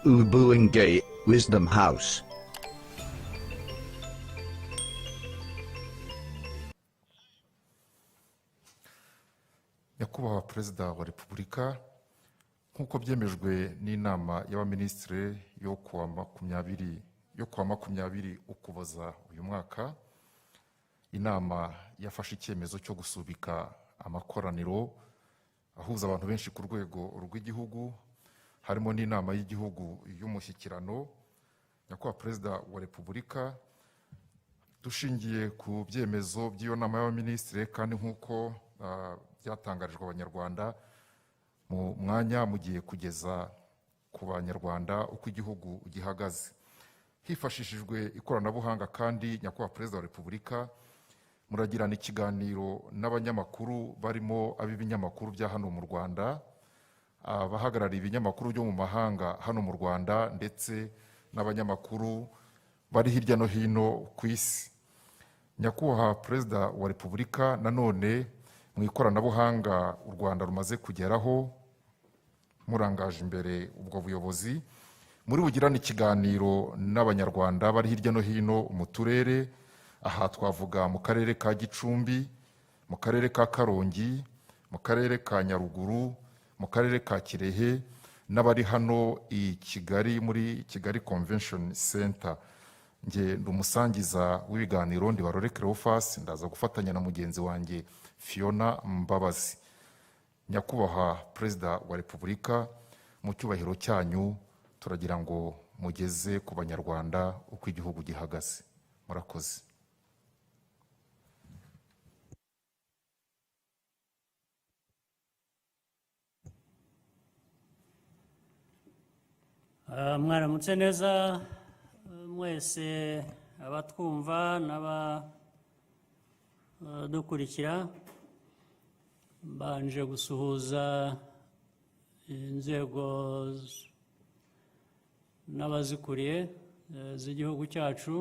Ubwenge, Wisdom House. Nyakubahwa Prezida wa Repubulika, nk'uko byemejwe n'inama y'abaminisitiri yo kuwa makumyabiri Ukuboza uyu mwaka, inama yafashe icyemezo cyo gusubika amakoraniro ahuza abantu benshi ku rwego rw'igihugu, harimo n'inama y'igihugu y'umushyikirano. Nyakubahwa Prezida wa Repubulika, dushingiye ku byemezo by'iyo nama y'abaminisitiri kandi nk'uko byatangarijwe abanyarwanda, mu mwanya mugiye kugeza ku banyarwanda uko igihugu gihagaze hifashishijwe ikoranabuhanga. Kandi Nyakubahwa Prezida wa Repubulika, muragirana ikiganiro n'abanyamakuru barimo ab'ibinyamakuru bya hano mu Rwanda, abahagarariye ibinyamakuru byo mu mahanga hano mu Rwanda, ndetse n'abanyamakuru bari hirya no hino ku isi. Nyakubahwa Prezida wa Repubulika, nanone mu ikoranabuhanga u Rwanda rumaze kugeraho, murangaje imbere ubwo buyobozi, muri bugirane ikiganiro n'abanyarwanda bari hirya no hino mu turere. Aha twavuga mu karere ka Gicumbi, mu karere ka Karongi, mu karere ka Nyaruguru, mu karere ka Kirehe, n'abari hano i Kigali muri Kigali Convention Center. Nge ndumusangiza w'ibiganiro Ndibarore Cleophas, ndaza gufatanya na mugenzi wanjye Fiona Mbabazi. Nyakubahwa Prezida wa Repubulika, mu cyubahiro cyanyu turagira ngo mugeze ku banyarwanda uko igihugu gihagaze. Murakoze. Mwaramutse neza mwese abatwumva n'abadukurikira. Mbanje gusuhuza inzego n'abazikuriye z'igihugu cyacu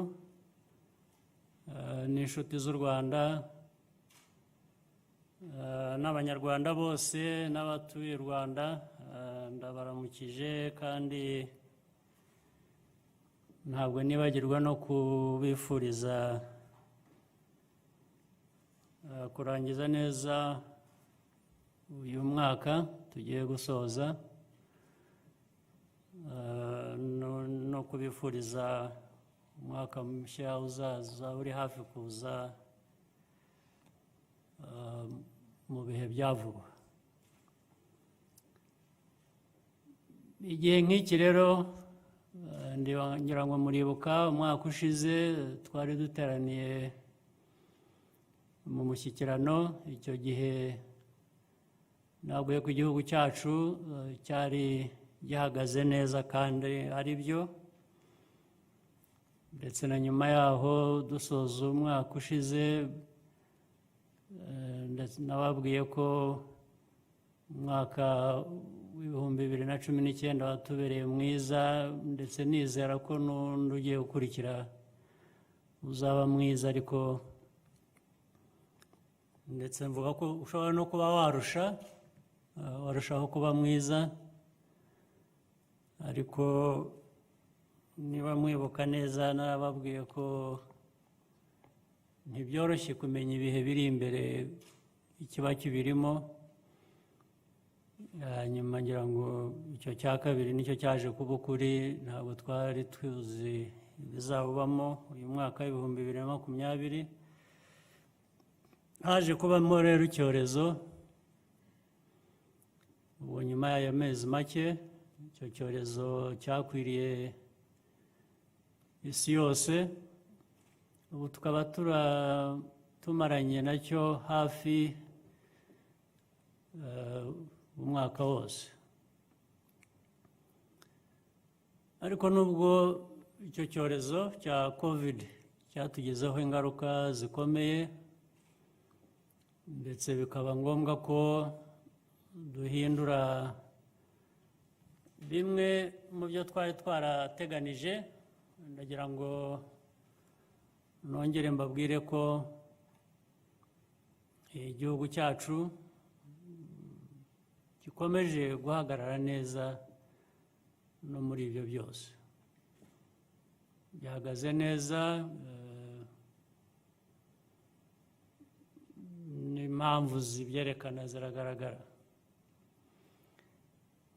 n'inshuti z'u Rwanda n'abanyarwanda bose n'abatuye u Rwanda. Ndabaramukije kandi ntabwo nibagirwa no kubifuriza kurangiza neza uyu mwaka tugiye gusoza, no kubifuriza umwaka mushya uzaza uri hafi kuza mu bihe bya vuba. Igihe nk'iki rero ngira ngo muribuka umwaka ushize twari duteraniye mu mushyikirano. Icyo gihe nabwiye ko igihugu cyacu cyari gihagaze neza kandi ari byo, ndetse na nyuma yaho dusoza umwaka ushize nababwiye ko umwaka w'ibihumbi 2019 watubereye mwiza, ndetse nizera ko n'undi ugiye gukurikira uzaba mwiza, ariko ndetse mvuga ko ushobora no kuba warushaho kuba mwiza. Ariko niba mwibuka neza, narababwiye ko ntibyoroshye kumenya ibihe biri imbere ikiba kibirimo. Hanyuma ngira ngo icyo cya kabiri nicyo cyaje kuba ukuri. Ntabwo twari tuzi ibizabamo uyu mwaka w'ibihumbi 2020. Haje kubamo rero icyorezo. Ubu nyuma y'ayo mezi make, icyo cyorezo cyakwiriye isi yose. Ubu tukaba tumaranye nacyo hafi umwaka wose. Ariko nubwo icyo cyorezo cya COVID cyatugezeho ingaruka zikomeye, ndetse bikaba ngombwa ko duhindura bimwe mu byo twari twarateganije, ndagira ngo nongere mbabwire ko igihugu cyacu gikomeje guhagarara neza no muri ibyo byose bihagaze neza. N'impamvu zibyerekana ziragaragara.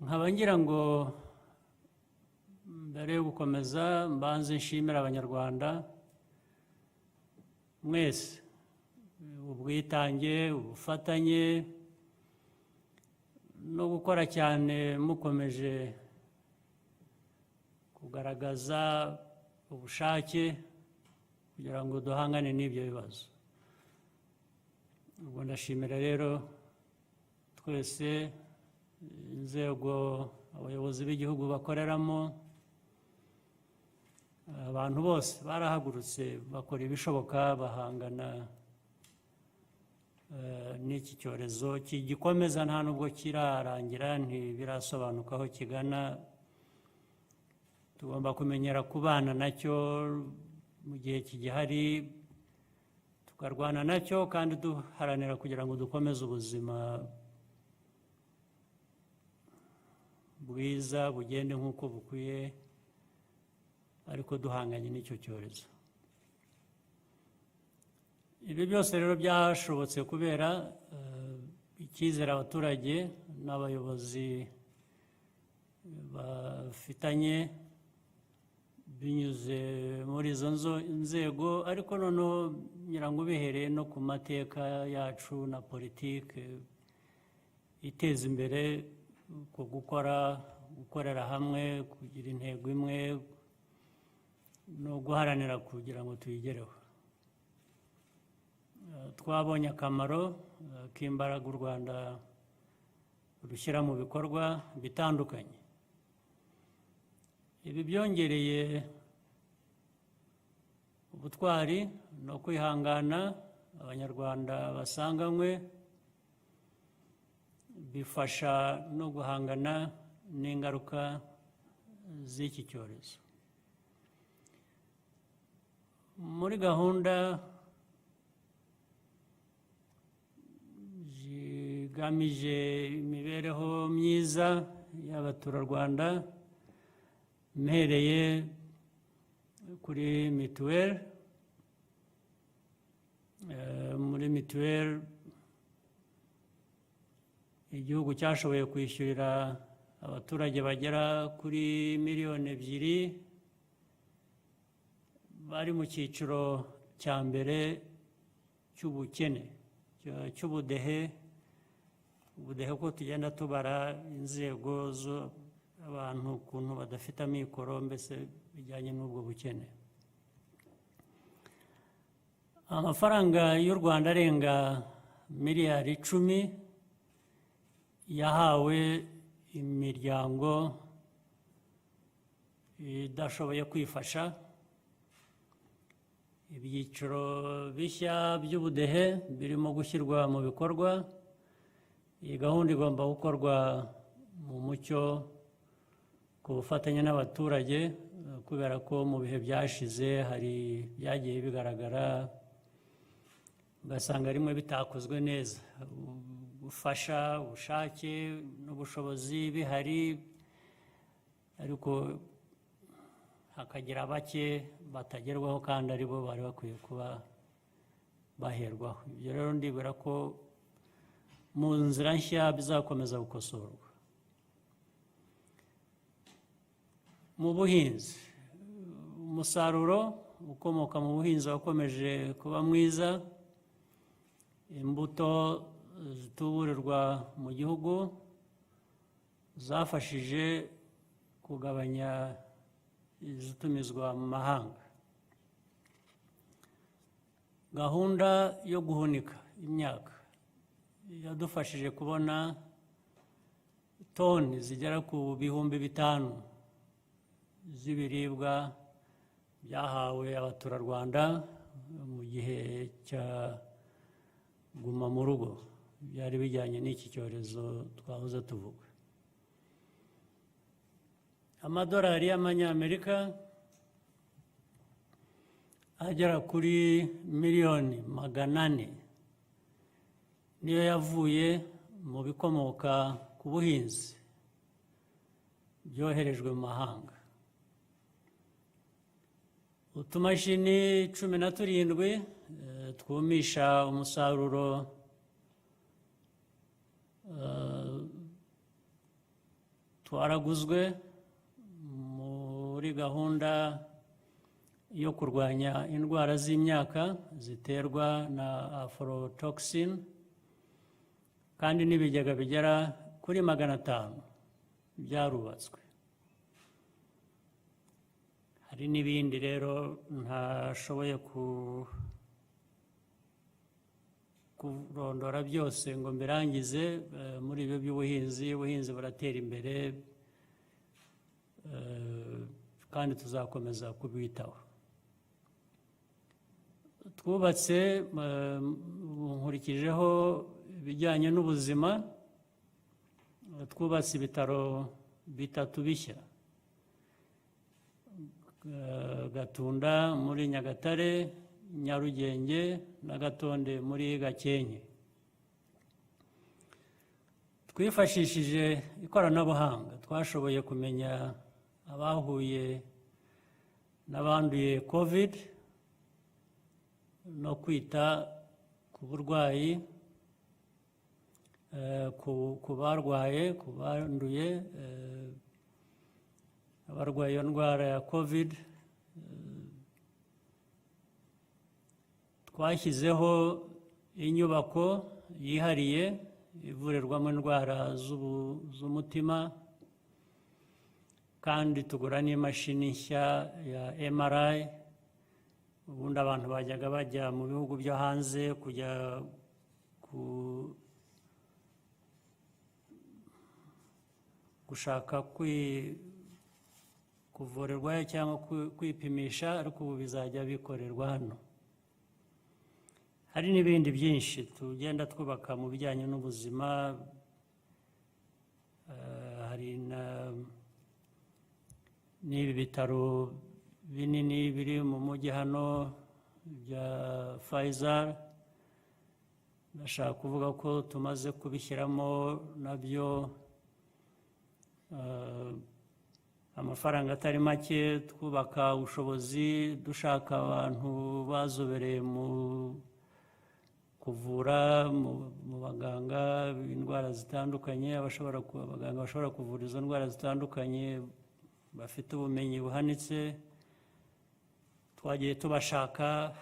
Nkaba ngira ngo mbere yo gukomeza mbanze nshimira abanyarwanda mwese ubwitange, ubufatanye no gukora cyane mukomeje kugaragaza ubushake kugira ngo duhangane n'ibyo bibazo. Ubwo ndashimira rero twese inzego abayobozi b'igihugu bakoreramo, abantu bose barahagurutse bakora ibishoboka bahangana n'iki cyorezo kigikomeza, nta nubwo kirarangira, ntibirasobanuka aho kigana. Tugomba kumenyera kubana nacyo mu gihe kigihari, tukarwana nacyo kandi duharanira kugira ngo dukomeze ubuzima bwiza bugende nk'uko bukwiye, ariko duhanganye n'icyo cyorezo. Ibi byose rero byashobotse kubera icyizere abaturage n'abayobozi bafitanye binyuze muri izo nzego, ariko noneho ngira ngo bihereye no ku mateka yacu na politiki iteza imbere ku gukorera hamwe, kugira intego imwe no guharanira kugira ngo tuyigereho. Twabonye akamaro k'imbaraga u Rwanda rushyira mu bikorwa bitandukanye. Ibi byongereye ubutwari no kwihangana abanyarwanda basanganywe, bifasha no guhangana n'ingaruka z'iki cyorezo. Muri gahunda zigamije imibereho myiza y'abaturarwanda, mpereye kuri mituweli. Muri mituweli igihugu cyashoboye kwishyurira abaturage bagera kuri miliyoni 2 bari mu cyiciro cya mbere cy'ubukene, cy'ubudehe. Ubudehe ko tugenda tubara inzego z'abantu ukuntu badafite amikoro, mbese bijyanye n'ubwo bukene. Amafaranga y'u Rwanda arenga miliyari 10 yahawe imiryango idashoboye kwifasha. Ibyiciro bishya by'ubudehe birimo gushyirwa mu bikorwa. Iyi gahunda igomba gukorwa mu mucyo ku bufatanye n'abaturage, kubera ko mu bihe byashize hari byagiye bigaragara ugasanga rimwe bitakozwe neza. Gufasha, ubushake n'ubushobozi bihari, ariko hakagira bake batagerwaho kandi aribo bari bakwiye kuba baherwaho. Ibyo rero ndibwira ko mu nzira nshya bizakomeza gukosorwa. Mu buhinzi, umusaruro ukomoka mu buhinzi wakomeje kuba mwiza. Imbuto zituburirwa mu gihugu zafashije kugabanya izitumizwa mu mahanga. Gahunda yo guhunika imyaka yadufashije kubona toni zigera ku bihumbi 5 z'ibiribwa byahawe abaturarwanda mu gihe cya guma mu rugo, byari bijyanye n'iki cyorezo twahoze tuvuga. Amadolari y'amanyamerika agera kuri miliyoni 400 niyo yavuye mu bikomoka ku buhinzi byoherejwe mu mahanga. Utumashini 17 twumisha umusaruro twaraguzwe muri gahunda yo kurwanya indwara z'imyaka ziterwa na aflatoxin, kandi n'ibigega bigera kuri 500 byarubatswe. Hari n'ibindi rero ntashoboye kurondora byose ngo mbirangize muri ibyo by'ubuhinzi. Ubuhinzi buratera imbere kandi tuzakomeza kubwitaho. Twubatse nkurikijeho ibijyanye n'ubuzima, twubatse ibitaro 3 bishya, Gatunda muri Nyagatare, Nyarugenge na Gatonde muri Gakenke. Twifashishije ikoranabuhanga twashoboye kumenya abahuye n'abanduye COVID no kwita ku burwayi, ku barwaye, ku banduye, abarwaye iyo ndwara ya COVID. Twashyizeho inyubako yihariye ivurirwamo indwara z'umutima, kandi tugura n'imashini nshya ya MRI. Ubundi abantu bajyaga bajya mu bihugu byo hanze kujya gushaka kuvurirwa cyangwa kwipimisha, ariko ubu bizajya bikorerwa hano. Hari n'ibindi byinshi tugenda twubaka mu bijyanye n'ubuzima. Hari n'ibi bitaro binini biri mu mujyi hano bya Pfizer. Ndashaka kuvuga ko tumaze kubishyiramo nabyo amafaranga atari make, twubaka ubushobozi, dushaka abantu bazobereye mu kuvura, mu baganga indwara zitandukanye, abaganga bashobora kuvura izo ndwara zitandukanye bafite ubumenyi buhanitse. Twagiye tubashaka,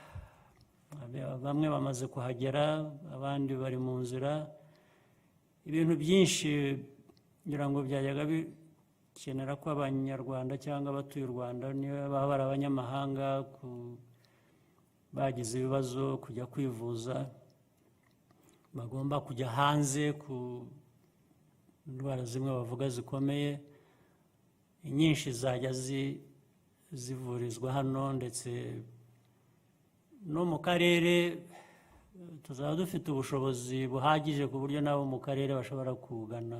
bamwe bamaze kuhagera, abandi bari mu nzira. Ibintu byinshi ngira ngo byajyaga bikenera ko abanyarwanda cyangwa abatuye u Rwanda, niba baba bari abanyamahanga, bagize ibibazo kujya kwivuza, bagomba kujya hanze ku indwara zimwe bavuga zikomeye, inyinshi zajya zivurizwa hano, ndetse no mu karere tuzaba dufite ubushobozi buhagije ku buryo nabo mu karere bashobora kugana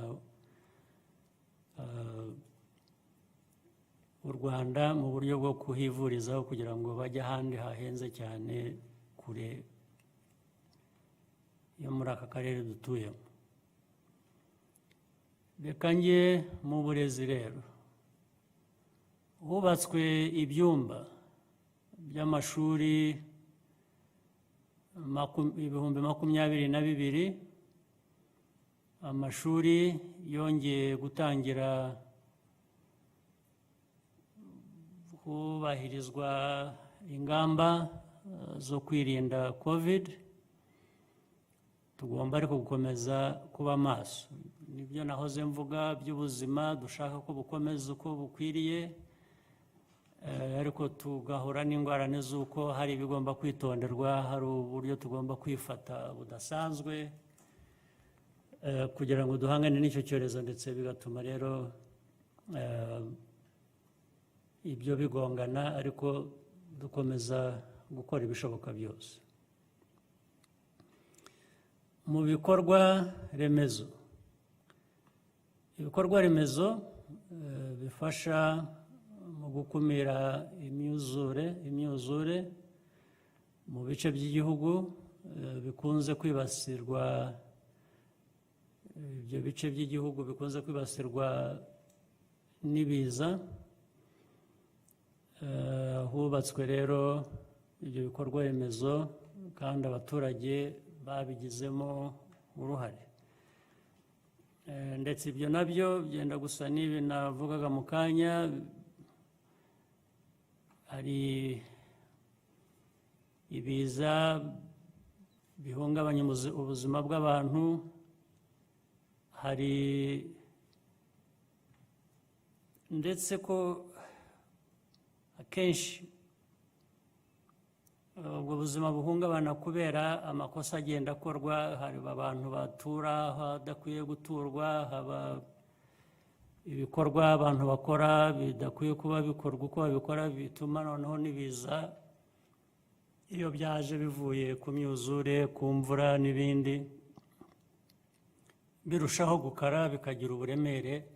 u Rwanda mu buryo bwo kuhivurizaho, kugira ngo bajye ahandi hahenze cyane kure yo muri aka karere dutuyemo. Reka njye mu burezi rero. Hubatswe ibyumba by'amashuri 22,000. Amashuri yongeye gutangira hubahirizwa ingamba zo kwirinda COVID. Tugomba ariko gukomeza kuba maso. Nibyo nahoze mvuga by'ubuzima, dushaka ko bukomeza uko bukwiriye, ariko tugahura n'ingorane z'uko hari ibigomba kwitonderwa, hari uburyo tugomba kwifata budasanzwe kugira ngo duhangane n'icyo cyorezo, ndetse bigatuma rero ibyo bigongana, ariko dukomeza gukora ibishoboka byose. Mu bikorwa remezo, ibikorwa remezo bifasha mu gukumira imyuzure mu bice by'igihugu bikunze kwibasirwa, ibyo bice by'igihugu bikunze kwibasirwa n'ibiza. Hubatswe rero ibyo bikorwa remezo kandi abaturage babigizemo uruhare. Ndetse ibyo nabyo byenda gusa n'ibi navugaga mu kanya, hari ibiza bihungabanya ubuzima bw'abantu, hari ndetse ko akenshi ubwo buzima buhungabana kubera amakosa agenda akorwa. Hari abantu batura hadakwiye guturwa, haba ibikorwa abantu bakora bidakwiye kuba bikorwa uko babikora, bituma noneho n'ibiza iyo byaje bivuye ku myuzure, ku mvura n'ibindi, birushaho gukara bikagira uburemere.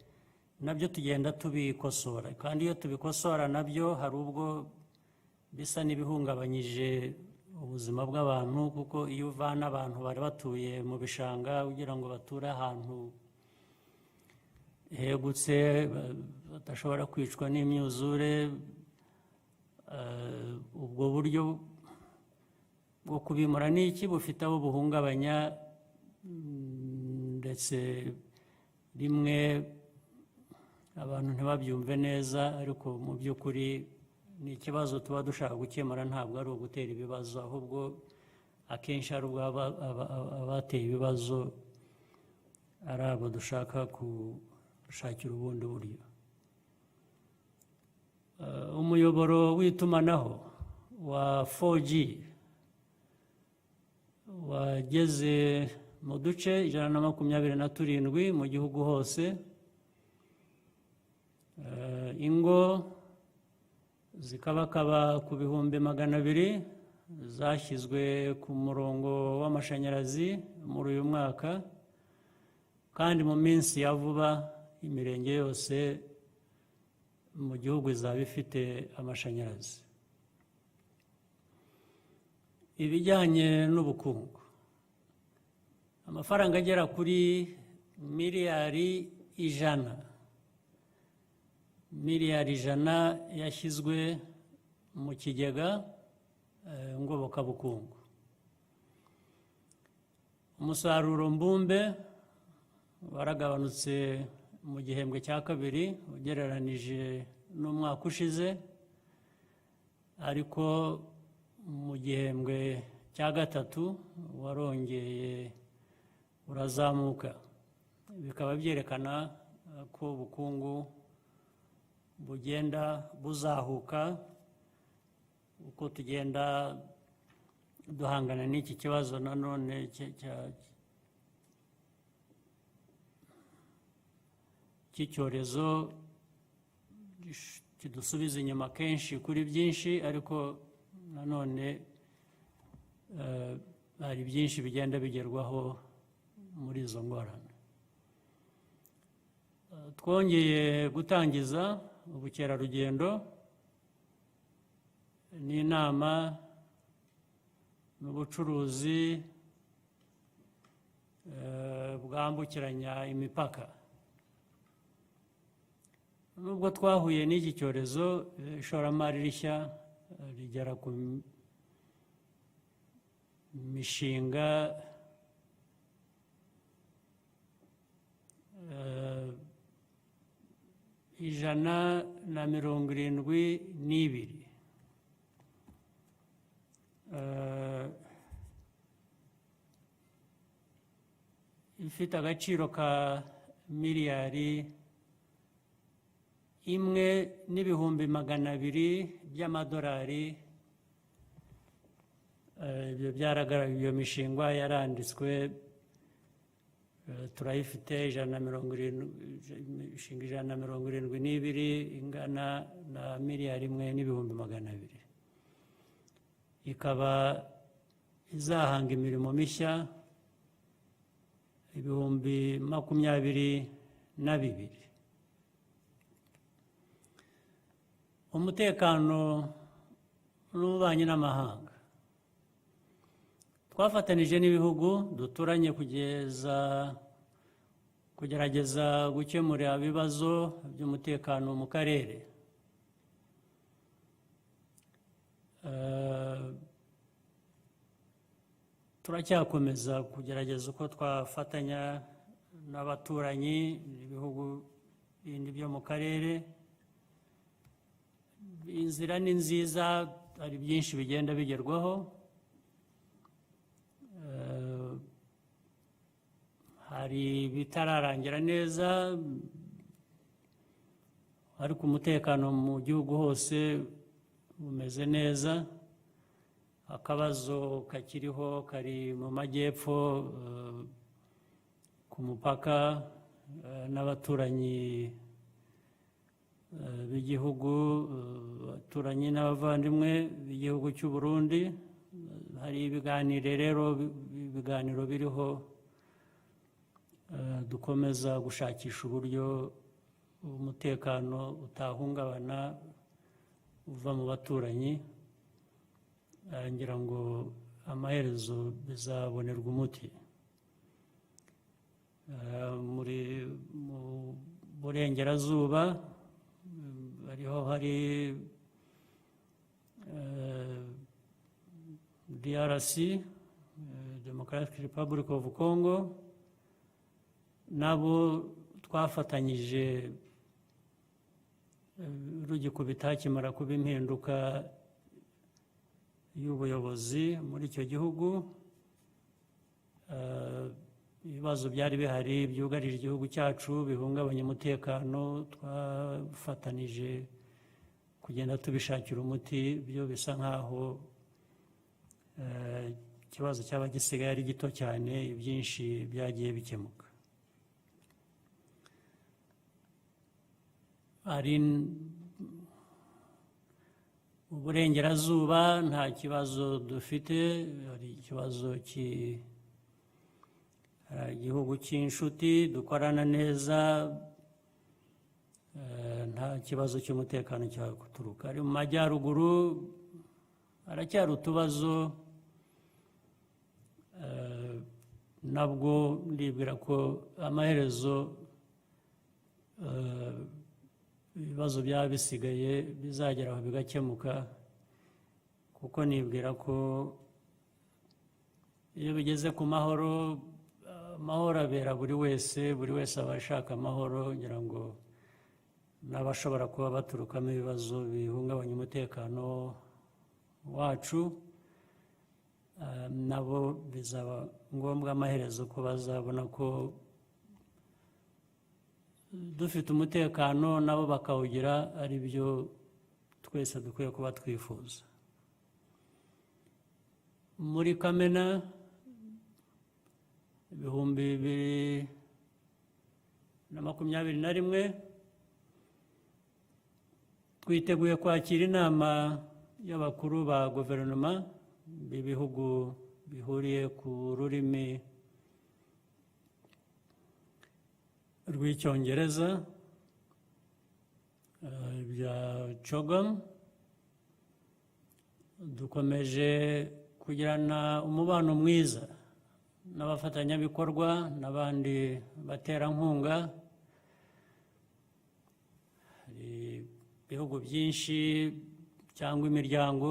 Nabyo tugenda tubikosora, kandi iyo tubikosora nabyo hari ubwo bisa n'ibihungabanyije ubuzima bw'abantu, kuko iyo uvana abantu bari batuye mu bishanga ugira ngo bature ahantu hegutse badashobora kwicwa n'imyuzure, ubwo buryo bwo kubimura ni iki bufite abo buhungabanya, ndetse rimwe abantu ntibabyumve neza, ariko mu by'ukuri ni ikibazo tuba dushaka gukemura, ntabwo ari ugutera ibibazo, ahubwo akenshi ari ubwo abateye ibibazo ari abo dushaka gushakira ubundi buryo. Umuyoboro w'itumanaho wa 4G wageze mu duce 127 mu gihugu hose. Ingo zikabakaba ku bihumbi 200 zashyizwe ku murongo w'amashanyarazi muri uyu mwaka, kandi mu minsi ya vuba imirenge yose mu gihugu izaba ifite amashanyarazi. Ibijyanye n'ubukungu, amafaranga agera kuri miliyari 100 yashyizwe mu kigega ngobokabukungu. Umusaruro mbumbe waragabanutse mu gihembwe cya kabiri ugereranije n'umwaka ushize, ariko mu gihembwe cya gatatu warongeye urazamuka. Bikaba byerekana ko ubukungu bugenda buzahuka uko tugenda duhangana n'iki kibazo nanone cy'icyorezo kidusubiza inyuma kenshi kuri byinshi, ariko nanone hari byinshi bigenda bigerwaho muri izo ngorane. Twongeye gutangiza ubukerarugendo n'inama n'ubucuruzi bwambukiranya imipaka. Nubwo twahuye n'iki cyorezo, ishoramari rishya rigera ku mishinga ijana na 72 ifite agaciro ka miliyari 1,200,000 by'amadolari. Ibyo byaragaragaye, iyo mishinga yaranditswe, turayifite 172 ingana na miliyari 1,200,000. Ikaba izahanga imirimo mishya 22,000. Umutekano n'ububanyi n'amahanga, twafatanije n'ibihugu duturanye kugeza kugerageza gukemura ibibazo by'umutekano mu karere. Turacyakomeza kugerageza uko twafatanya n'abaturanyi ibihugu bindi byo mu karere. Inzira ni nziza, hari byinshi bigenda bigerwaho. Hari bitararangira neza, ariko umutekano mu gihugu hose umeze neza. Akabazo kakiriho kari mu majyepfo ku mupaka n'abaturanyi b'igihugu, abaturanyi n'abavandimwe b'igihugu cy'u Burundi. Hari ibiganiro biriho dukomeza gushakisha uburyo umutekano utahungabana uva mu baturanyi. Ngira ngo amaherezo bizabonerwa umuti. Mu burengerazuba hari DRC, Democratic Republic of Congo, nabo twafatanyije rugikubita kimara kuba impinduka y'ubuyobozi muri icyo gihugu. Ibibazo byari bihari byugarije igihugu cyacu bihungabanya umutekano, twafatanije kugenda tubishakira umuti. Byo bisa nkaho ikibazo cyaba gisigaye ari gito cyane, ibyinshi byagiye bikemuka. Ari uburengerazuba nta kibazo dufite, hari ikibazo igihugu cy'inshuti dukorana neza, nta kibazo cy'umutekano cyakuturuka. Ari mu majyaruguru haracyari utubazo, nabwo ndibwira ko amaherezo ibibazo byaba bisigaye bizageraho bigakemuka, kuko nibwira ko iyo bigeze ku mahoro, amahoro abera buri wese aba ashaka amahoro. Ngira ngo n'abashobora kuba baturukamo ibibazo bihungabanya umutekano wacu, nabo bizaba ngombwa amaherezo ko bazabona ko dufite umutekano nabo bakawugira, ari byo twese dukwiye kuba twifuza. Muri Kamena 2021 twiteguye kwakira inama y'abakuru ba guverinoma b'ibihugu bihuriye ku rurimi rw'icyongereza bya CHOGM. Dukomeje kugirana umubano mwiza n'abafatanyabikorwa n'abandi baterankunga. Hari ibihugu byinshi cyangwa imiryango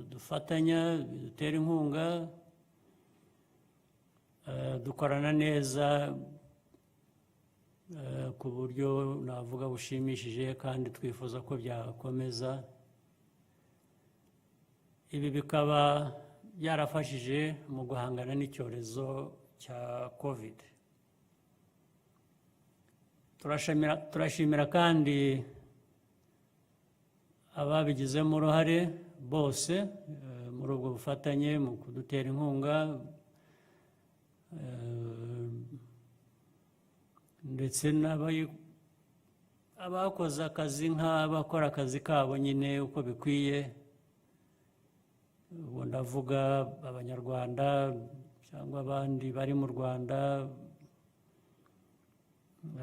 dufatanya dutera inkunga, dukorana neza ku buryo navuga bushimishije, kandi twifuza ko byakomeza. Ibi bikaba byarafashije mu guhangana n'icyorezo cya COVID. Turashimira kandi ababigizemo uruhare bose muri ubwo bufatanye mu kudutera inkunga, ndetse abakoze akazi nk'abakora akazi kabo nyine uko bikwiye. Ubu ndavuga abanyarwanda cyangwa abandi bari mu Rwanda.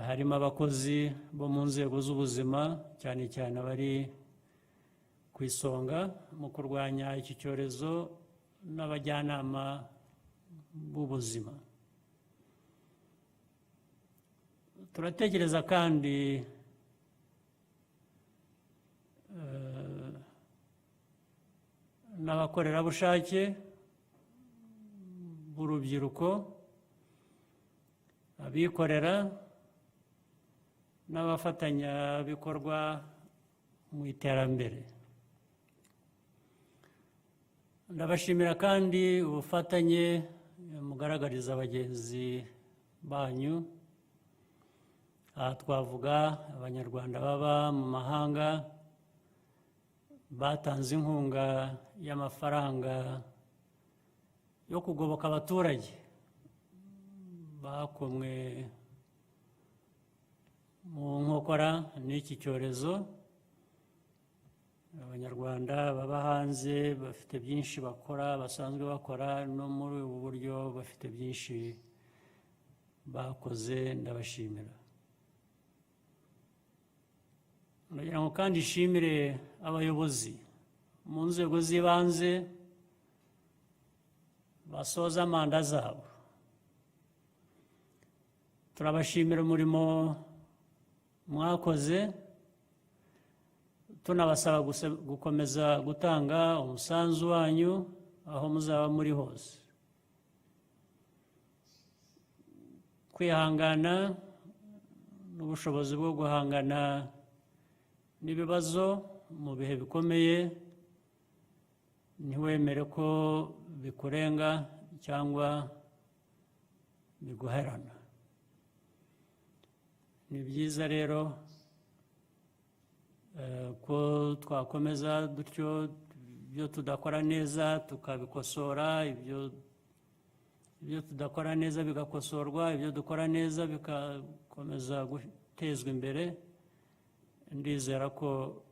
Harimo abakozi bo mu nzego z'ubuzima, cyane cyane abari ku isonga mu kurwanya iki cyorezo, n'abajyanama b'ubuzima. turatekereza kandi n'abakorerabushake b'urubyiruko, abikorera n'abafatanyabikorwa mu iterambere. Ndabashimira kandi ubufatanye mugaragariza bagenzi banyu. Aha twavuga abanyarwanda baba mu mahanga batanze inkunga y'amafaranga yo kugoboka abaturage bakomwe mu nkokora n'iki cyorezo. Abanyarwanda baba hanze bafite byinshi bakora, basanzwe bakora, no muri ubu buryo bafite byinshi bakoze. Ndabashimira. Ndagira ngo kandi ishimire abayobozi mu nzego z'ibanze basoza manda zabo. Turabashimira umurimo mwakoze, tunabasaba gukomeza gutanga umusanzu wanyu aho muzaba muri hose. Kwihangana n'ubushobozi bwo guhangana n'ibibazo mu bihe bikomeye, ntiwemere ko bikurenga cyangwa biguherana. Ni byiza rero ko twakomeza dutyo, ibyo tudakora neza tukabikosora, ibyo tudakora neza bigakosorwa, ibyo dukora neza bikakomeza gutezwa imbere. Ndizera ko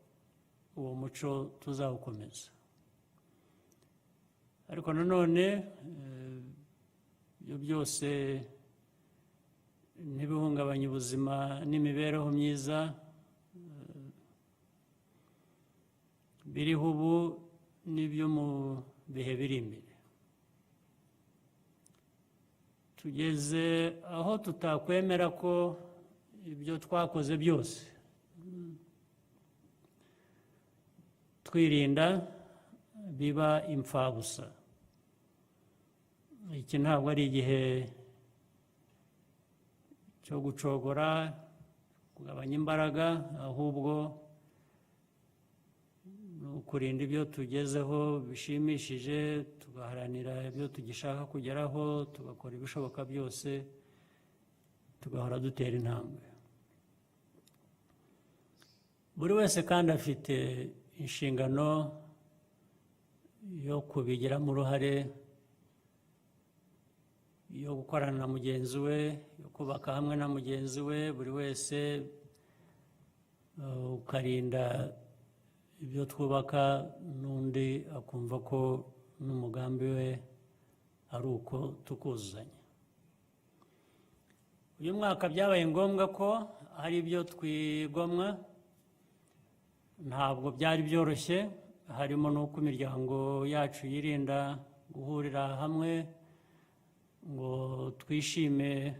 uwo muco tuzawukomeza. Ariko nanone ibyo byose ntibihungabanye ubuzima n'imibereho myiza biriho ubu n'ibyo mu bihe biri imbere. Tugeze aho tutakwemera ko ibyo twakoze byose twirinda biba imfabusa. Iki ntabwo ari igihe cyo gucogora, kugabanya imbaraga, ahubwo ni ukurinda ibyo tugezeho bishimishije, tugaharanira ibyo tugishaka kugeraho, tugakora ibishoboka byose, tugahora dutera intambwe. Buri wese kandi afite inshingano yo kubigiramo uruhare, yo gukorana na mugenzi we, yo kubaka hamwe na mugenzi we. Buri wese ukarinda ibyo twubaka, n'undi akumva ko n'umugambi we ari uko tukuzuzanya. Uyu mwaka byabaye ngombwa ko hari ibyo twigomwa. Ntabwo byari byoroshye, harimo n'uko imiryango yacu yirinda guhurira hamwe ngo twishime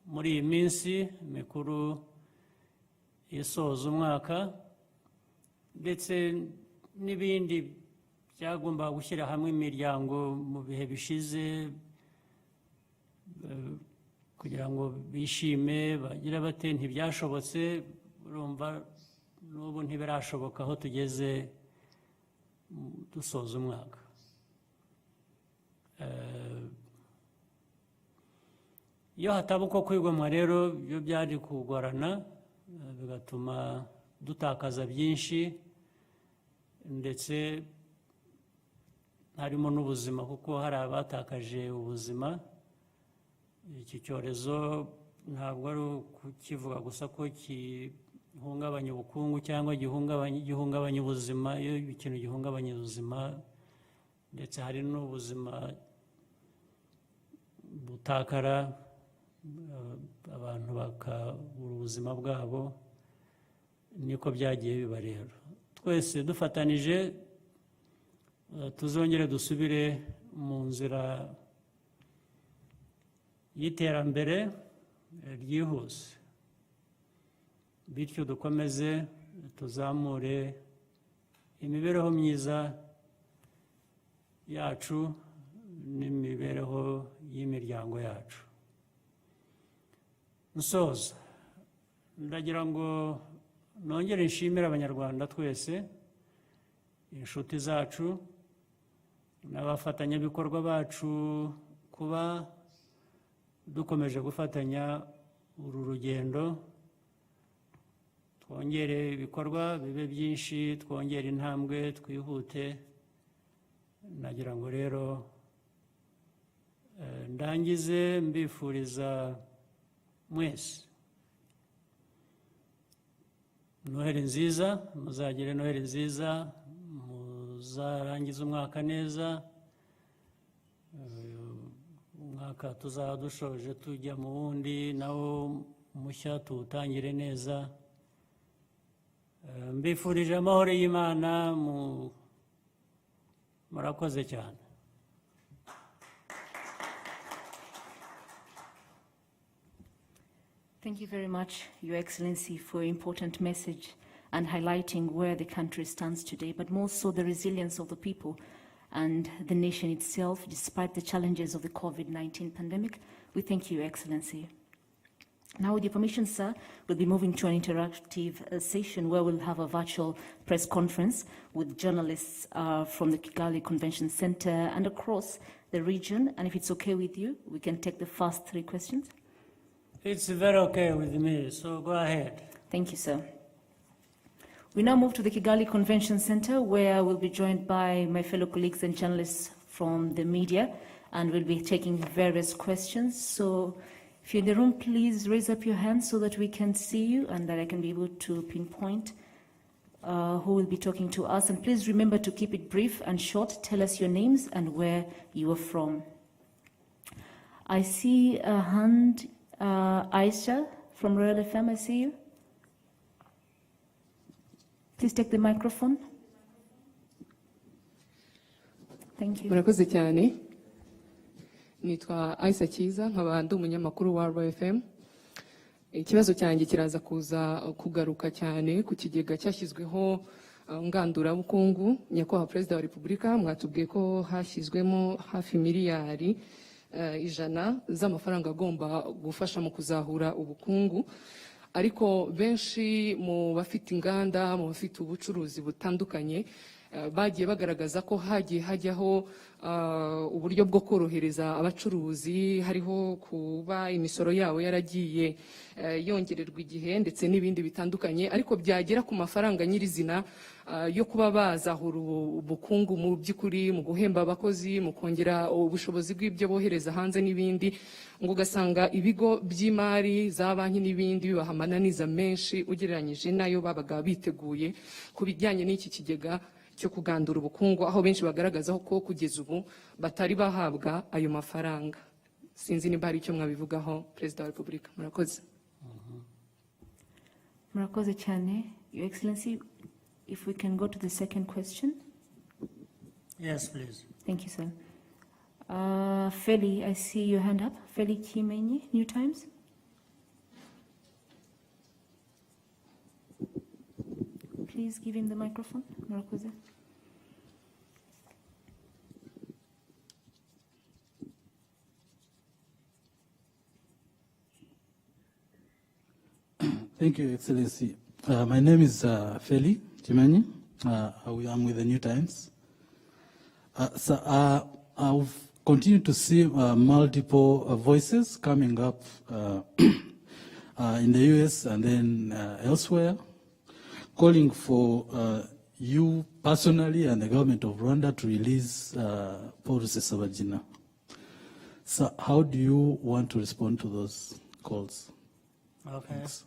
muri iyi minsi mikuru isoza umwaka, ndetse n'ibindi byagombaga gushyira hamwe imiryango mu bihe bishize kugira ngo bishime bagire bate. Ntibyashobotse. Urumva n'ubu ntibirashoboka aho tugeze dusoza umwaka. Iyo hataba uko kwigomwa rero, byo byari kugorana, bigatuma dutakaza byinshi, ndetse harimo n'ubuzima, kuko hari abatakaje ubuzima. Iki cyorezo ntabwo ari ukukivuga gusa ko gihungabanya ubukungu cyangwa gihungabanya ubuzima. Iyo ikintu gihungabanya ubuzima, ndetse hari n'ubuzima butakara, abantu bakabura ubuzima bwabo. Niko byagiye biba rero. Twese dufatanije tuzongere dusubire mu nzira y'iterambere ryihuse, bityo dukomeze tuzamure imibereho myiza yacu n'imibereho y'imiryango yacu. Nsoza ndagira ngo nongere nshimire abanyarwanda twese, inshuti zacu n'abafatanyabikorwa bacu kuba dukomeje gufatanya uru rugendo, twongere ibikorwa bibe byinshi, twongere intambwe, twihute. Nagira ngo rero ndangize mbifuriza mwese Noheli nziza, muzagire Noheli nziza, muzarangiza umwaka neza, umwaka tuzaba dushoje tujya mu wundi nawo mushya tuwutangire neza. Mbifurije amahoro y'Imana, murakoze cyane. Thank you very much, Your Excellency, for your important message and highlighting where the country stands today, but more so the resilience of the people and the nation itself, despite the challenges of the COVID-19 pandemic. We thank you, Your Excellency. Now, with your permission, sir, we'll be moving to an interactive session where we'll have a virtual press conference with journalists from the Kigali Convention Center and across the region. And if it's okay with you, we can take the first 3 questions. It's very okay with me, so go ahead. Thank you, sir. We now move to the Kigali Convention Center, where we'll be joined by my fellow colleagues and journalists from the media, and we'll be taking various questions. So if you're in the room, please raise up your hand so that we can see you and that I can be able to pinpoint who will be talking to us. And please remember to keep it brief and short. Tell us your names and where you are from. I see a hand. Aisha from Royal FM, I see you. Please take the microphone. Thank you. Murakoze cyane. Nitwa Aisha Kiza, nkaba ndi umunyamakuru wa Royal FM. Ikibazo cyanjye kiraza kugaruka cyane ku kigega cyashyizweho ngandurabukungu. Nyakubahwa Prezida wa Repubulika, mwatubwiye ko hashyizwemo hafi miliyari 100 z'amafaranga agomba gufasha mu kuzahura ubukungu, ariko benshi mu bafite inganda, mu bafite ubucuruzi butandukanye bagiye bagaragaza ko hagiye hajyaho uburyo bwo korohereza abacuruzi, hariho kuba imisoro yabo yaragiye yongererwa igihe ndetse n'ibindi bitandukanye, ariko byagera ku mafaranga nyirizina yo kuba bazahura ubukungu mu by'ukuri, mu guhemba abakozi, mu kongera ubushobozi bw'ibyo bohereza hanze n'ibindi, ngo ugasanga ibigo by'imari za banki n'ibindi bibaha amananiza menshi ugereranyije nayo babaga biteguye ku bijyanye n'iki kigega cyo kugandura ubukungu, aho benshi bagaragaza ko kugeza ubu batari bahabwa ayo mafaranga. Sinzi niba hari icyo mwabivugaho, Perezida wa Repubulika. Murakoze. Murakoze cyane, Your Excellency. If we can go to the second question. Yes, please. Thank you, sir. Feli, I see your hand up. Feli Kimenyi, New Times. Please give him the microphone. Murakoze. Thank you, Excellency. My name is Feli Kimenyi. I'm with the New Times. I've continued to see multiple voices coming up in the US and then elsewhere, calling for you personally and the government of Rwanda to release Paul Rusesabagina. So how do you want to respond to those calls? Okay. Thanks.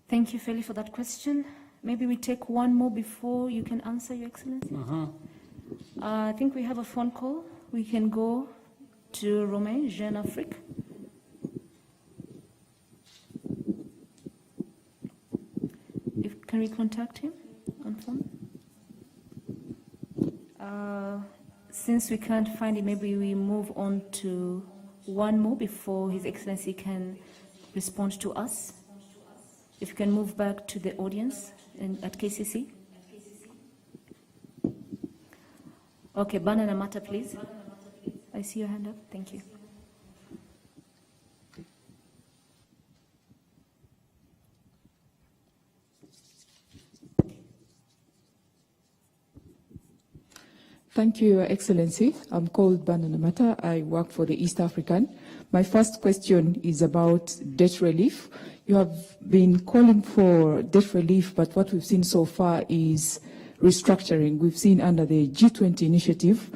Thank you, Feli, for that question. Maybe we take one more before you can answer, Your Excellency. I think we have a phone call. We can go to Romain, Jeune Afrique. Can we contact him on phone? Since we can't find him, maybe we move on to one more before His Excellency can respond to us? If you can move back to the audience at KCC. Okay, Bana Namata, please. I see your hand up. Thank you. Thank you, Your Excellency. I'm called Bana Namata. I work for the East African. My first question is about debt relief. You have been calling for debt relief, but what we've seen so far is restructuring. We've seen under the G20 initiative,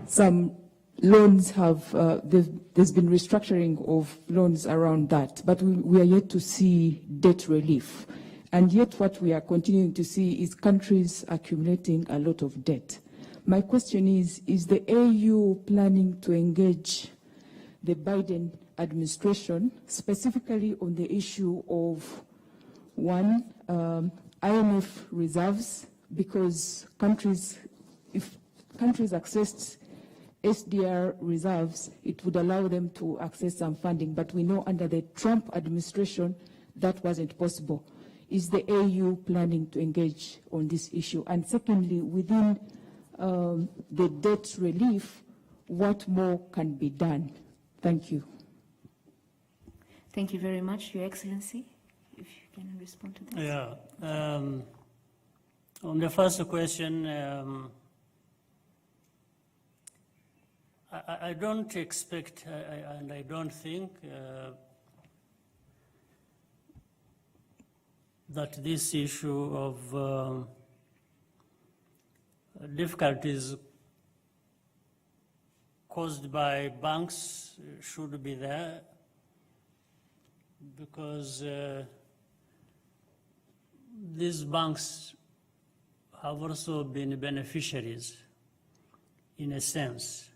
some loans have, there's been restructuring of loans around that, but we are yet to see debt relief. And yet what we are continuing to see is countries accumulating a lot of debt. My question is the AU planning to engage the Biden administration specifically on the issue of, one, IMF reserves, because if countries accessed SDR reserves, it would allow them to access some funding, but we know under the Trump administration that wasn't possible. Is the AU planning to engage on this issue? And secondly, within the debt relief, what more can be done? Thank you. Thank you very much, Your Excellency. If you can respond to this. Yeah. On the first question, I don't expect and I don't think that this issue of difficulties caused by banks should be there, because these banks have also been beneficiaries in a sense.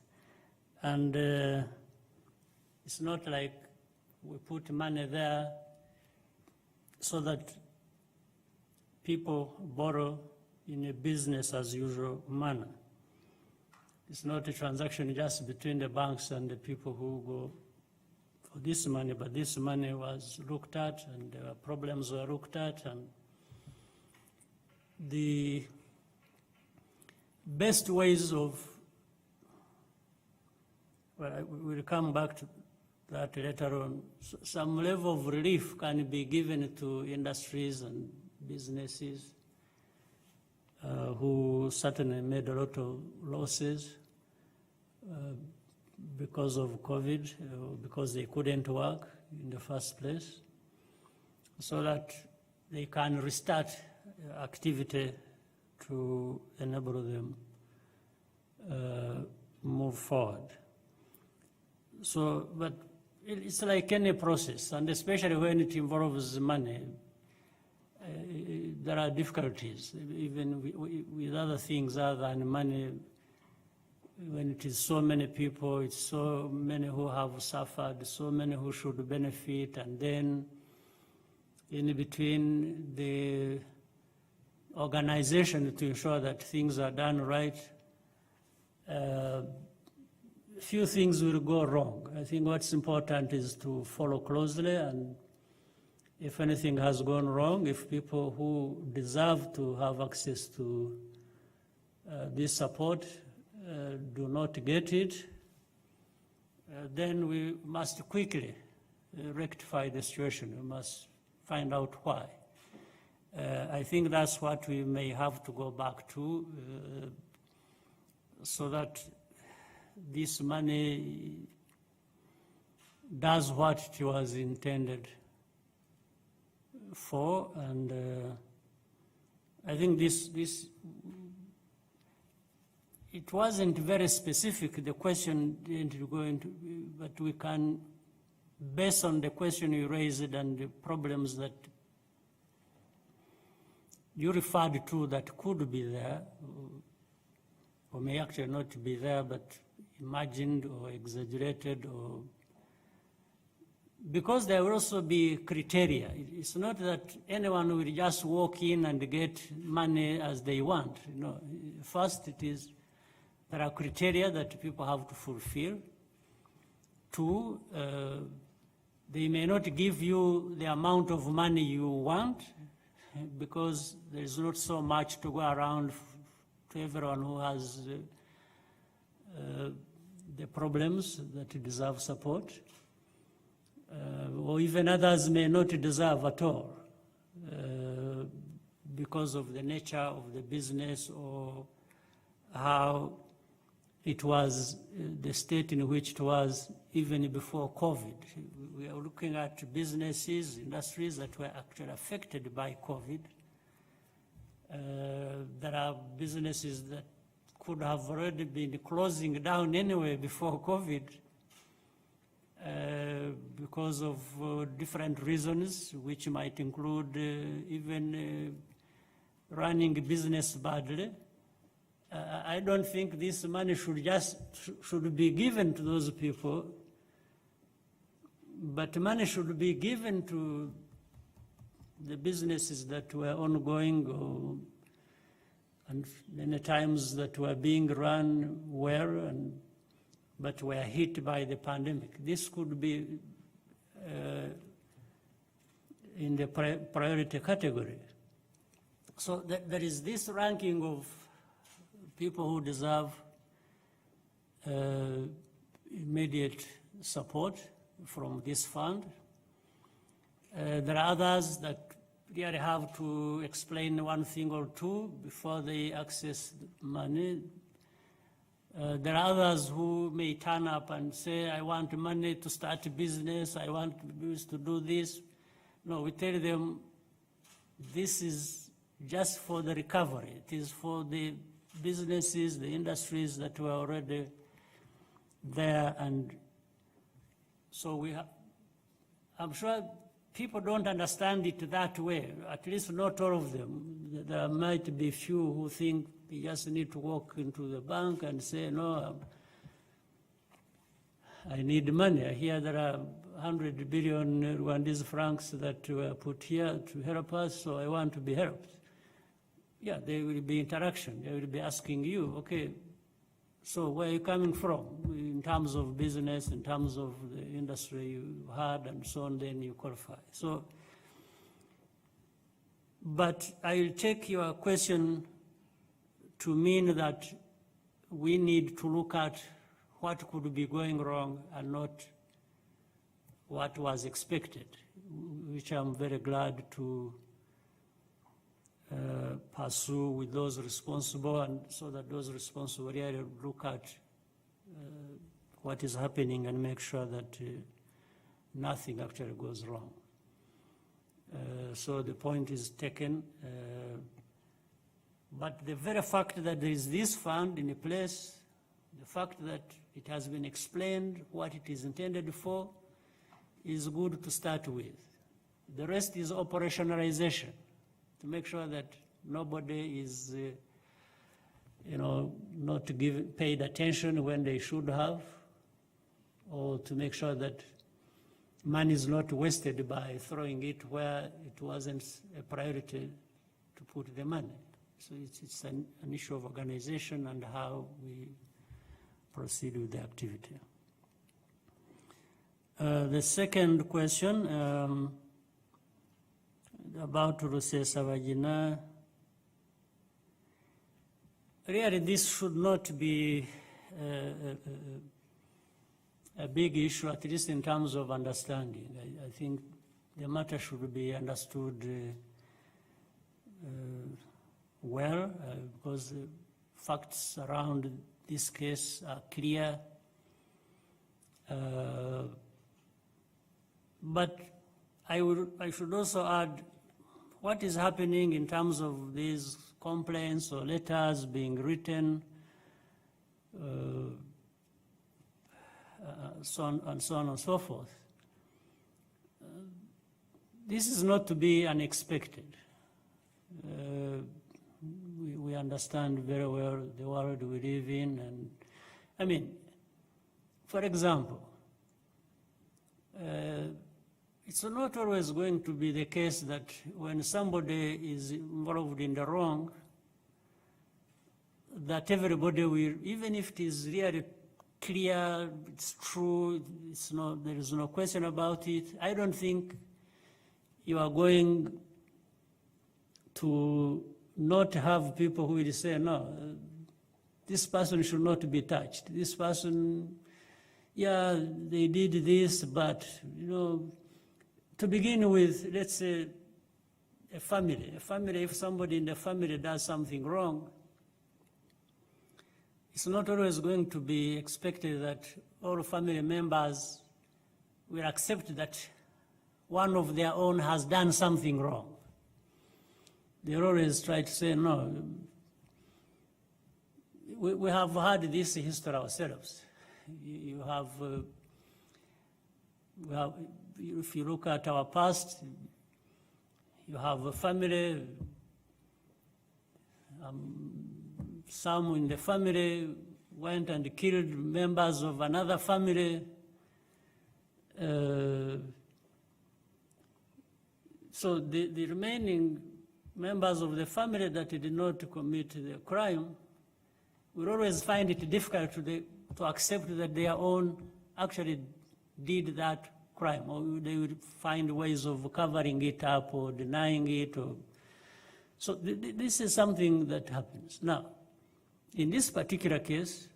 And it's not like we put money there so that people borrow in a business as usual manner. It's not a transaction just between the banks and the people who go for this money, but this money was looked at and problems were looked at, and the best ways of, well, we'll come back to that later on. Some level of relief can be given to industries and businesses who certainly made a lot of losses because of COVID, because they couldn't work in the first place, so that they can restart activity to enable them move forward. So, but it's like any process, and especially when it involves money, there are difficulties, even with other things other than money. When it is so many people, it's so many who have suffered, so many who should benefit, and then in between the organization to ensure that things are done right, few things will go wrong. I think what's important is to follow closely, and if anything has gone wrong, if people who deserve to have access to this support do not get it, then we must quickly rectify the situation. We must find out why. I think that's what we may have to go back to, so that this money does what it was intended for. And I think it wasn't very specific, the question didn't go into, but we can, based on the question you raised and the problems that you referred to that could be there, or may actually not be there, but imagined or exaggerated, or because there will also be criteria. It's not that anyone will just walk in and get money as they want. You know, first there are criteria that people have to fulfill. Two, They may not give you the amount of money you want because there's not so much to go around to everyone who has the problems that deserve support. Or even others may not deserve at all because of the nature of the business or how it was, the state in which it was even before COVID. We are looking at businesses, industries that were actually affected by COVID. There are businesses that could have already been closing down anyway before COVID because of different reasons, which might include even running business badly. I don't think this money should be given to those people, but money should be given to the businesses that were ongoing and many times that were being run well, but were hit by the pandemic. This could be in the priority category. So there is this ranking of people who deserve immediate support from this fund. There are others that really have to explain one thing or two before they access money. There are others who may turn up and say, I want money to start a business, I want to do this. No, we tell them, this is just for the recovery. It is for the businesses, the industries that were already there. And so I'm sure people don't understand it that way, at least not all of them. There might be few who think you just need to walk into the bank and say, no, I need money. I hear there are 100 billion Rwandese francs that were put here to help us, so I want to be helped. Yeah, there will be interaction. They will be asking you, okay, so where are you coming from in terms of business, in terms of the industry you had, and so on, then you qualify. So, but I'll take your question to mean that we need to look at what could be going wrong and not what was expected, which I'm very glad to pursue with those responsible, and so that those responsible really look at what is happening and make sure that nothing actually goes wrong. So the point is taken, but the very fact that there is this fund in place, the fact that it has been explained what it is intended for, is good to start with. The rest is operationalization, to make sure that nobody is, not paid attention when they should have, or to make sure that money is not wasted by throwing it where it wasn't a priority to put the money. So it's an issue of organization and how we proceed with the activity. The second question about Rusesabagina, really this should not be a big issue, at least in terms of understanding. I think the matter should be understood well, because the facts around this case are clear. But I should also add what is happening in terms of these complaints or letters being written, so on and so forth. This is not to be unexpected. We understand very well the world we live in, and I mean, for example, it's not always going to be the case that when somebody is involved in the wrong, that everybody will, even if it is really clear, it's true, there is no question about it. I don't think you are going to not have people who will say, no, this person should not be touched. This person, yeah, they did this, but, to begin with, let's say a family, if somebody in the family does something wrong, it's not always going to be expected that all family members will accept that one of their own has done something wrong. They always try to say, no, we have had this history ourselves. You have, if you look at our past, you have a family, some in the family went and killed members of another family. So the remaining members of the family that did not commit the crime will always find it difficult to accept that their own actually did that crime, or they will find ways of covering it up or denying it. So this is something that happens. Now, in this particular case,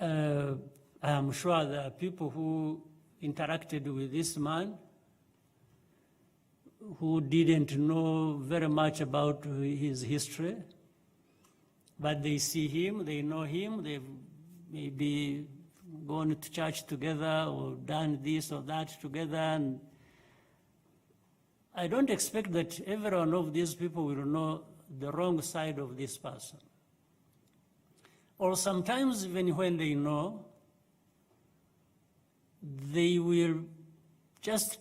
I am sure there are people who interacted with this man who didn't know very much about his history, but they see him, they know him, they've maybe gone to church together or done this or that together. And I don't expect that every one of these people will know the wrong side of this person. Or sometimes even when they know, they will just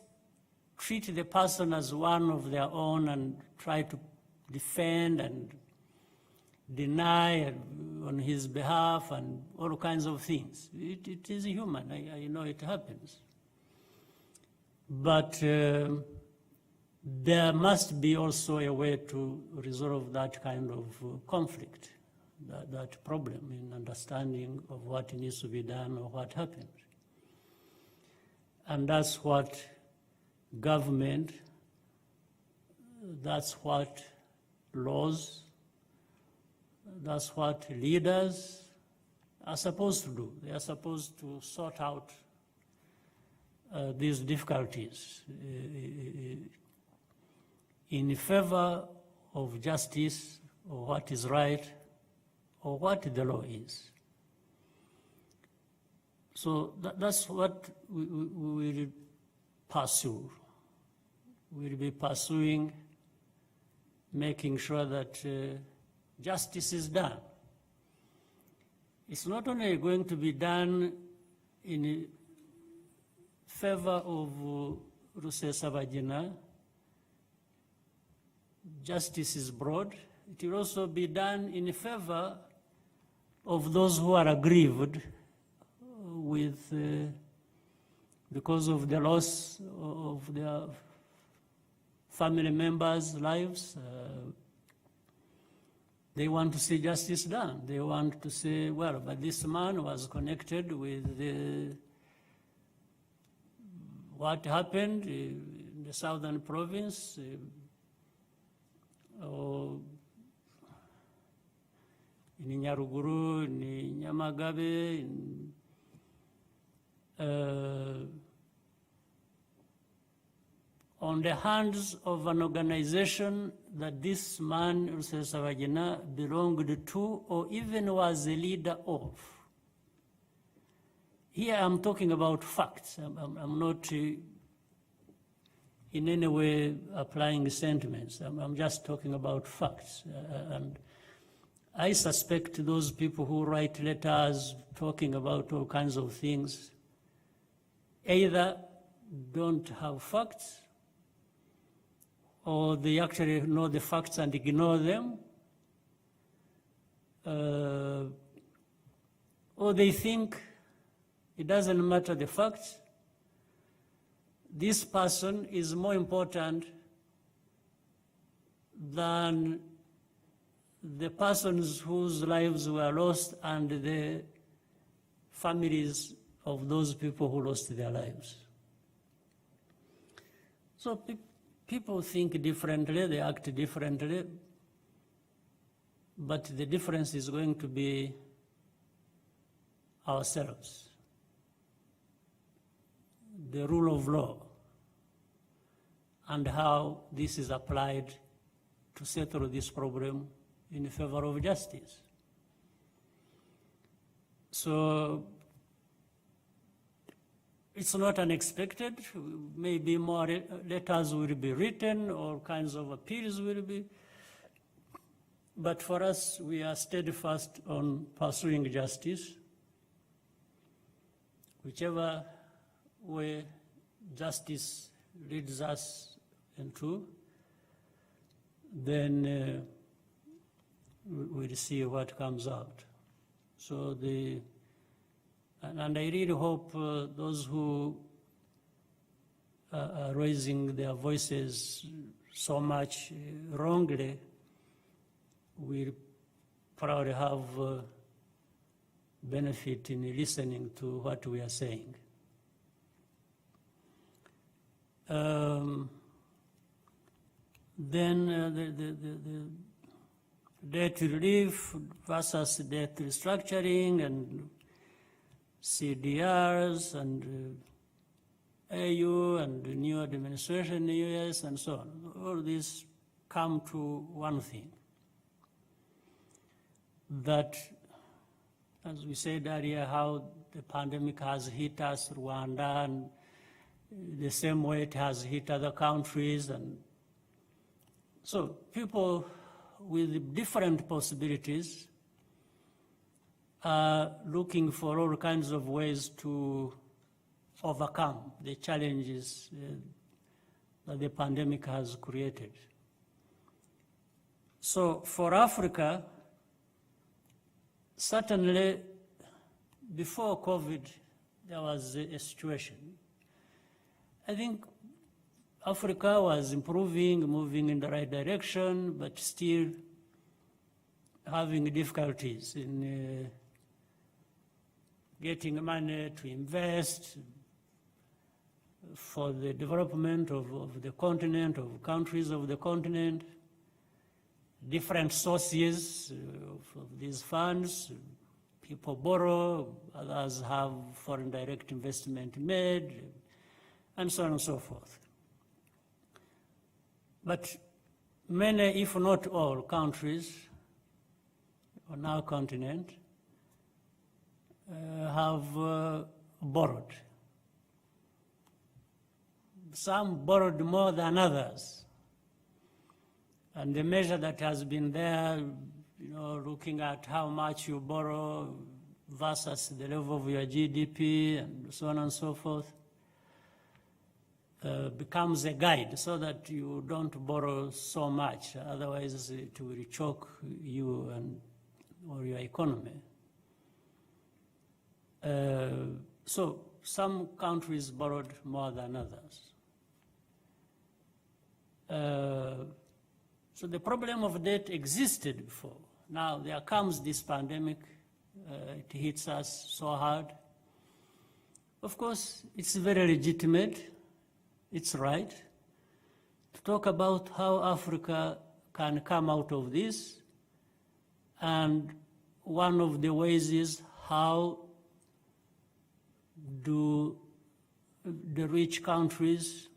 treat the person as one of their own and try to defend and deny on his behalf and all kinds of things. It is human, I know it happens. But there must be also a way to resolve that kind of conflict, that problem in understanding of what needs to be done or what happened. And that's what government, that's what laws, that's what leaders are supposed to do. They are supposed to sort out these difficulties in favor of justice or what is right or what the law is. So that's what we will pursue. We'll be pursuing making sure that justice is done. It's not only going to be done in favor of Rusesabagina. Justice is broad. It will also be done in favor of those who are aggrieved with, because of the loss of their family members' lives. They want to see justice done. They want to say, well, but this man was connected with what happened in the southern province, or in Nyaruguru, in Nyamagabe, on the hands of an organization that this man, Rusesabagina, belonged to or even was a leader of. Here I'm talking about facts. I'm not in any way applying sentiments. I'm just talking about facts. And I suspect those people who write letters talking about all kinds of things either don't have facts, or they actually know the facts and ignore them, or they think it doesn't matter the facts. This person is more important than the persons whose lives were lost and the families of those people who lost their lives. So people think differently, they act differently, but the difference is going to be ourselves. The rule of law and how this is applied to settle this problem in favor of justice. So it's not unexpected. Maybe more letters will be written, all kinds of appeals will be. But for us, we are steadfast on pursuing justice. Whichever way justice leads us into, then we'll see what comes out. So and I really hope those who are raising their voices so much wrongly will probably have benefit in listening to what we are saying. Then the debt relief versus debt restructuring and CDRs and AU and the new administration in the US and so on. All these come to one thing, that, as we said earlier, how the pandemic has hit us, Rwanda, and the same way it has hit other countries. And so people with different possibilities are looking for all kinds of ways to overcome the challenges that the pandemic has created. So for Africa, certainly before COVID, there was a situation. I think Africa was improving, moving in the right direction, but still having difficulties in getting money to invest for the development of the continent, of countries of the continent, different sources of these funds. People borrow, others have foreign direct investment made, and so on and so forth. But many, if not all, countries on our continent have borrowed. Some borrowed more than others. And the measure that has been there, looking at how much you borrow versus the level of your GDP and so on and so forth, becomes a guide so that you don't borrow so much, otherwise it will choke you or your economy. So some countries borrowed more than others. So the problem of debt existed before. Now there comes this pandemic, it hits us so hard. Of course, it's very legitimate, it's right, to talk about how Africa can come out of this, and one of the ways is how do the rich countries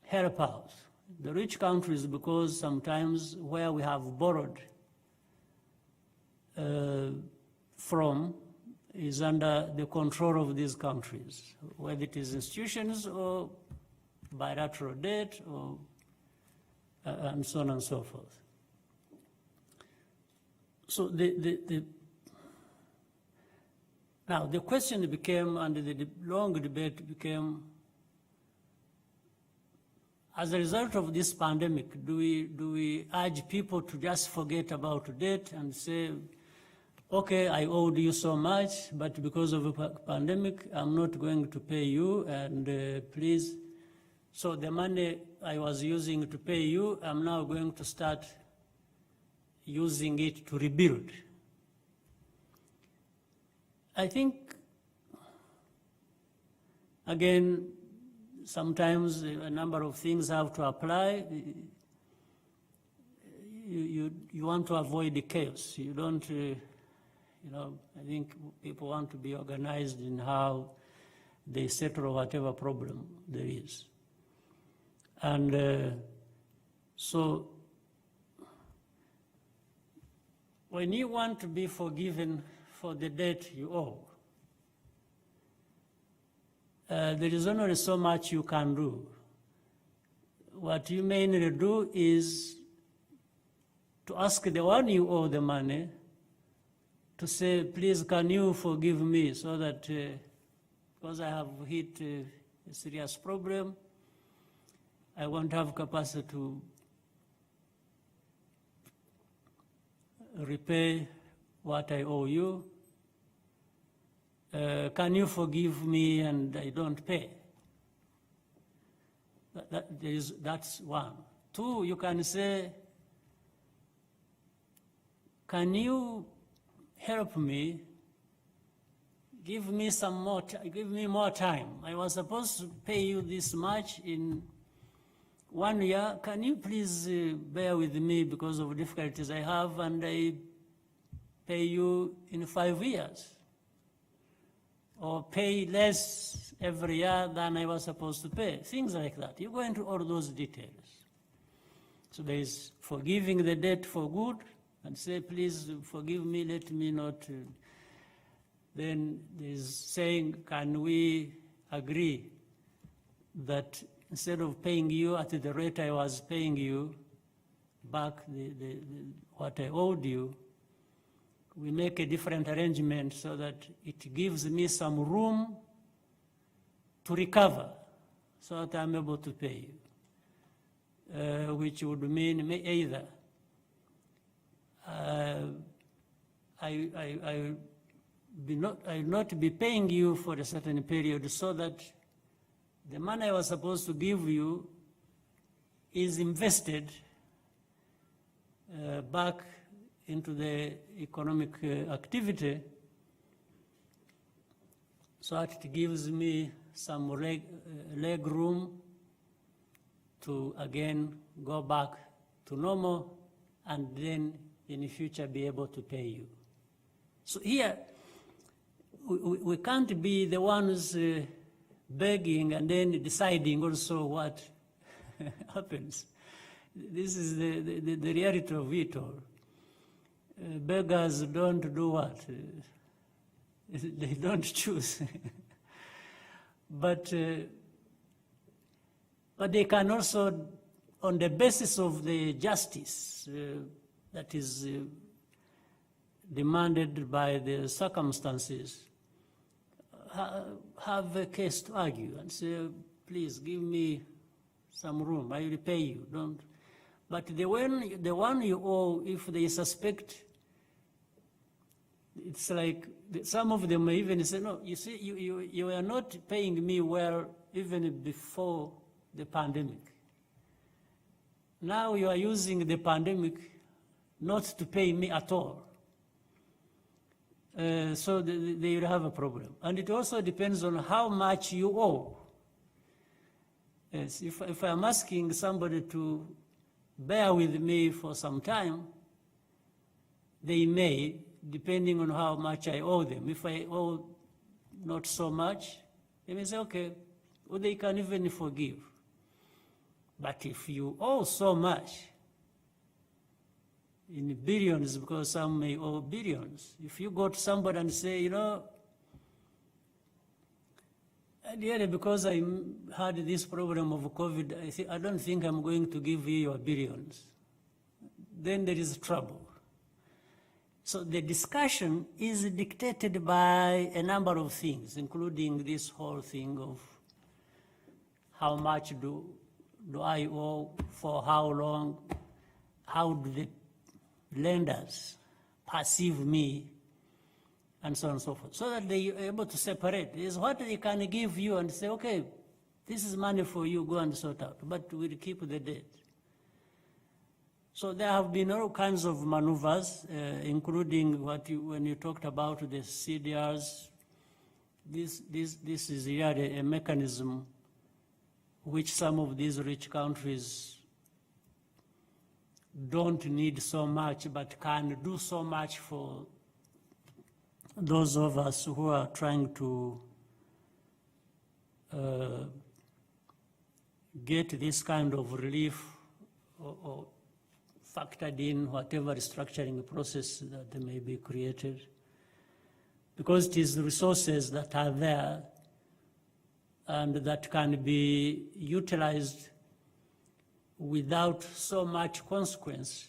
help us. The rich countries, because sometimes where we have borrowed from is under the control of these countries, whether it is institutions or bilateral debt or and so on and so forth. So now the question became, and the long debate became, as a result of this pandemic, do we urge people to just forget about debt and say, okay, I owed you so much, but because of a pandemic, I'm not going to pay you, and please, so the money I was using to pay you, I'm now going to start using it to rebuild. I think, again, sometimes a number of things have to apply. You want to avoid the chaos. You don't, I think people want to be organized in how they settle whatever problem there is. And so when you want to be forgiven for the debt you owe, there is only so much you can do. What you mainly do is to ask the one you owe the money to say, please, can you forgive me, so that, because I have hit a serious problem, I won't have capacity to repay what I owe you. Can you forgive me and I don't pay? That's one. Two, you can say, can you help me? Give me more time. I was supposed to pay you this much in 1 year. Can you please bear with me because of difficulties I have, and I pay you in 5 years? Or pay less every year than I was supposed to pay. Things like that. You go into all those details. So there is forgiving the debt for good, and say, please forgive me, let me not. Then there's saying, can we agree that instead of paying you at the rate I was paying you back what I owed you, we make a different arrangement so that it gives me some room to recover so that I'm able to pay you, which would mean either I will not be paying you for a certain period, so that the money I was supposed to give you is invested back into the economic activity, so that it gives me some leg room to again go back to normal, and then in the future be able to pay you. So here, we can't be the ones begging and then deciding also what happens. This is the reality of it all. Beggars don't do what? They don't choose. But they can also, on the basis of the justice that is demanded by the circumstances, have a case to argue and say, please give me some room, I will pay you. Don't. But the one you owe, if they suspect, it's like some of them may even say, no, you see, you are not paying me well even before the pandemic. Now you are using the pandemic not to pay me at all. So they will have a problem. And it also depends on how much you owe. Yes, if I'm asking somebody to bear with me for some time, they may, depending on how much I owe them. If I owe not so much, they may say, okay, or they can even forgive. But if you owe so much, in billions, because some may owe billions, if you go to somebody and say, you know, ideally, because I had this problem of COVID, I don't think I'm going to give you your billions, then there is trouble. So the discussion is dictated by a number of things, including this whole thing of how much do I owe, for how long, how do the lenders perceive me, and so on and so forth, so that they are able to separate. This is what they can give you and say, okay, this is money for you, go and sort out, but we'll keep the debt. So there have been all kinds of maneuvers, including when you talked about the CDRs. This is really a mechanism which some of these rich countries don't need so much, but can do so much for those of us who are trying to get this kind of relief or factored in whatever restructuring process that may be created, because it is resources that are there and that can be utilized without so much consequence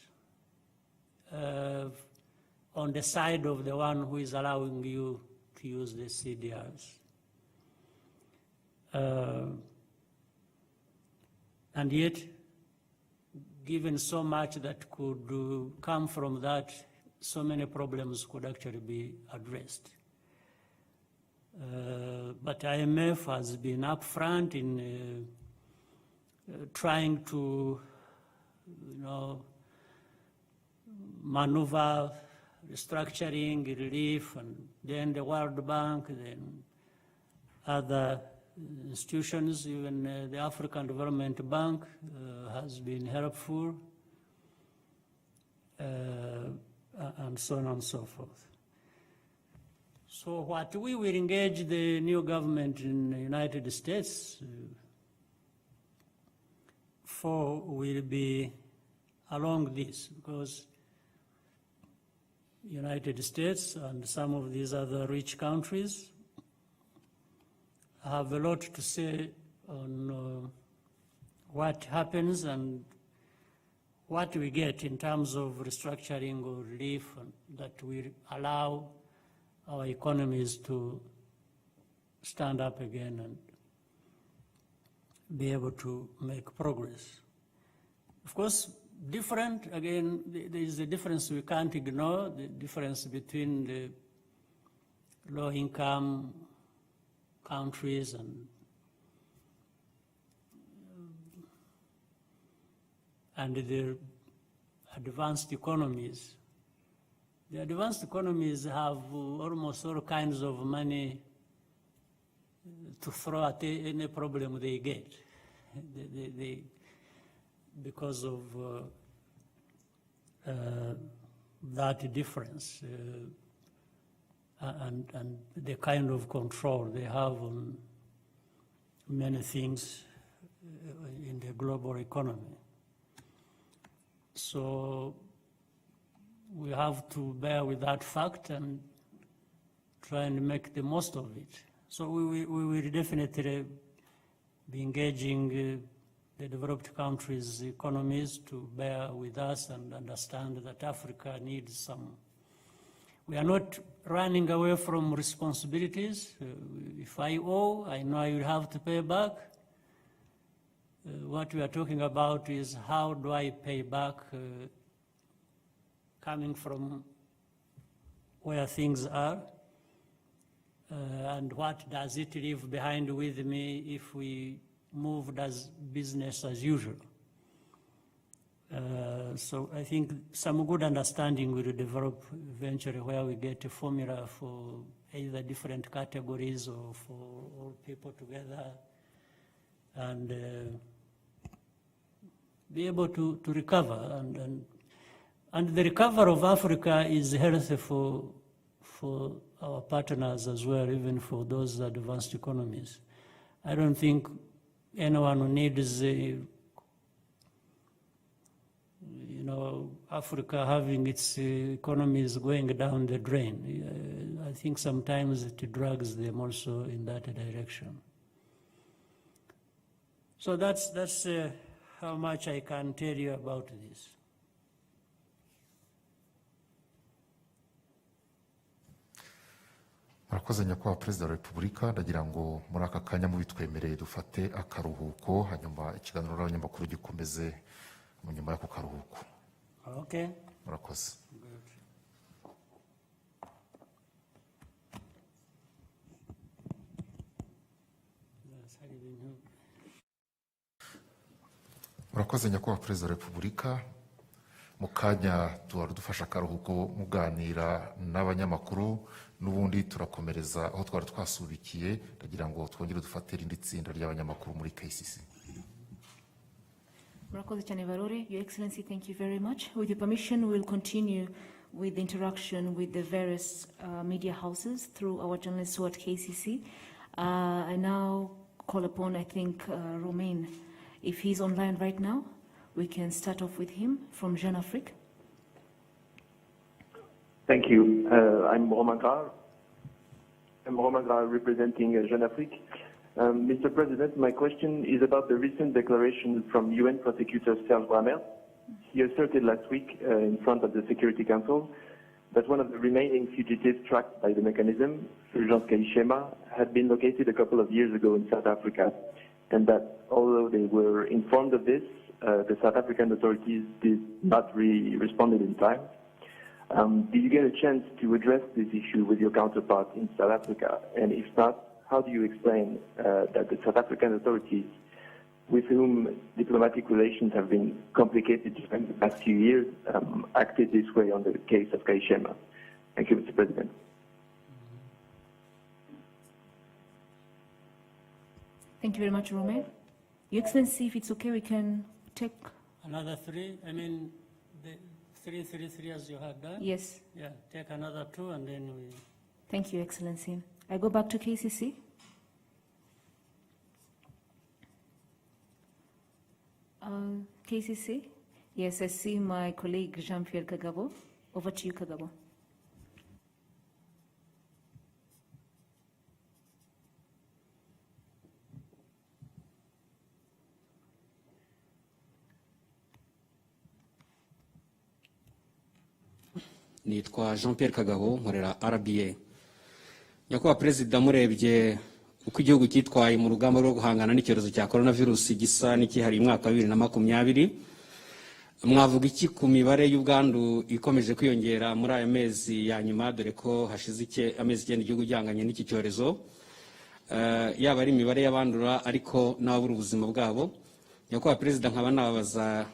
on the side of the one who is allowing you to use the CDRs. And yet, given so much that could come from that, so many problems could actually be addressed. But IMF has been upfront in trying to, maneuver restructuring, relief, and then the World Bank, then other institutions, even the African Development Bank has been helpful, and so on and so forth. So what we will engage the new government in the United States for will be along this, because United States and some of these other rich countries have a lot to say on what happens and what we get in terms of restructuring or relief that will allow our economies to stand up again and be able to make progress. Of course, different, again, there is a difference we can't ignore, the difference between the low-income countries and the advanced economies. The advanced economies have almost all kinds of money to throw at any problem they get. Because of that difference and the kind of control they have on many things in the global economy. So we have to bear with that fact and try and make the most of it. So we will definitely be engaging the developed countries' economies to bear with us and understand that Africa needs some. We are not running away from responsibilities. If I owe, I know I will have to pay back. What we are talking about is how do I pay back coming from where things are, and what does it leave behind with me if we moved as business as usual. So I think some good understanding will develop eventually where we get a formula for either different categories or for all people together, and be able to recover. And the recovery of Africa is healthy for our partners as well, even for those advanced economies. I don't think anyone who needs Africa having its economies going down the drain. I think sometimes it drags them also in that direction. So that's how much I can tell you about this. Murakoze Nyakubahwa Perezida wa Repubulika, ndagira ngo muri aka kanya mubitwemereye dufate akaruhuko, hanyuma ikiganiro n'abanyamakuru gikomeze mu nyuma y'ako karuhuko. Okay. Murakoze. Murakoze Nyakubahwa Perezida wa Repubulika. mu kanya tuba dufashe akaruhuko muganira n'abanyamakuru n'ubundi turakomereza aho twari twasubikiye ndagira ngo twongere dufate irindi tsinda ry'abanyamakuru muri KCC. Murakoze cyane Barore. Your Excellency, thank you very much. With your permission, we will continue with the interaction with the various media houses through our journalists who are at KCC. I now call upon, I think, Romain. If he's online right now, we can start off with him from Jeune Afrique. Thank you. I'm Romain Gras. I'm Romain Gras representing Jeune Afrique. Mr. President, my question is about the recent declaration from UN Prosecutor Serge Brammer. He asserted last week in front of the Security Council that one of the remaining fugitives tracked by the mechanism, Fulgence Kayishema, had been located a couple of years ago in South Africa, and that although they were informed of this, the South African authorities did not really respond in time. Did you get a chance to address this issue with your counterpart in South Africa? And if not, how do you explain that the South African authorities, with whom diplomatic relations have been complicated during the past few years, acted this way on the case of Kayishema? Thank you, Mr. President. Thank you very much, Romain. Your Excellency, if it's okay, we can take... Another three? I mean, the three as you had done? Yes. Yeah, take another two and then we... Thank you, Excellency. I go back to KCC. KCC? Yes, I see my colleague Jean-Pierre Kagabo. Over to you, Kagabo. Nitwa Jean-Pierre Kagabo nkorera RBA. Nyakubahwa Prezida, murebye uko igihugu cyitwaye mu rugamba rwo guhangana n'icyorezo cya coronavirus gisa n'ikihari mwaka wa 2020, mwavuga iki ku mibare y'ubwandu ikomeje kwiyongera muri aya mezi ya nyuma, dore ko hashize amezi 9 igihugu gihanganye n'iki cyorezo, yaba ari imibare y'abandura ariko n'ababura ubuzima bwabo? Nyakubahwa Prezida, nkaba nababaza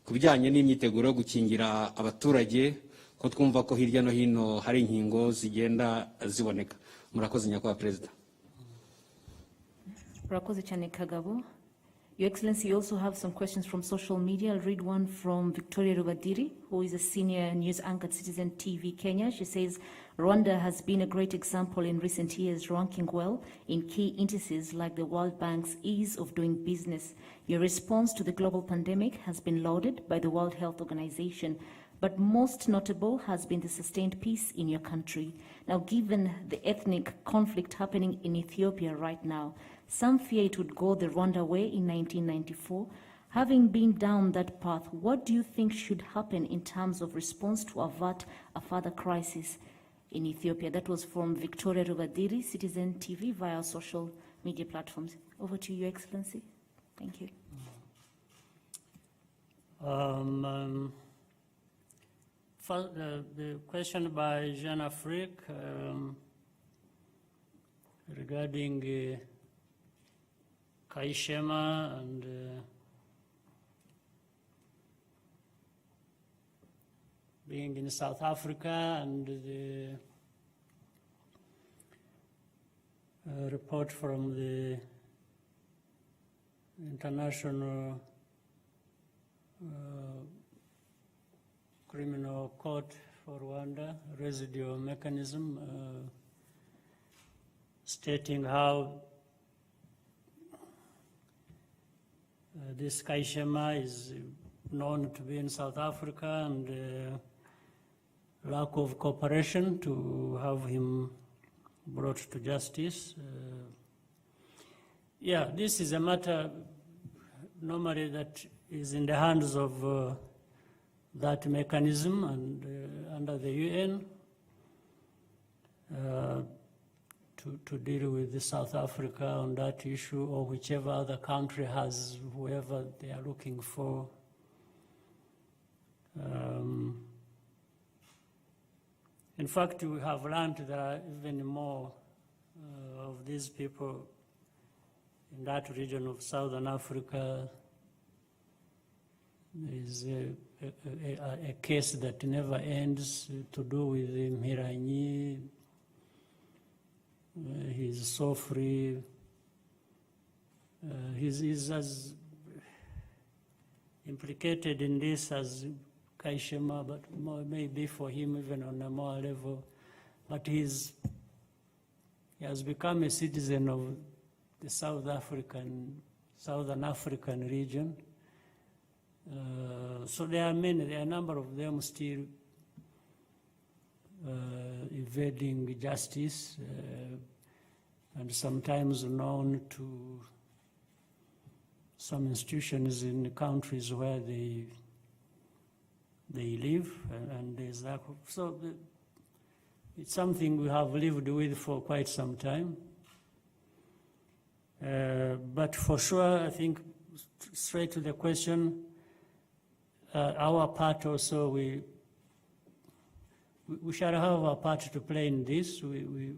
kubijyanye n'imyiteguro yo gukingira abaturage ko twumva ko hirya no hino hari inkingo zigenda ziboneka. Murakoze Nyakubahwa Prezida. Murakoze cyane Kagabo. Your Excellency, you also have some questions from social media. I'll read one from Victoria Rubadiri, who is a senior news anchor at Citizen TV Kenya. She says, Rwanda has been a great example in recent years, ranking well in key indices like the World Bank's ease of doing business. Your response to the global pandemic has been lauded by the World Health Organization, but most notable has been the sustained peace in your country. Now, given the ethnic conflict happening in Ethiopia right now, some fear it would go the Rwanda way in 1994. Having been down that path, what do you think should happen in terms of response to avert a further crisis in Ethiopia? That was from Victoria Rubadiri, Citizen TV, via social media platforms. Over to you, Your Excellency. Thank you. First, the question by Jeune Afrique regarding Kayishema and being in South Africa and the report from the International Criminal Court for Rwanda, residual mechanism, stating how this Kayishema is known to be in South Africa and lack of cooperation to have him brought to justice. Yeah, this is a matter normally that is in the hands of that mechanism and under the UN to deal with South Africa on that issue, or whichever other country has whoever they are looking for. In fact, we have learned there are even more of these people in that region of Southern Africa There's a case that never ends to do with Mhiranyi. He's so free. He's as implicated in this as Kaishema, but maybe for him even on a more level. But he has become a citizen of the Southern African region. So there are a number of them still evading justice and sometimes known to some institutions in the countries where they live, and there's that. So it's something we have lived with for quite some time. But for sure, I think, straight to the question, our part also, we shall have our part to play in this. We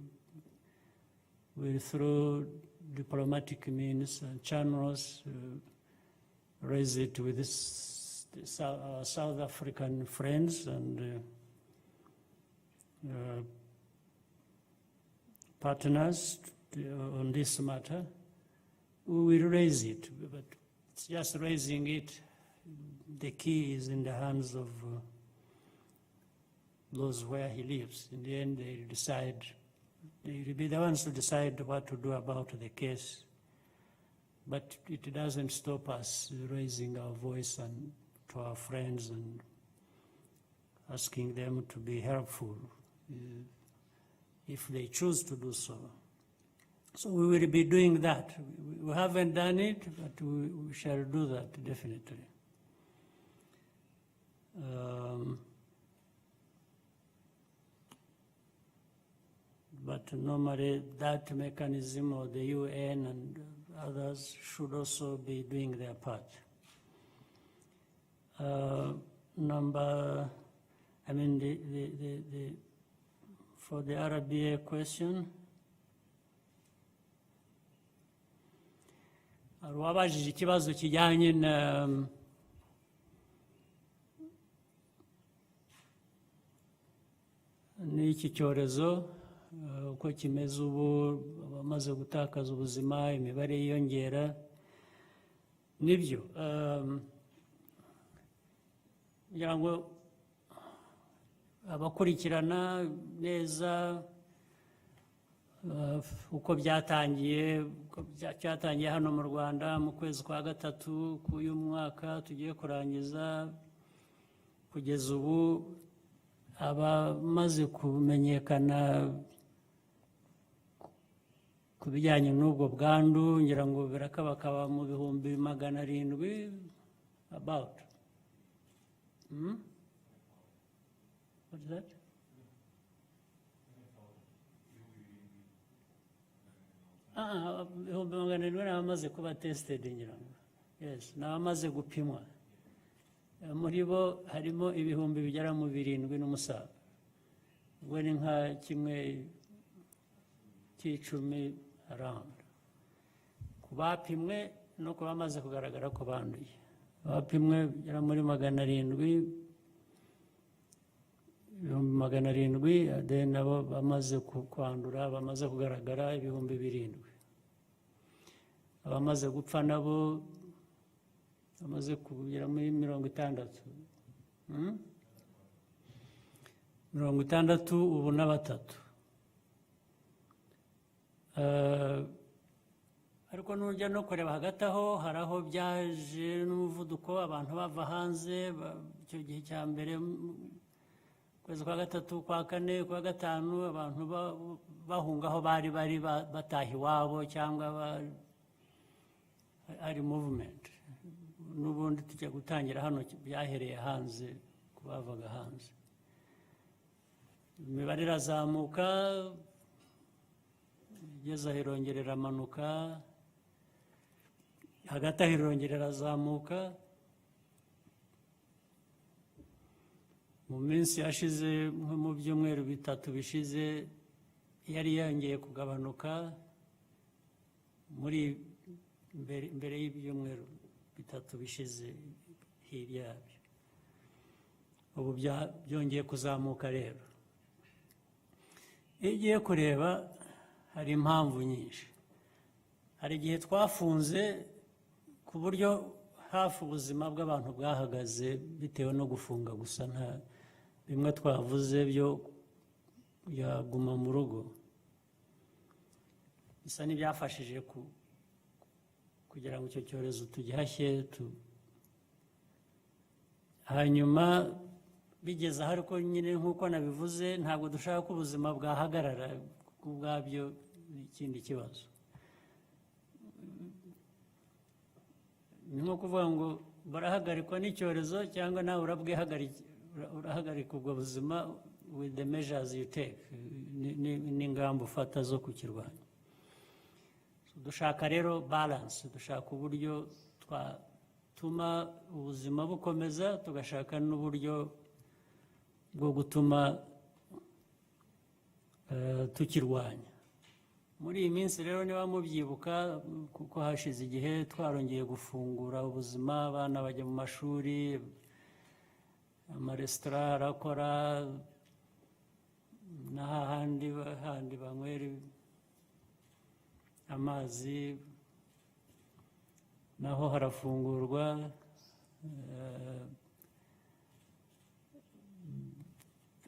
through diplomatic means and channels, raise it with our South African friends and partners on this matter. We will raise it, but it's just raising it. The key is in the hands of those where he lives. In the end, they decide. They will be the ones to decide what to do about the case. But it doesn't stop us raising our voice and to our friends and asking them to be helpful if they choose to do so. So we will be doing that. We haven't done it, but we shall do that definitely. But normally that mechanism or the UN and others should also be doing their part. For the RBA question, wabajije ikibazo kijyanye n'iki cyorezo uko kimeze ubu, abamaze gutakaza ubuzima, imibare yiyongera. Nibyo kugira ngo abakurikirana neza uko byatangiye hano mu Rwanda mu kwezi kwa gatatu k'uyu mwaka tugiye kurangiza, kugeza ubu abamaze kumenyekana ku bijyanye n'ubwo bwandu ngira ngo birakabakaba mu bihumbi 700 about. What is that? Ibihumbi 700 ni abamaze kuba tested ngira ngo. Yes, ni abamaze gupimwa. Muri bo harimo ibihumbi bigera mu 7 ubwo ni nka kimwe cy'icumi around. Ku bapimwe no ku bamaze kugaragara ko banduye, bapimwe bigera muri 700, 700, then nabo bamaze kwandura, bamaze kugaragara 7,000. Abamaze gupfa nabo bamaze kugera muri 60. 60 ubu na 3. Ariko nujya no kureba hagati aho hari aho byaje n'umuvuduko, abantu bava hanze icyo gihe cya mbere, kwezi kwa gatatu, kwa kane, kwa gatanu, abantu bahunga aho bari bataha iwabo cyangwa ari movement. N'ubundi tujya gutangira hano byahereye hanze, kubavaga hanze. Imibare irazamuka, igeze aho irongera iramanuka, hagati aho irongera irazamuka. Mu minsi yashize, nko mu byumweru 3 bishize, yari yongeye kugabanuka. Muri mbere y'ibyumweru 3 bishize hirya yabyo. Ubu byongeye kuzamuka rero. Iyo ugiye kureba hari impamvu nyinshi. Hari igihe twafunze ku buryo hafi ubuzima bw'abantu bwahagaze bitewe no gufunga gusa, nta bimwe twavuze byo yaguma mu rugo bisa n'ibyafashije kugira ngo icyo cyorezo tugihashye. Hanyuma bigeze aho ariko nyine nk'uko nabivuze, ntabwo dushaka ko ubuzima bwahagarara ubwabyo, ikindi kibazo. Ni nko kuvuga ngo barahagarikwa n'icyorezo cyangwa nawe urahagarika ubwo buzima with the measures you take, n'ingamba ufata zo kukirwanya. Dushaka rero balance, dushaka uburyo twatuma ubuzima bukomeza, tugashaka n'uburyo bwo gutuma tukirwanya. Muri iyi minsi rero niba mubyibuka, kuko hashize igihe twarongeye gufungura ubuzima, abana bajya mu mashuri, amaresitora arakora, n'ahandi banywera amazi naho harafungurwa.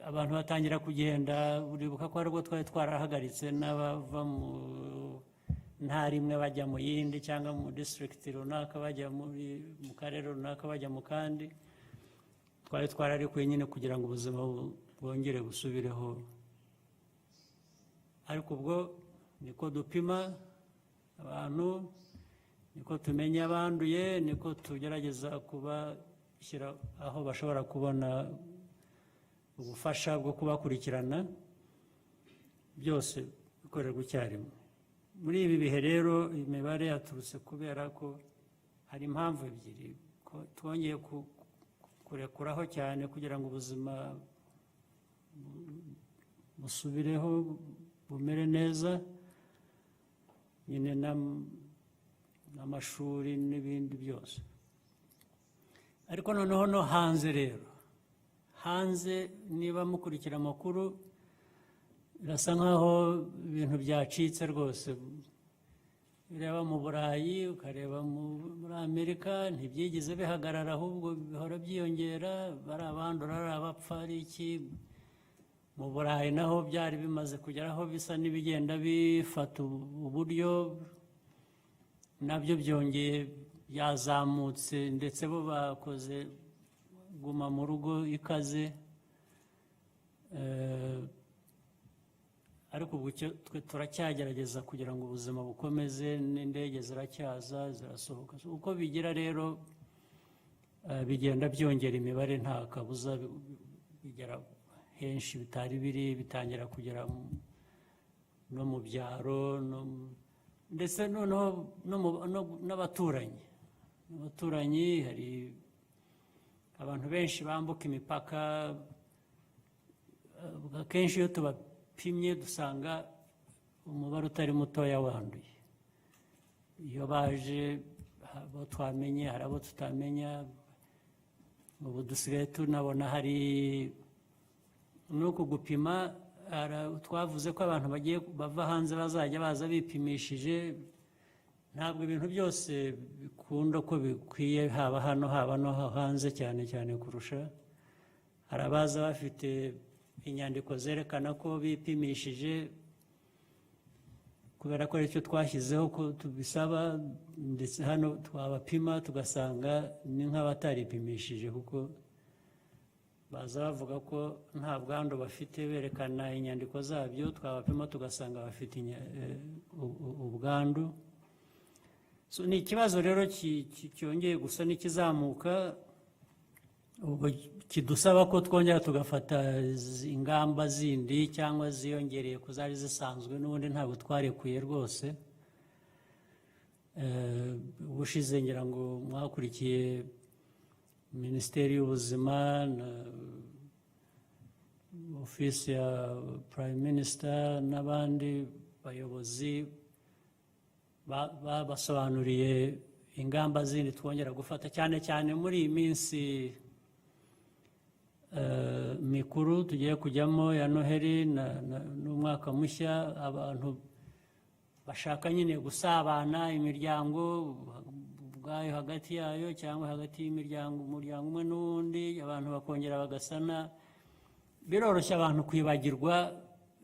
Abantu batangira kugenda, uribuka ko aribwo twari twarahagaritse n'abava mu ntara imwe bajya mu yindi, cyangwa mu district runaka bajya mu karere runaka bajya mu kandi. Twari twararekuye nyine kugira ngo ubuzima bwongere busubireho. Ariko ubwo niko dupima abantu, niko tumenya abanduye, niko tugerageza kubashyira aho bashobora kubona ubufasha bwo kubakurikirana, byose bikorerwa icyarimwe. Muri ibi bihe rero imibare yaturutse kubera ko hari impamvu ebyiri, ko twongeye kurekuraho cyane kugira ngo ubuzima busubireho bumere neza, nyine n'amashuri n'ibindi byose. Ariko noneho no hanze rero, hanze niba mukurikira amakuru birasa nkaho ibintu byacitse rwose. Ureba mu Burayi, ukareba muri Amerika, ntibyigeze bihagarara, ahubwo bihora byiyongera, bari abandura, ari abapfa, ari iki. Mu Burayi naho byari bimaze kugeraho bisa n'ibigenda bifata uburyo, nabyo byongeye byazamutse, ndetse bo bakoze guma mu rugo ikaze. Ariko ubu twe turacyagerageza kugira ngo ubuzima bukomeze, n'indege ziracyaza zirasohoka. Uko bigira rero bigenda byongera imibare, nta kabuza bigera henshi bitari biri, bitangira kugera no mu byaro, ndetse noneho n'abaturanyi. Abaturanyi, hari abantu benshi bambuka imipaka. Akenshi iyo tubapimye dusanga umubare utari mutoya wanduye. Iyo baje, abo twamenye, hari abo tutamenya. Ubu dusigaye tunabona hari nuko gupima, twavuze ko abantu bava hanze bazajya baza bipimishije. Ntabwo ibintu byose bikunda ko bikwiye, haba hano haba no hanze, cyane cyane kurusha. Hari abaza bafite inyandiko zerekana ko bipimishije, kubera ko aricyo twashyizeho ko tubisaba, ndetse hano twabapima tugasanga ni nk'abataripimishije, kuko baza bavuga ko nta bwandu bafite, berekana inyandiko zabyo, twabapima tugasanga bafite ubwandu. Ni ikibazo rero cyongeye gusa n'ikizamuka, ubwo kidusaba ko twongera tugafata ingamba zindi, cyangwa ziyongereye ku zari zisanzwe, n'ubundi ntabwo twarekuye rwose. Ubushize ngira ngo mwakurikiye Minisiteri y'Ubuzima na ofisi ya Prime Minister n'abandi bayobozi babasobanuriye ingamba zindi twongera gufata cyane cyane muri iyi minsi mikuru tugiye kujyamo ya Noheli n'umwaka mushya, abantu bashaka nyine gusabana, imiryango ubwayo hagati yayo cyangwa hagati y'umuryango umwe n'undi, abantu bakongera bagasana. Biroroshye abantu kwibagirwa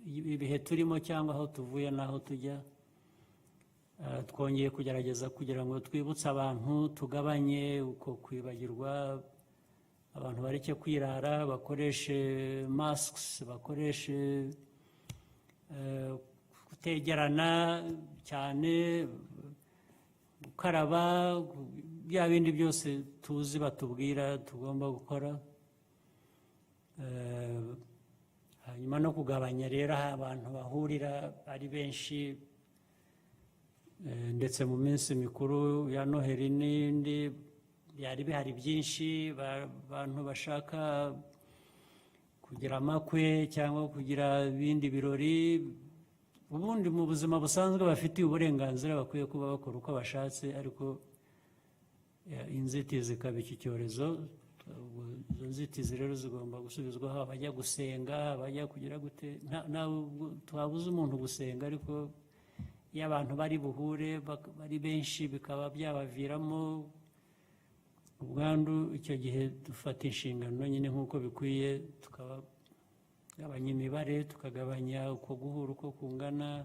ibihe turimo cyangwa aho tuvuye n'aho tujya. Twongeye kugerageza kugira ngo twibutse abantu, tugabanye uko kwibagirwa, abantu bareke kwirara, bakoreshe masks, bakoreshe kutegerana cyane, gukaraba, bya bindi byose tuzi batubwira tugomba gukora. Hanyuma no kugabanya rero aho abantu bahurira ari benshi, ndetse mu minsi mikuru ya Noheli n'indi byari bihari byinshi, abantu bashaka kugira amakwe cyangwa kugira ibindi birori. Ubundi mu buzima busanzwe bafitiye uburenganzira, bakwiye kuba bakora uko bashatse, ariko inzitizi ikaba iki cyorezo. Izo nzitizi rero zigomba gusubizwaho, abajya gusenga, abajya kugira gute, twabuze umuntu gusenga, ariko iyo abantu bari buhure bari benshi bikaba byabaviramo ubwandu, icyo gihe dufata inshingano nyine nk'uko bikwiye, tukagabanya imibare, tukagabanya uko guhura uko kungana.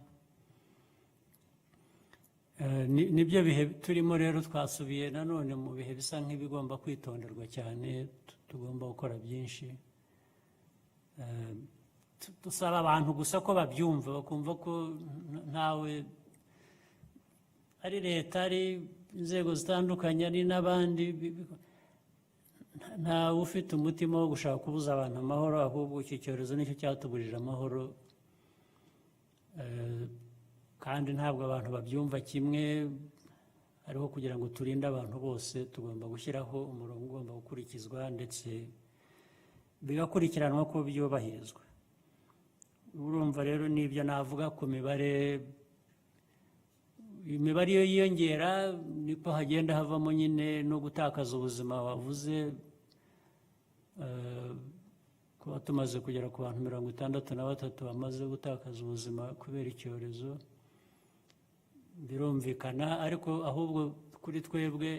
Nibyo bihe turimo rero, twasubiye nanone mu bihe bisa nk'ibigomba kwitonderwa cyane, tugomba gukora byinshi. Dusaba abantu gusa ko babyumva, bakumva ko ntawe, ari leta, ari inzego zitandukanye, ari n'abandi, ntawe ufite umutima wo gushaka kubuza abantu amahoro, ahubwo iki cyorezo nicyo cyatubujije amahoro. Kandi ntabwo abantu babyumva kimwe, ariho kugira ngo turinde abantu bose tugomba gushyiraho umurongo ugomba gukurikizwa, ndetse bigakurikiranwa ko byubahirizwa. Urumva rero n'ibyo navuga ku mibare, imibare iyo yiyongera niko hagenda havamo nyine no gutakaza ubuzima. Wavuze kuba tumaze kugera ku bantu 63 bamaze gutakaza ubuzima kubera icyorezo, birumvikana, ariko ahubwo kuri twebwe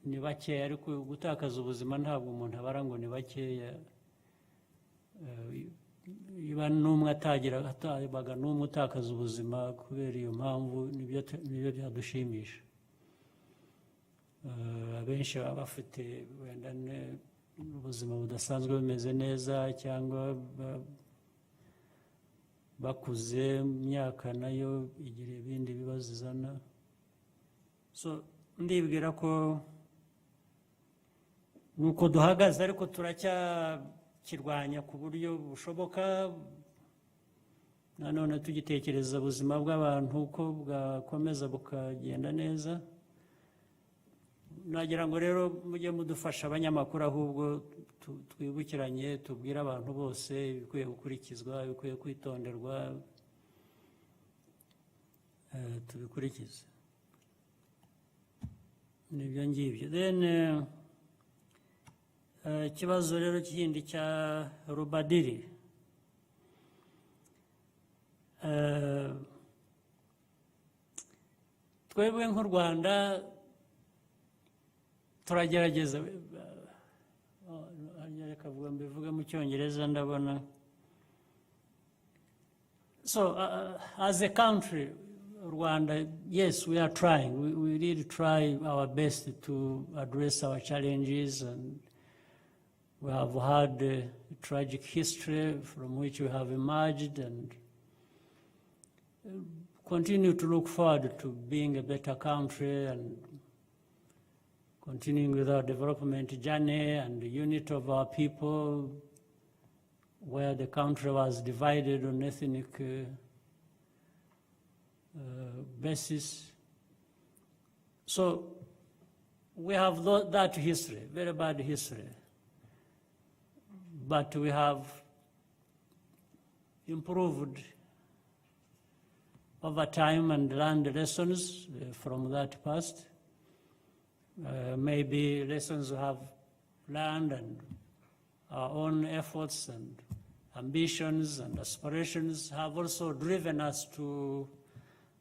ni bakeya, ariko gutakaza ubuzima ntabwo umuntu abara ngo ni bakeya. Iba n'umwe atabaga n'umwe utakaza ubuzima kubera iyo mpamvu, nibyo byadushimisha. Abenshi baba bafite wenda ubuzima budasanzwe bumeze neza, cyangwa bakuze, imyaka nayo igira ibindi bibazo izana. So ndibwira ko nuko duhagaze, ariko turacyakirwanya ku buryo bushoboka. Nanone tugitekereza ubuzima bw'abantu uko bwakomeza bukagenda neza. Nagira ngo rero mujye mudufasha abanyamakuru, ahubwo twibukiranye, tubwire abantu bose ibikwiye gukurikizwa, ibikwiye kwitonderwa, tubikurikize. Nibyo ngibyo. Then ikibazo rero kindi cya rubadiri, twebwe nk'u Rwanda turagerageza, reka mbivuge mu Cyongereza ndabona. So as a country, Rwanda, yes, we are trying. We really try our best to address our challenges, and we have had a tragic history from which we have emerged, and continue to look forward to being a better country and continuing with our development journey and the unity of our people, where the country was divided on ethnic basis. So we have that history, very bad history. But we have improved over time and learned lessons from that past. maybe lessons we have learned and our own efforts and ambitions and aspirations have also driven us to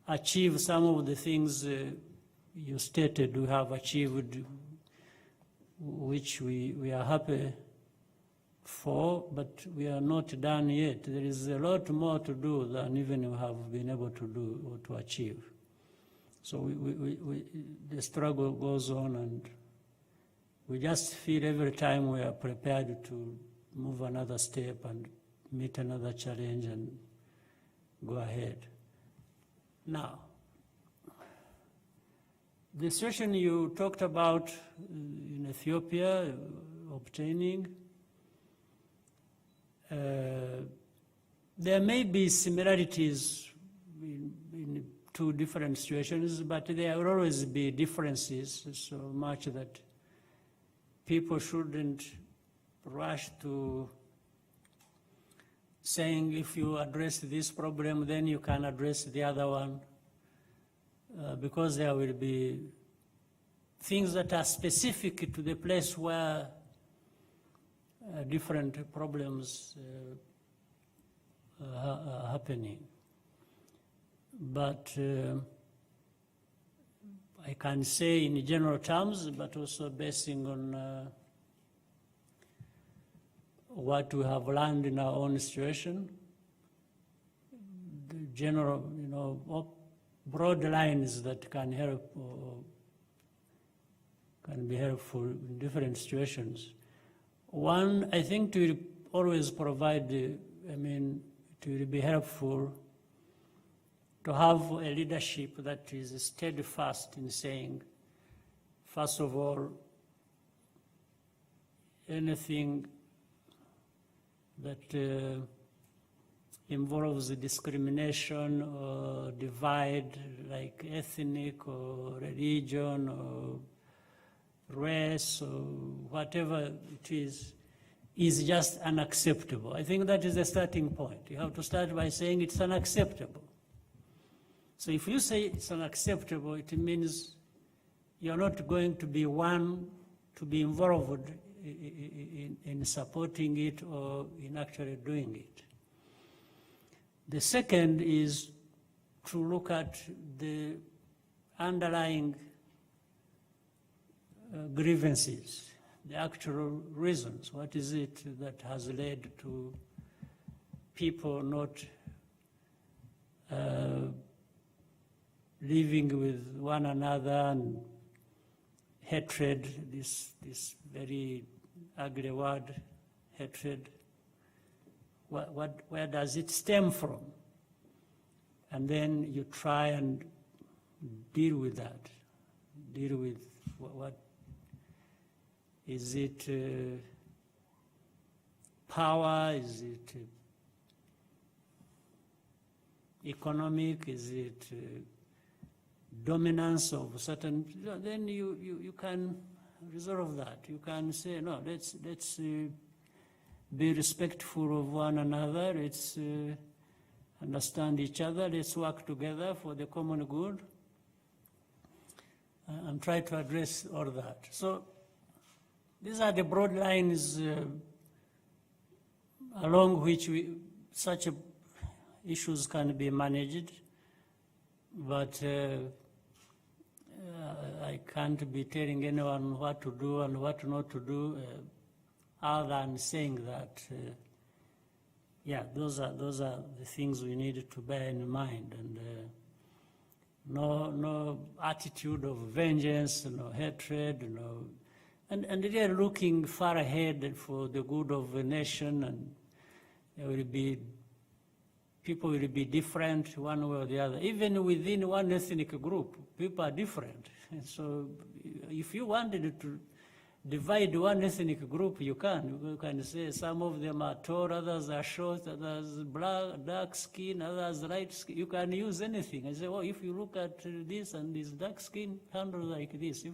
achieve some of the things you stated we have achieved, which we are happy for, but we are not done yet. There is a lot more to do than even we have been able to do or to achieve. So the struggle goes on, and we just feel every time we are prepared to move another step and meet another challenge and go ahead. Now, the situation you talked about in Ethiopia, obtaining, there may be similarities in two different situations, but there will always be differences so much that people shouldn't rush to saying if you address this problem, then you can address the other one, because there will be things that are specific to the place where different problems are happening. But I can say in general terms, but also basing on what we have learned in our own situation, the general, broad lines that can help or can be helpful in different situations. One, I think to always provide, it will be helpful to have a leadership that is steadfast in saying, first of all, anything that involves discrimination or divide, like ethnic or religion or race or whatever it is just unacceptable. I think that is the starting point. You have to start by saying it's unacceptable. So if you say it's unacceptable, it means you're not going to be one to be involved in supporting it or in actually doing it. The second is to look at the underlying grievances, the actual reasons. What is it that has led to people not living with one another, and hatred, this very ugly word, hatred? Where does it stem from? And then you try and deal with that. Deal with what is it? Power? Is it economic? Is it dominance of certain? Then you can resolve that. You can say, no, let's be respectful of one another. Let's understand each other. Let's work together for the common good, and try to address all that. So these are the broad lines along which such issues can be managed, but I can't be telling anyone what to do and what not to do, other than saying that, those are the things we need to bear in mind, and no attitude of vengeance, no hatred, and really looking far ahead for the good of the nation, and there will be people will be different one way or the other. Even within one ethnic group, people are different. And so if you wanted to divide one ethnic group, you can. You can say some of them are tall, others are short, others black, dark skin, others light skin. You can use anything. I say, if you look at this and this dark skin handle like this,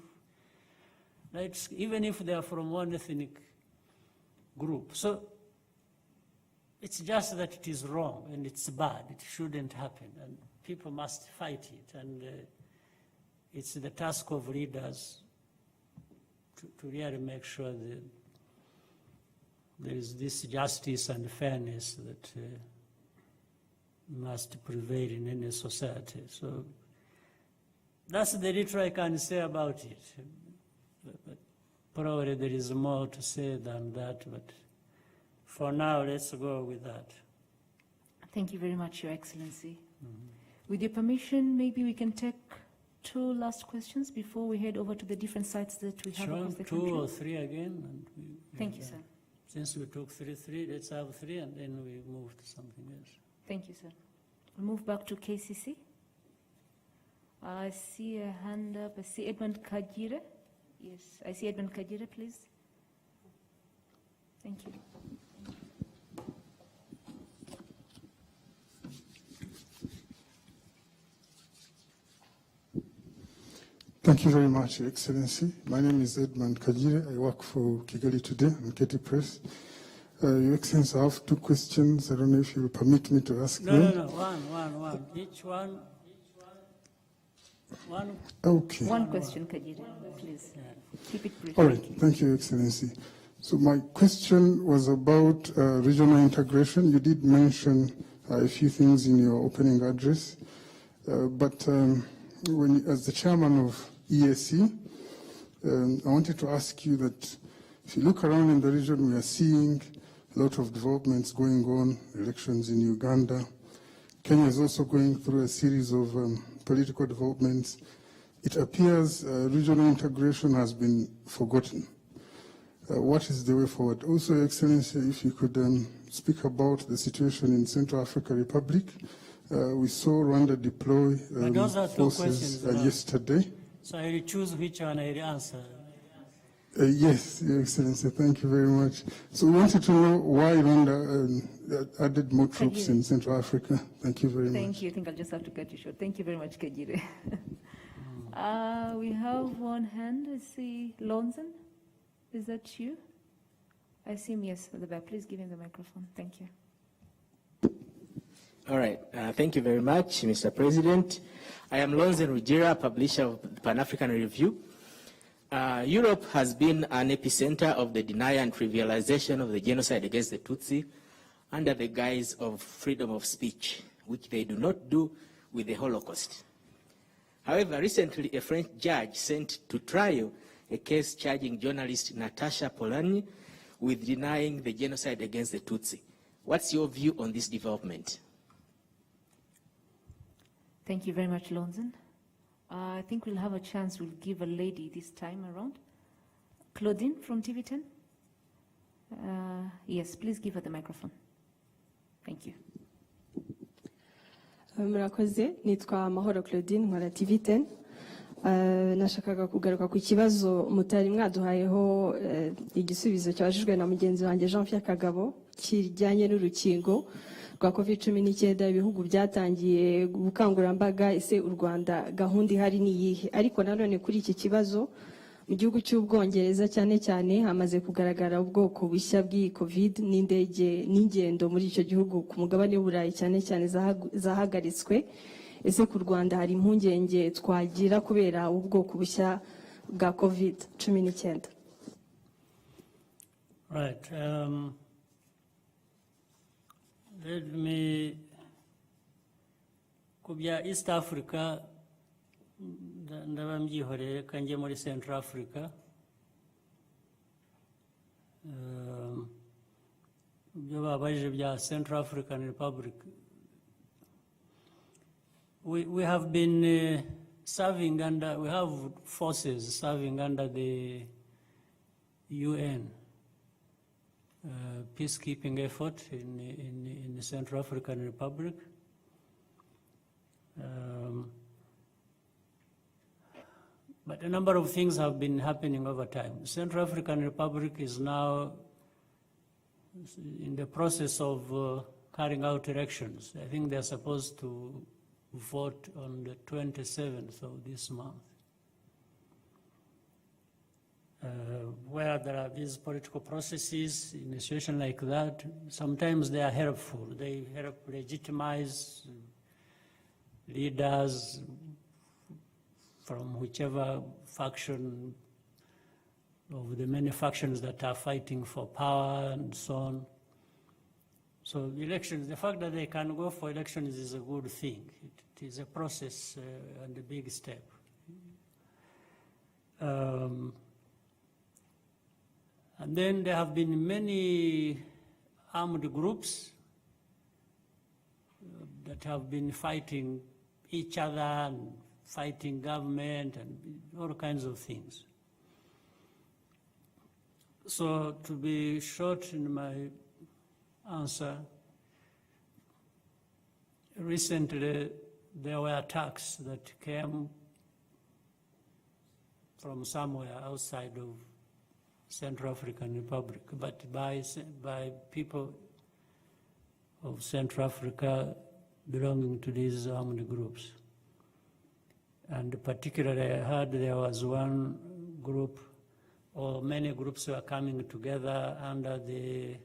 even if they are from one ethnic group. So it's just that it is wrong and it's bad. It shouldn't happen, and people must fight it. And it's the task of leaders to really make sure that there is this justice and fairness that must prevail in any society. So that's the little I can say about it. But probably there is more to say than that, but for now, let's go with that. Thank you very much, Your Excellency. With your permission, maybe we can take 2 last questions before we head over to the different sites that we have across the country. 2 or 3 again. And Thank you, sir. Since we took 3, let's have 3, and then we move to something else. Thank you, sir. We'll move back to KCC. I see a hand up. I see Edmund Kagire. Yes, I see Edmund Kagire, please. Thank you. Thank you very much, Your Excellency. My name is Edmund Kagire. I work for Kigali Today and Keti Press. Your Excellency, I have 2 questions. I don't know if you will permit me to ask them. No, one. Each one. One. Okay. One question, Kagire, please. Keep it brief. All right. Thank you, Your Excellency. So my question was about regional integration. You did mention a few things in your opening address, but as the chairman of EAC, I wanted to ask you that if you look around in the region, we are seeing a lot of developments going on, elections in Uganda. Kenya is also going through a series of political developments. It appears regional integration has been forgotten. What is the way forward? Also, Your Excellency, if you could speak about the situation in Central African Republic. We saw Rwanda deploy forces yesterday. So I will choose which one I will answer. Yes, Your Excellency, thank you very much. So we wanted to know why Rwanda added more troops in Central Africa. Thank you very much. Thank you. I think I'll just have to cut you short. Thank you very much, Kagire. We have one hand. I see Lonzen. Is that you? I see him, yes, at the back. Please give him the microphone. Thank you. All right. Thank you very much, Mr. President. I am Lonzen Ruggira, publisher of the Pan-African Review. Europe has been an epicenter of the denial and trivialization of the genocide against the Tutsi under the guise of freedom of speech, which they do not do with the Holocaust. However, recently a French judge sent to trial a case charging journalist Natasha Polanyi with denying the genocide against the Tutsi. What's your view on this development? Thank you very much, Lonzen. I think we'll have a chance. We'll give a lady this time around. Claudine from TV10. Yes, please give her the microphone. Thank you. Murakoze, nitwa Mahoro Claudine, nkora TV10. Nashakaga kugaruka ku kibazo mutari mwaduhayeho igisubizo cyabajijwe na mugenzi wanjye Jean-Pierre Kagabo kijyanye n'urukingo rwa COVID-19. Ibihugu byatangiye ubukangurambaga, ese u Rwanda gahunda ihari ni iyihe? Ariko nanone kuri iki kibazo mu gihugu cy'Ubwongereza cyane cyane hamaze kugaragara ubwoko bushya bw'iyi COVID n'indege n'ingendo muri icyo gihugu ku mugabane w'Uburayi cyane cyane zahagaritswe. Ese ku Rwanda hari impungenge twagira kubera ubwoko bushya bwa COVID-19? Right. Let me, kubya East Africa, ndaba mbyihoreye kanjye muri Central Africa. Ibyo babajije bya Central African Republic. We have been serving under, we have forces serving under the UN peacekeeping effort in the Central African Republic. But a number of things have been happening over time. The Central African Republic is now in the process of carrying out elections. I think they're supposed to vote on the 27th of this month, where there are these political processes in a situation like that. Sometimes they are helpful. They help legitimize leaders from whichever faction of the many factions that are fighting for power and so on. So elections, the fact that they can go for elections is a good thing. It is a process and a big step. And then there have been many armed groups that have been fighting each other and fighting government and all kinds of things. So to be short in my answer, recently there were attacks that came from somewhere outside of Central African Republic, but by people of Central Africa belonging to these armed groups. And particularly I heard there was one group, or many groups were coming together under the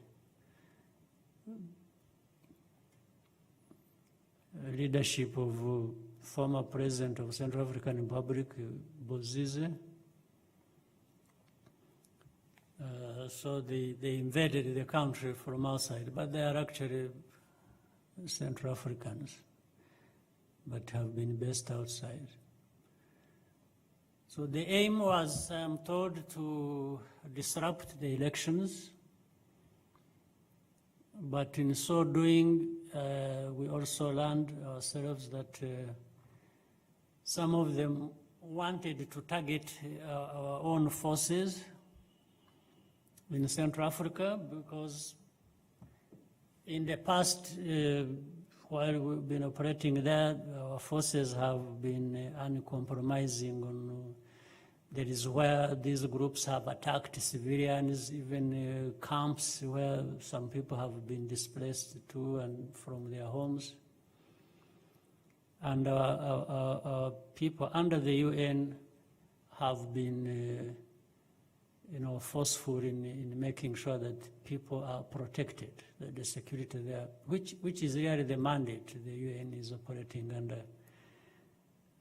leadership of former president of Central African Republic, Bozize. So they invaded the country from outside, but they are actually Central Africans, but have been based outside. So the aim was, I'm told, to disrupt the elections, but in so doing, we also learned ourselves that some of them wanted to target our own forces in Central Africa, because in the past, while we've been operating there, our forces have been uncompromising on that is where these groups have attacked civilians, even camps where some people have been displaced to and from their homes. And our people under the UN have been forceful in making sure that people are protected, that the security there, which is really the mandate the UN is operating under,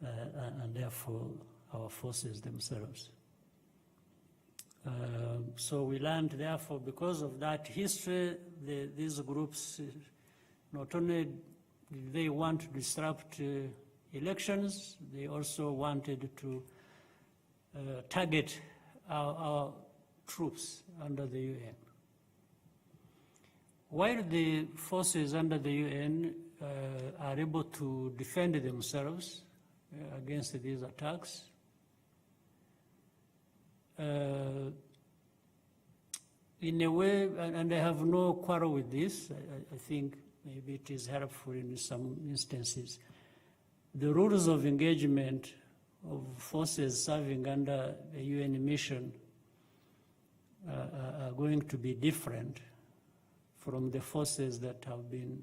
and therefore our forces themselves. So we learned, therefore, because of that history, these groups, not only did they want to disrupt elections, they also wanted to target our troops under the UN. While the forces under the UN are able to defend themselves against these attacks, in a way, and I have no quarrel with this, I think maybe it is helpful in some instances, the rules of engagement of forces serving under a UN mission are going to be different from the forces that have been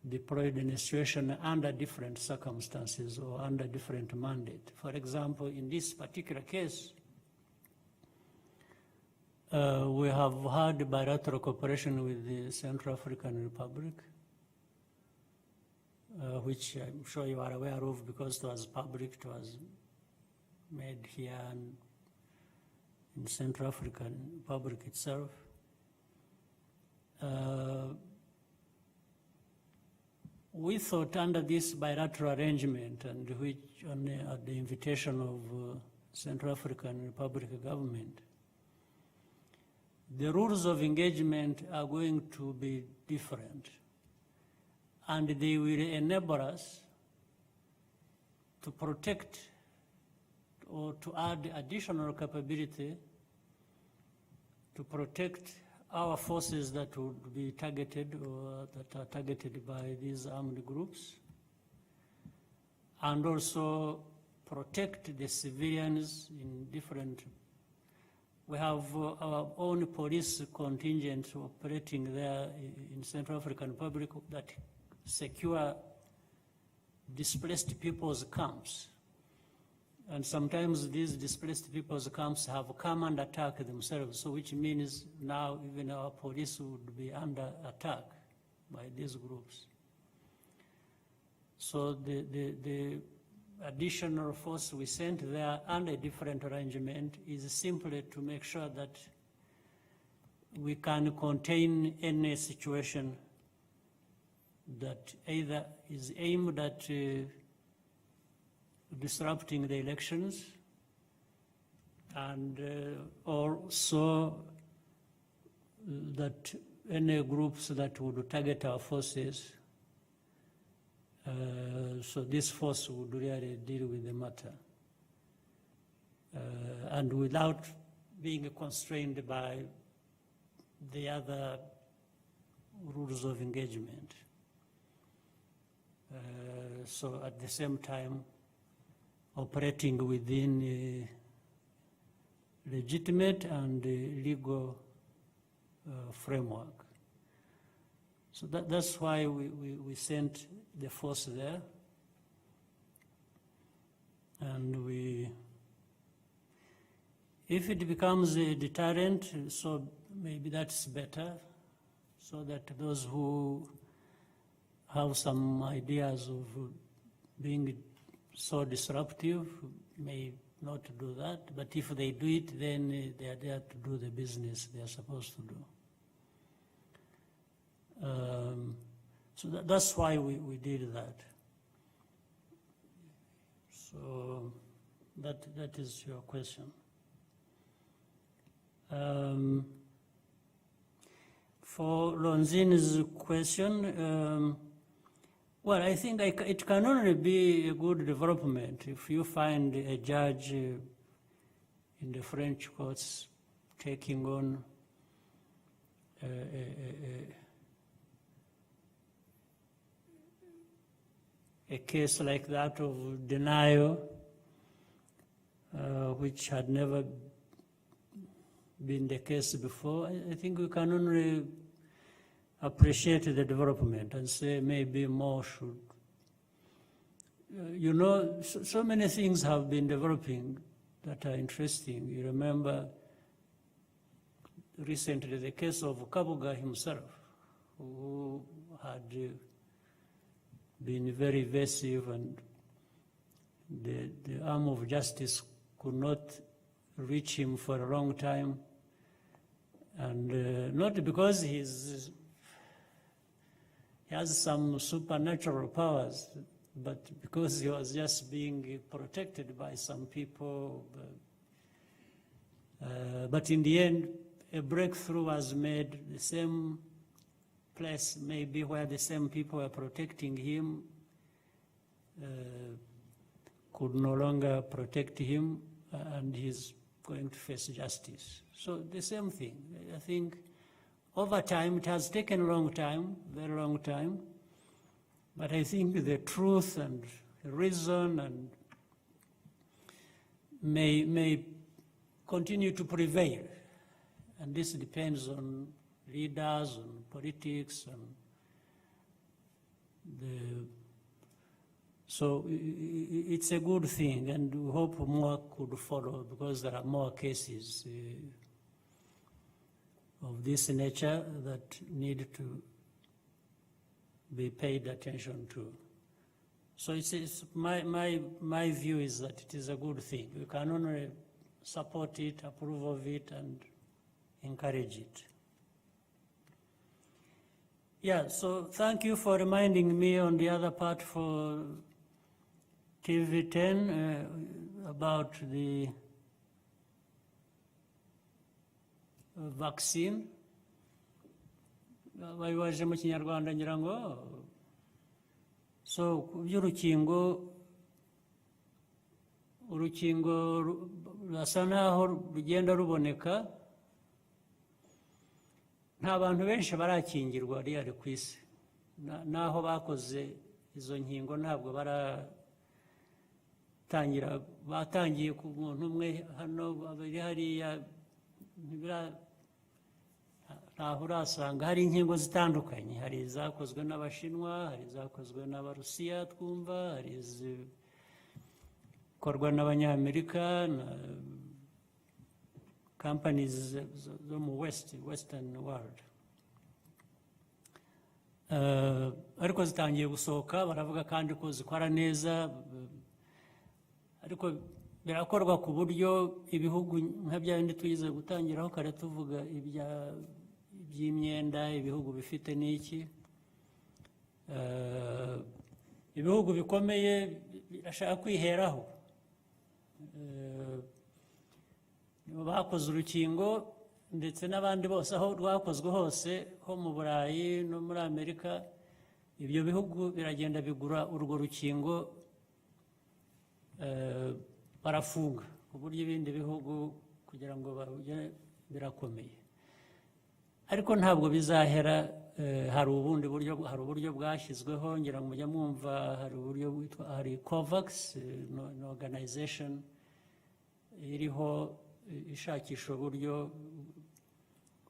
deployed in a situation under different circumstances or under different mandate. For example, in this particular case, we have had bilateral cooperation with the Central African Republic, which I'm sure you are aware of because it was public, it was made here in Central African Republic itself. We thought under this bilateral arrangement, and which at the invitation of Central African Republic government, the rules of engagement are going to be different, and they will enable us to protect or to add additional capability to protect our forces that would be targeted or that are targeted by these armed groups, and also protect the civilians in different. We have our own police contingent operating there in Central African Republic that secure displaced people's camps. And sometimes these displaced people's camps have come under attack themselves, so which means now even our police would be under attack by these groups. So the additional force we sent there under a different arrangement is simply to make sure that we can contain any situation that either is aimed at disrupting the elections and also that any groups that would target our forces. So this force would really deal with the matter. And without being constrained by the other rules of engagement. So at the same time, operating within legitimate and legal framework. So that's why we sent the force there. And if it becomes a deterrent, so maybe that's better, so that those who have some ideas of being so disruptive may not do that. But if they do it, then they are there to do the business they are supposed to do. So that's why we did that. So that is your question. For Lonzin's question, well, I think it can only be a good development if you find a judge in the French courts taking on a case like that of denial, which had never been the case before. I think we can only appreciate the development and say maybe more should. You know, so many things have been developing that are interesting. You remember recently the case of Kabuga himself, who had been very evasive, and the arm of justice could not reach him for a long time. And not because he has some supernatural powers, but because he was just being protected by some people. But in the end, a breakthrough was made. The same place maybe where the same people were protecting him could no longer protect him, and he's going to face justice. So the same thing. I think over time, it has taken a long time, very long time, but I think the truth and reason and may continue to prevail. And this depends on leaders, on politics, and so it's a good thing, and we hope more could follow, because there are more cases of this nature that need to be paid attention to. So it's my view is that it is a good thing. We can only support it, approve of it, and encourage it. Yeah, so thank you for reminding me on the other part for TV10 about the vaccine. Babibaje mu Kinyarwanda ngira ngo, so by'urukingo, urukingo rurasa naho rugenda ruboneka, nta bantu benshi barakingirwa riyari ku isi, naho bakoze izo nkingo ntabwo batangiye ku muntu umwe hano, babiri hariya, ntaho urasanga. Hari inkingo zitandukanye, hari izakozwe n'Abashinwa, hari izakozwe n'Abarusiya twumva, hari izikorwa n'Abanyamerika na companies zo mu western world. Ariko zitangiye gusohoka, baravuga kandi ko zikora neza, ariko birakorwa ku buryo ibihugu nka bya bindi tugize gutangiraho kare tuvuga iby'imyenda ibihugu bifite n'iki, ibihugu bikomeye birashaka kwiheraho, bakoze urukingo ndetse n'abandi bose aho rwakozwe hose ho mu Burayi no muri Amerika, ibyo bihugu biragenda bigura urwo rukingo barafunga, ku buryo ibindi bihugu kugira ngo birakomeye, ariko ntabwo bizahera. Hari uburyo bwashyizweho, ngira ngo mujya mwumva, hari uburyo bwitwa COVAX, ni organization iriho ishakisha uburyo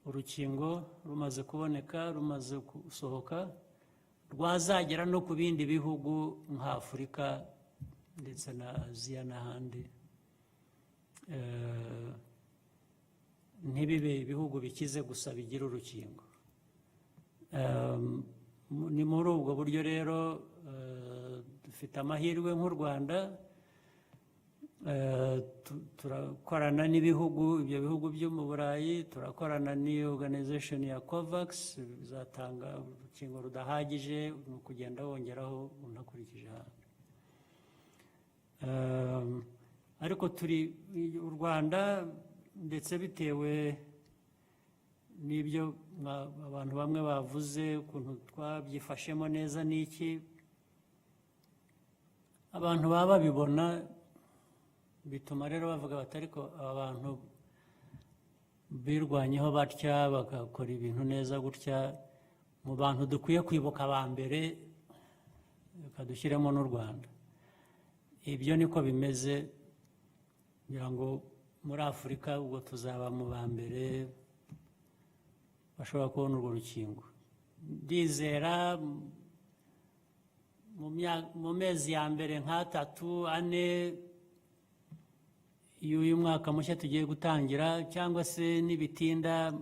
urukingo rumaze kuboneka, rumaze gusohoka, rwazagera no ku bindi bihugu nka Afurika ndetse na Aziya n'ahandi, ntibibe ibihugu bikize gusa bigira urukingo. Ni muri ubwo buryo rero dufite amahirwe nk'u Rwanda, turakorana n'ibihugu, ibyo bihugu byo mu Burayi, turakorana n'iyo organization ya COVAX, bizatanga urukingo rudahagije, ni ukugenda wongeraho unakurikije ahandi. Ariko u Rwanda ndetse bitewe n'ibyo abantu bamwe bavuze ukuntu twabyifashemo neza n'iki, abantu baba babibona bituma rero bavuga bati ariko aba bantu birwanyeho batya bagakora ibintu neza gutya, mu bantu dukwiye kwibuka aba mbere bakadushyiremo n'u Rwanda. Ibyo niko bimeze, kugira ngo muri Afurika ubwo tuzaba mu ba mbere bashobora kubona urwo rukingo. Ndizera mu mezi ya mbere nk'3, 4 y'uyu mwaka mushya tugiye gutangira, cyangwa se nibitinda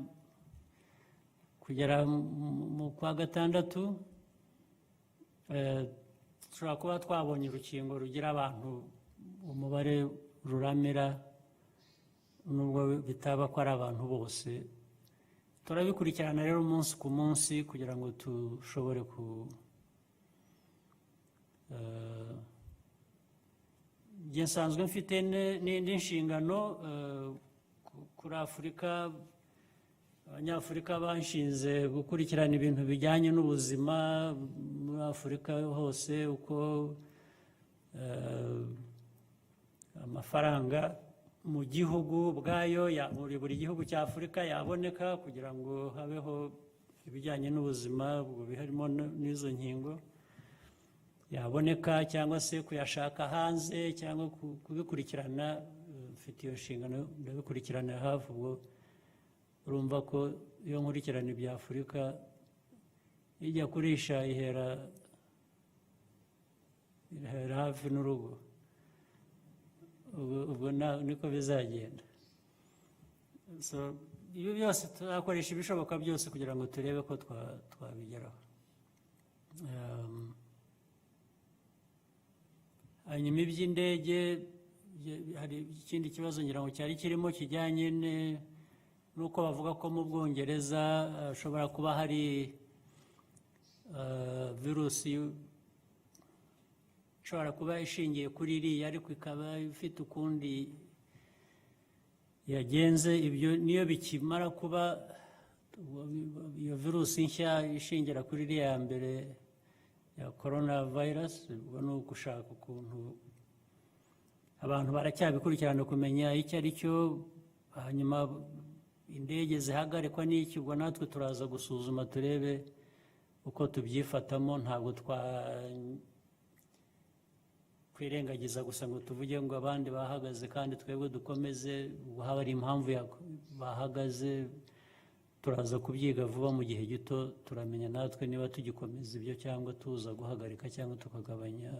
kugera mu kwa 6, dushobora kuba twabonye urukingo rugira abantu umubare ruramira, nubwo bitaba ko ari abantu bose. Turabikurikirana rero umunsi ku munsi kugira ngo dushobore njye nsanzwe mfite n'indi nshingano kuri Afurika. Abanyafurika banshinze gukurikirana ibintu bijyanye n'ubuzima muri Afurika hose, uko amafaranga mu gihugu ubwayo, muri buri gihugu cya Afurika yaboneka, kugira ngo habeho ibijyanye n'ubuzima, ubwo harimo n'izo nkingo, yaboneka cyangwa se kuyashaka hanze cyangwa kubikurikirana. Mfite iyo nshingano, ndabikurikirana hafi. Ubwo urumva ko iyo nkurikirana ibya Afurika, ijya kurisha ihera hafi n'urugo. Ubwo niko bizagenda. Ibi byose tuzakoresha ibishoboka byose kugira ngo turebe ko twabigeraho. Hanyuma iby'indege, hari ikindi kibazo ngira ngo cyari kirimo kijyanye n'uko bavuga ko mu Bwongereza hashobora kuba hari virusi ishobora kuba ishingiye kuri iriya, ariko ikaba ifite ukundi yagenze. Ibyo niyo bikimara kuba iyo virusi nshya ishingira kuri iriya ya mbere ya coronavirus, ubwo ni ugushaka ukuntu abantu baracyabikurikirana kumenya icyo ari cyo, hanyuma indege zihagarikwa n'iki. Ubwo natwe turaza gusuzuma turebe uko tubyifatamo. Ntabwo kwirengagiza gusa ngo tuvuge ngo abandi bahagaze kandi twebwe dukomeze. Haba hari impamvu bahagaze, turaza kubyiga vuba mu gihe gito, turamenya natwe niba tugikomeza ibyo cyangwa tuza guhagarika cyangwa tukagabanya.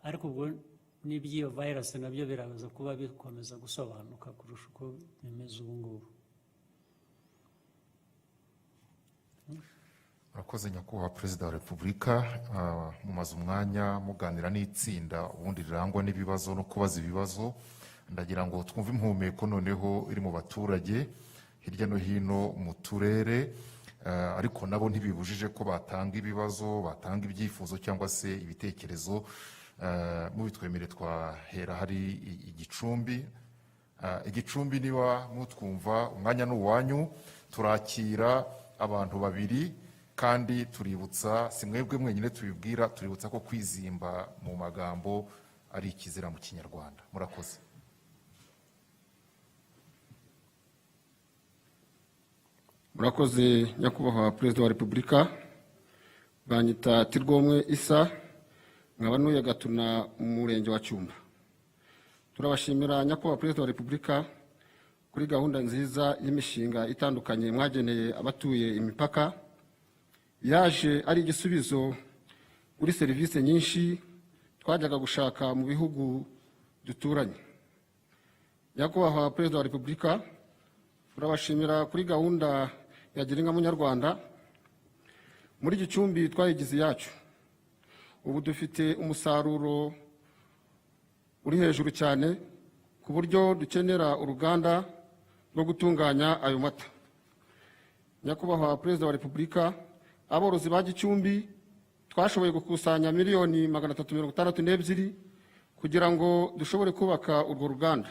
Ariko ubwo n'iby'iyo virus nabyo biraza kuba bikomeza gusobanuka kurusha uko bimeze ubu ngubu. Murakoze Nyakubahwa Prezida wa Repubulika, mumaze umwanya muganira n'itsinda ubundi rirangwa n'ibibazo no kubaza ibibazo. Ndagira ngo twumve impumeko noneho iri mu baturage hirya no hino mu turere, ariko nabo ntibibujije ko batanga ibibazo, batanga ibyifuzo cyangwa se ibitekerezo. Mubitwemere twahera hari Igicumbi. Igicumbi niba mutwumva umwanya n'uwanyu, turakira abantu babiri kandi tuributsa, si mwebwe mwenyine tubibwira, tuributsa ko kwizimba mu magambo ari ikizira mu Kinyarwanda. Murakoze. Murakoze Nyakubahwa Prezida wa Repubulika, banyita Tirwomwe Isa, nkaba ntuye Gatuna mu murenge wa Cyumba. Turabashimira Nyakubahwa Prezida wa Repubulika kuri gahunda nziza y'imishinga itandukanye mwageneye abatuye imipaka, yaje ari igisubizo kuri serivisi nyinshi twajyaga gushaka mu bihugu duturanye. Nyakubahwa Prezida wa Repubulika, turabashimira kuri gahunda ya Girinka Munyarwanda. Muri Gicumbi twayigize yacu, ubu dufite umusaruro uri hejuru cyane ku buryo dukenera uruganda rwo gutunganya ayo mata. Nyakubahwa Prezida wa Repubulika, aborozi ba Gicumbi twashoboye gukusanya miliyoni 362 kugira ngo dushobore kubaka urwo ruganda,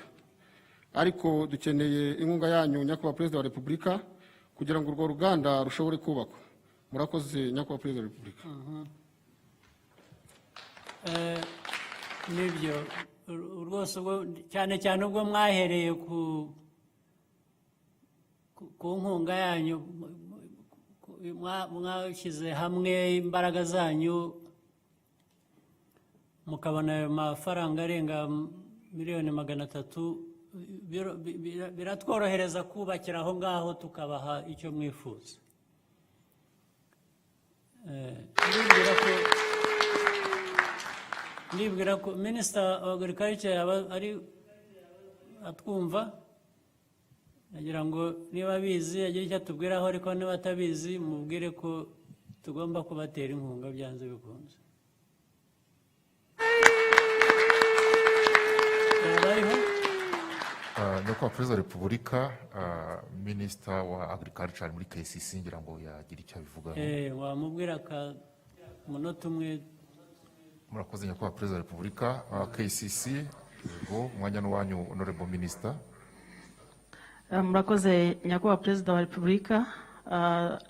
ariko dukeneye inkunga yanyu Nyakubahwa Prezida wa Repubulika kugira ngo urwo ruganda rushobore kubakwa. Murakoze Nyakubahwa Prezida wa Repubulika. Nibyo rwose cyane cyane ubwo mwahereye ku nkunga yanyu, mwashyize hamwe imbaraga zanyu mukabona ayo mafaranga arenga miliyoni 300, biratworohereza kubakira aho ngaho tukabaha icyo mwifuza. Nibwira ko Minister of Agriculture ari atwumva, nagira ngo niba bizi agira icyo atubwiraho, ariko niba atabizi mubwire ko tugomba kubatera inkunga byanze bikunze. Nyakubahwa Prezida wa Repubulika, Minister wa Agriculture muri KCC ngira ngo yagira icyo abivugaho. Wamubwira ka munota umwe. Murakoze Nyakubahwa Prezida wa Repubulika, KCC, umwanya n'uwanyu Honorable Minister. Murakoze Nyakubahwa Prezida wa Repubulika,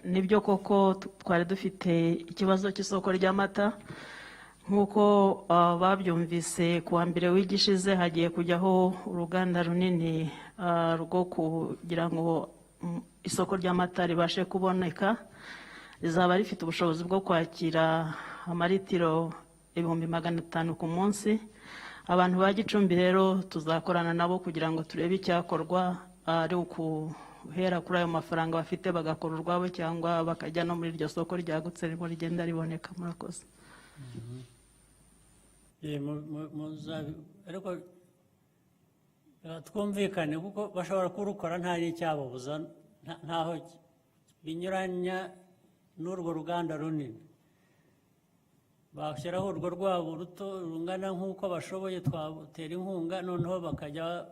nibyo koko twari dufite ikibazo cy'isoko ry'amata. Nkuko babyumvise kuwa mbere w'igishize hagiye kujyaho uruganda runini rwo kugira ngo isoko ry'amata ribashe kuboneka. Rizaba rifite ubushobozi bwo kwakira amaritiro 500 ku munsi. Abantu ba Gicumbi rero tuzakorana nabo kugira ngo turebe icyakorwa, ari ukuhera kuri ayo mafaranga bafite bagakora urwabo cyangwa bakajya no muri iryo soko ryagutse rimo rigenda riboneka. Murakoze. Ariko twumvikane kuko bashobora kurukora nta n'icyababuza, ntaho binyuranya n'urwo ruganda runini. Bashyiraho urwo rwabo ruto rungana nk'uko bashoboye, twatera inkunga noneho bakajya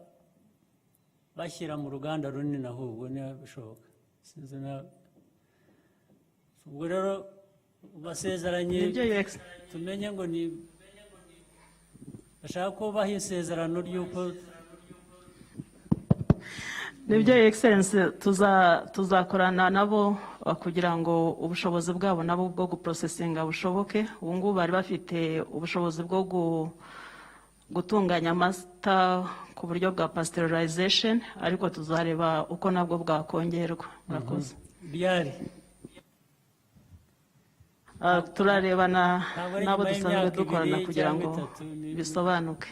bashyira mu ruganda runini ahubwo niba bishoboka. Sinzi na ubwo rero basezeranye, tumenye ngo ni bashaka ko baha isezerano ry'uko. Nibyo Excellency, tuzakorana nabo kugira ngo ubushobozi bwabo nabo bwo guprocesinga bushoboke. Ubu ngubu bari bafite ubushobozi bwo gutunganya amata ku buryo bwa pasteurization, ariko tuzareba uko nabwo bwakongerwa. Murakoze. Byari turarebana nabo dusanzwe dukorana kugira ngo bisobanuke.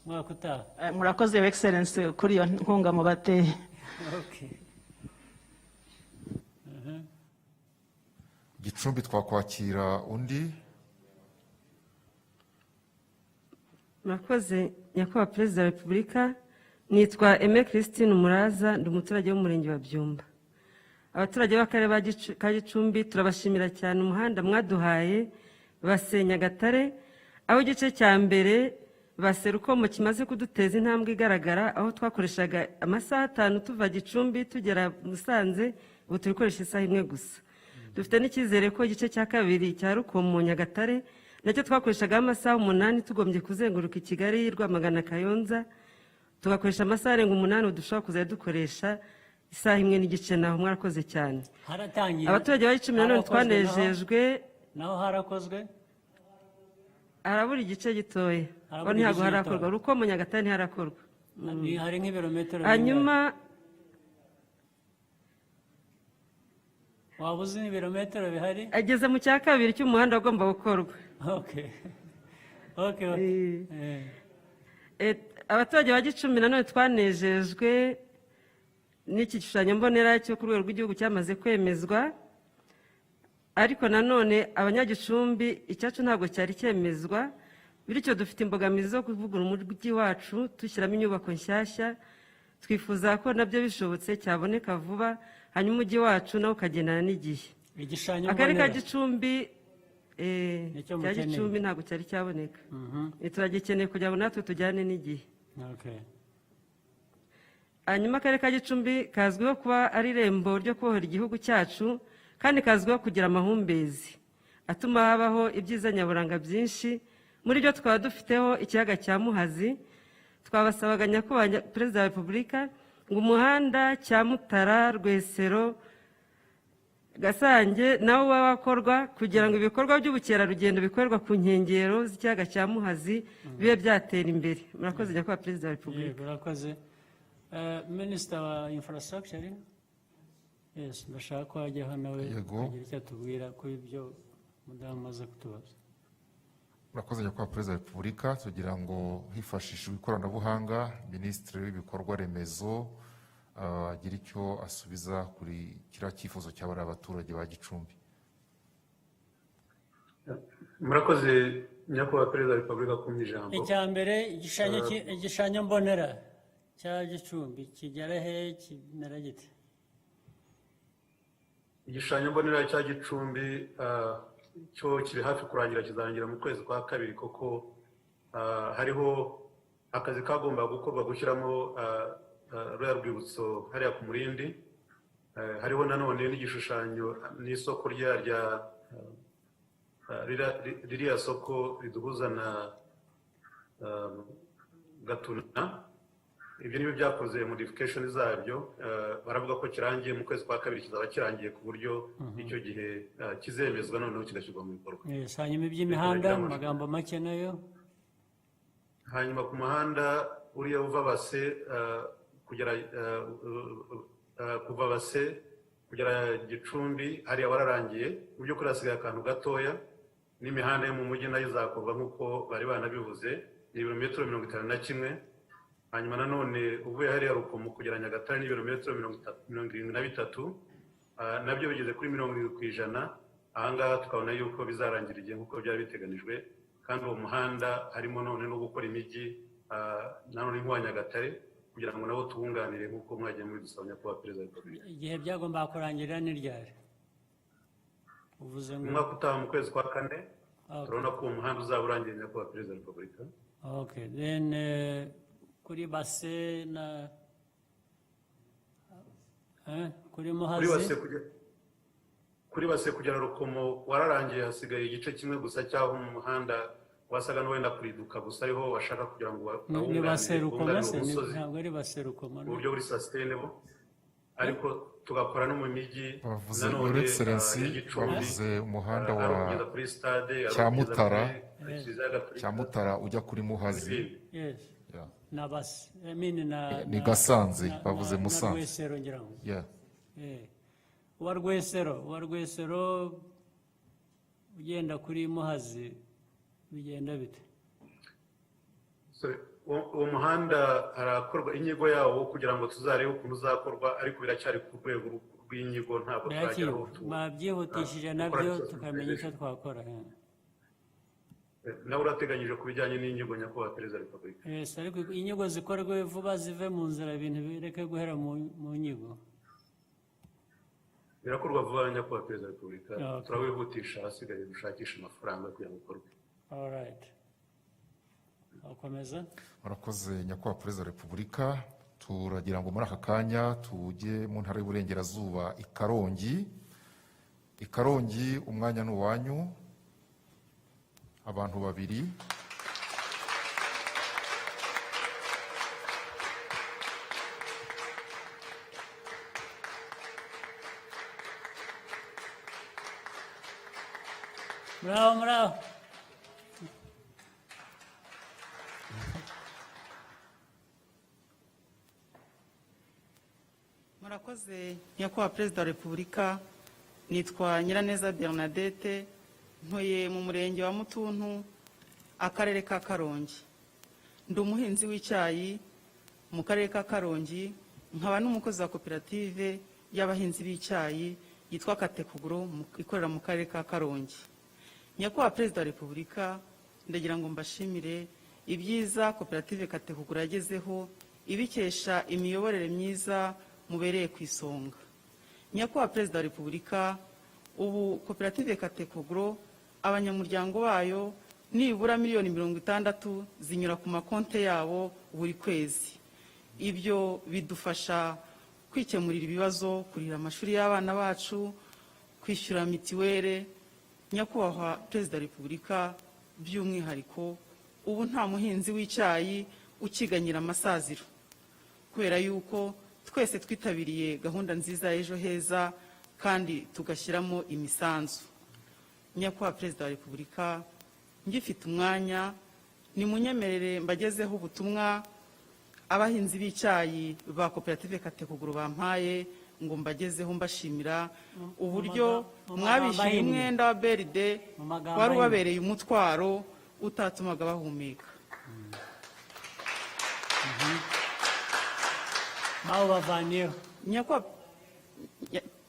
Mwaka utaha. Murakoze Excellency kuri iyo nkunga mubateye. Gicumbi twakwakira undi. Murakoze Nyakubahwa Prezida wa Repubulika, nitwa Aime Christine Umuraza, ndi umuturage w'umurenge wa Byumba. abaturage b'akarere ka Gicumbi turabashimira cyane umuhanda mwaduhaye Base Nyagatare, aho igice cya mbere Base Rukomo kimaze kuduteza intambwe igaragara, aho twakoreshaga amasaha 5 tuva Gicumbi tugera Musanze, ubu turikoresha isaha imwe gusa. Dufite n'icyizere ko igice cya kabiri cya Rukomo Nyagatare nacyo twakoreshaga amasaha 8 tugombye kuzenguruka i Kigali, Rwamagana, Kayonza, tugakoresha amasaha arenga 8 dushobora kuzajya dukoresha isaha imwe n'igice. Naho mwarakoze cyane. Abaturage ba Gicumbi none twanejejwe. Naho harakozwe harabura igice gitoya, ko ntihago harakorwa. Rukomo Nyagatare ntiharakorwa. Hari nk'ibirometero. Hanyuma waba uzi ibirometero bihari? ageze mu cya kabiri cy'umuhanda agomba gukorwa. Okay. Abaturage ba Gicumbi nanone twanejejwe n'iki gishushanyo mbonera cyo ku rwego rw'igihugu cyamaze kwemezwa, ariko nanone abanyagicumbi icyacu ntabwo cyari cyemezwa, bityo dufite imbogamizi zo kuvugura umujyi wacu dushyiramo inyubako nshyashya. Twifuza ko nabyo bishobotse cyaboneka vuba, hanyuma umujyi wacu nawo ukagendana n'igihe. Akarere ka Gicumbi cya Gicumbi ntabwo cyari cyaboneka, turagikeneye kugira ngo natwe tujyane n'igihe. Hanyuma akarere ka Gicumbi kazwiho kuba ari irembo ryo kubohora igihugu cyacu, kandi kazwiho kugira amahumbezi atuma habaho ibyiza nyaburanga byinshi. Muri byo twaba dufiteho ikiyaga cya Muhazi. Twabasabaga Nyakubahwa Perezida wa Repubulika ngo umuhanda Cyamutara, Rwesero, Gasange nawo wakorwa kugira ngo ibikorwa by'ubukerarugendo bikorerwa ku nkengero z'ikiyaga cya Muhazi bibe byatera imbere. Murakoze Nyakubahwa Perezida wa Repubulika. Murakoze. Minister wa Infrastructure. Yes, ndashaka ko hajyaho nawe kugira icyo atubwira kuri ibyo mudamu amaze kutubaza. Murakoze Nyakubahwa Perezida wa Repubulika, tugira ngo hifashishijwe ikoranabuhanga Minisitiri w'ibikorwa remezo agira icyo asubiza kuri kiriya cyifuzo cy'abari abaturage ba Gicumbi. Murakoze Nyakubahwa Perezida wa Repubulika kumva ijambo. Icyambere igishushanyo mbonera cya Gicumbi kigera he, kimera gite? Igishushanyo mbonera cya Gicumbi cyo kiri hafi kurangira, kizarangira mu kwezi kwa kabiri, koko hariho akazi kagomba gukorwa gushyiramo ruriya rwibutso hariya ku Murindi. Hariho nanone n'igishushanyo n'isoko ririya soko riduhuza na Gatuna. Ibyo nibi byakoze modification zabyo, baravuga ko kirangiye mu kwezi kwa kabiri, kizaba kirangiye ku buryo icyo gihe kizemezwa noneho kigashyirwa mu bikorwa. Hanyuma iby'imihanda mu magambo make nayo. Hanyuma ku muhanda uriya uva Base kugera kuva Base kugera Gicumbi hariya wararangiye, mu by'ukuri hasigaye akantu gatoya, n'imihanda yo mu mujyi nayo izakorwa nk'uko bari banabivuze, ni ibirometero 51. Hanyuma nanone uvuye hariya Rukomo kugera Nyagatare ni ibirometero 73, nabyo bigeze kuri 70%. Ahangaha tukabona yuko bizarangira igihe nk'uko byari biteganijwe, kandi uwo muhanda harimo none no gukora imijyi nanone nk'uwa Nyagatare kugira ngo nabo tubunganire nk'uko mwagiye muri dusaba Nyakubahwa Perezida wa Repubulika. Igihe byagomba kurangirira ni ryari? Uvuze ngo umwaka utaha mu kwezi kwa 4 turabona ko uwo muhanda uzaba urangiye Nyakubahwa Perezida wa Repubulika. Okay, then kuri Base na kuri Muhazi, kuri Base kugera Rukomo wararangiye, hasigaye igice kimwe gusa cyaho mu muhanda wasaga n'uwenda kuriduka gusa, ariho bashaka kugira ngo bawunganire umusozi, ntabwo ari Base Rukomo, uburyo buri sustainable, ariko tugakora no mu mijyi. Bavuze Excellency, bavuze umuhanda wa Cyamutara ujya kuri Muhazi. Yes. Na Base, ni Gasanze, bavuze Musanze. Wa Rwesero ugenda kuri Muhazi bigenda bite? Uwo muhanda harakorwa inyigo yawo kugira ngo tuzarebe ukuntu uzakorwa, ariko biracyari ku rwego rw'inyigo, ntabwo twageraho. Babyihutishije nabyo tukamenya icyo twakora. Nawe urateganyije ku bijyanye n'inyigo Nyakubahwa Perezida wa Repubulika? Yes, ariko inyigo zikorwe vuba, zive mu nzira, ibintu bireke guhera mu nyigo. birakorwa vuba nyakubahwa perezida wa repubulika turawihutisha hasigaye gushakisha amafaranga kugira ngo ukorwe. All right. Akomeza. Murakoze nyakubahwa perezida wa repubulika, turagira ngo muri aka kanya tujye mu ntara y'uburengerazuba i Karongi, umwanya ni uwanyu, abantu babiri. Bravo. Murakoze nyakubahwa perezida wa repubulika, nitwa Nyiraneza Bernadette, ntuye mu murenge wa Mutuntu, akarere ka Karongi. Ndi umuhinzi w'icyayi mu karere ka Karongi, nkaba n'umukozi wa koperative y'abahinzi b'icyayi yitwa Katekuguro ikorera mu karere ka Karongi. Nyakubahwa perezida wa repubulika, ndagira ngo mbashimire ibyiza koperative Katekuguro yagezeho ibikesha imiyoborere myiza mubereye ku isonga. Nyakubahwa perezida wa repubulika, ubu koperative Katekuguro abanyamuryango bayo nibura miliyoni 60 zinyura ku makonte yabo buri kwezi. Ibyo bidufasha kwikemurira ibibazo, kurira amashuri y'abana bacu, kwishyura mitiwere. Nyakubahwa perezida wa repubulika, by'umwihariko ubu nta muhinzi w'icyayi ukiganyira amasaziro, kubera yuko twese twitabiriye gahunda nziza y'ejo heza kandi tugashyiramo imisanzu. Nyakubahwa perezida wa repubulika, ngifite umwanya nimunyemerere mbagezeho ubutumwa abahinzi b'icyayi ba koperative Katekuguro bampaye ngo mbagezeho mbashimira uburyo mwabishyuye umwenda wa beride wari ubabereye umutwaro utatumaga bahumeka.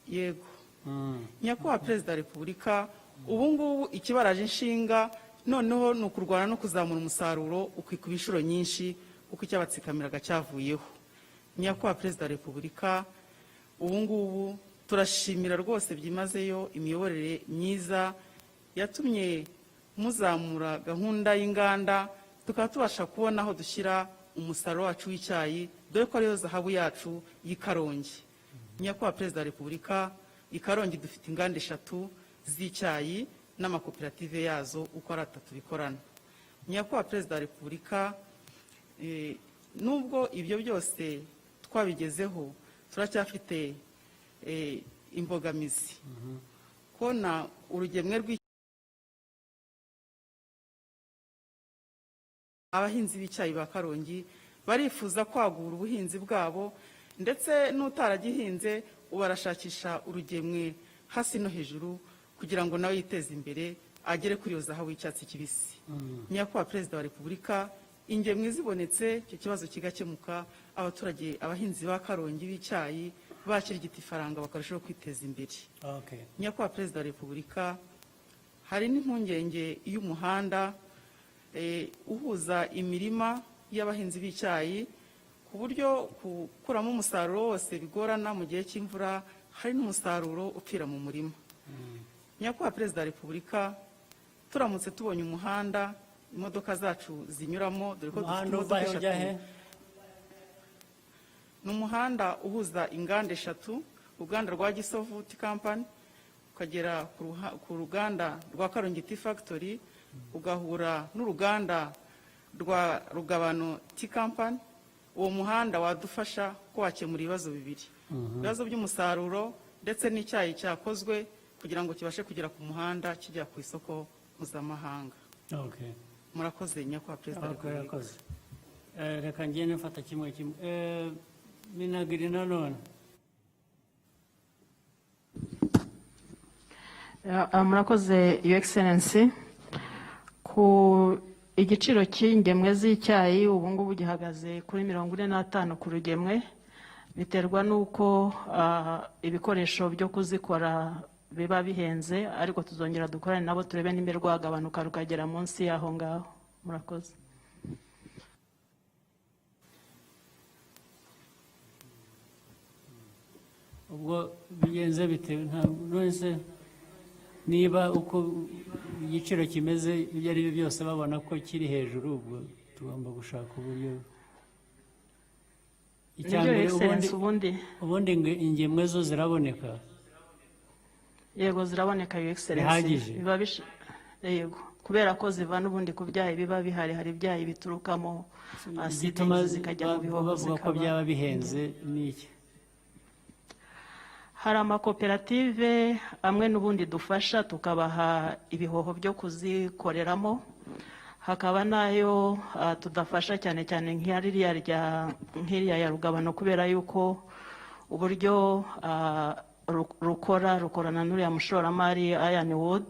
Yego. Nyakubahwa perezida wa repubulika, ubu ngubu ikibaraje inshinga noneho ni ukurwana no kuzamura umusaruro ukikuba inshuro nyinshi kuko icyabatsikamiraga cyavuyeho. Nyakubahwa perezida wa repubulika, ubu ngubu turashimira rwose byimazeyo imiyoborere myiza yatumye muzamura gahunda y'inganda, tukaba tubasha kubona aho dushyira umusaruro wacu w'icyayi, dore ko ariyo zahabu yacu y'i Karongi. Nyakubahwa perezida wa repubulika, i Karongi dufite inganda 3 z'icyayi n'amakoperative yazo uko ari 3 bikorana. Nyakubahwa perezida wa repubulika, nubwo ibyo byose twabigezeho, turacyafite imbogamizi. Kona urugemwe abahinzi b'icyayi ba Karongi barifuza kwagura ubuhinzi bwabo, ndetse n'utaragihinze ubarashakisha urugemwe hasi no hejuru kugira ngo nawe yiteze imbere agere kuri iyo zahabu y'icyatsi kibisi. Nyakubahwa perezida wa repubulika, ingemwe zibonetse icyo kibazo kigakemuka, abaturage abahinzi ba Karongi b'icyayi bakirigita ifaranga bakarushaho kwiteza imbere. Nyakubahwa perezida wa repubulika, hari n'impungenge y'umuhanda uhuza imirima y'abahinzi b'icyayi ku buryo gukuramo umusaruro wose bigorana mu gihe cy'imvura, hari n'umusaruro upfira mu murima. Nyakubahwa perezida wa repubulika, turamutse tubonye umuhanda imodoka zacu zinyuramo, dore ko dufite imodoka 3. Ni umuhanda uhuza inganda 3, uruganda rwa Gisovu Tea Company ukagera ku ruganda rwa Karongi Tea Factory, ugahura n'uruganda rwa Rugabano Tea Company. Uwo muhanda wadufasha ko wakemura ibibazo bibiri, ibibazo by'umusaruro ndetse n'icyayi cyakozwe kugira ngo kibashe kugera ku muhanda kijya ku isoko mpuzamahanga. Murakoze nyakubahwa perezida wa repubulika. Reka ngende mfata kimwe Minagiri nanone. Murakoze Your Excellency, ku igiciro cy'ingemwe z'icyayi ubu ngubu gihagaze kuri 45 ku rugemwe, biterwa n'uko ibikoresho byo kuzikora biba bihenze, ariko tuzongera dukorane nabo turebe nimba rwagabanuka rukagera munsi y'aho ngaho. Murakoze. ubwo bigenze bitewe none niba uko igiciro kimeze ibyo ari byo byose babona ko kiri hejuru, ubwo tugomba gushaka uburyo. Icyambere ubundi ingemwe zo ziraboneka. Yego ziraboneka, Your Excellency. Biba yego kubera ko ziva n'ubundi ku byayi biba bihari, hari ibyayi biturukamo aside zikajya mu bihoho bavuga ko byaba bihenze n'iki. Hari amakoperative amwe n'ubundi dufasha tukabaha ibihoho byo kuzikoreramo, hakaba nayo tudafasha cyane cyane nk'iriya ya Rugabano, kubera yuko uburyo rukorana n'uriya mushoramari Ironwood,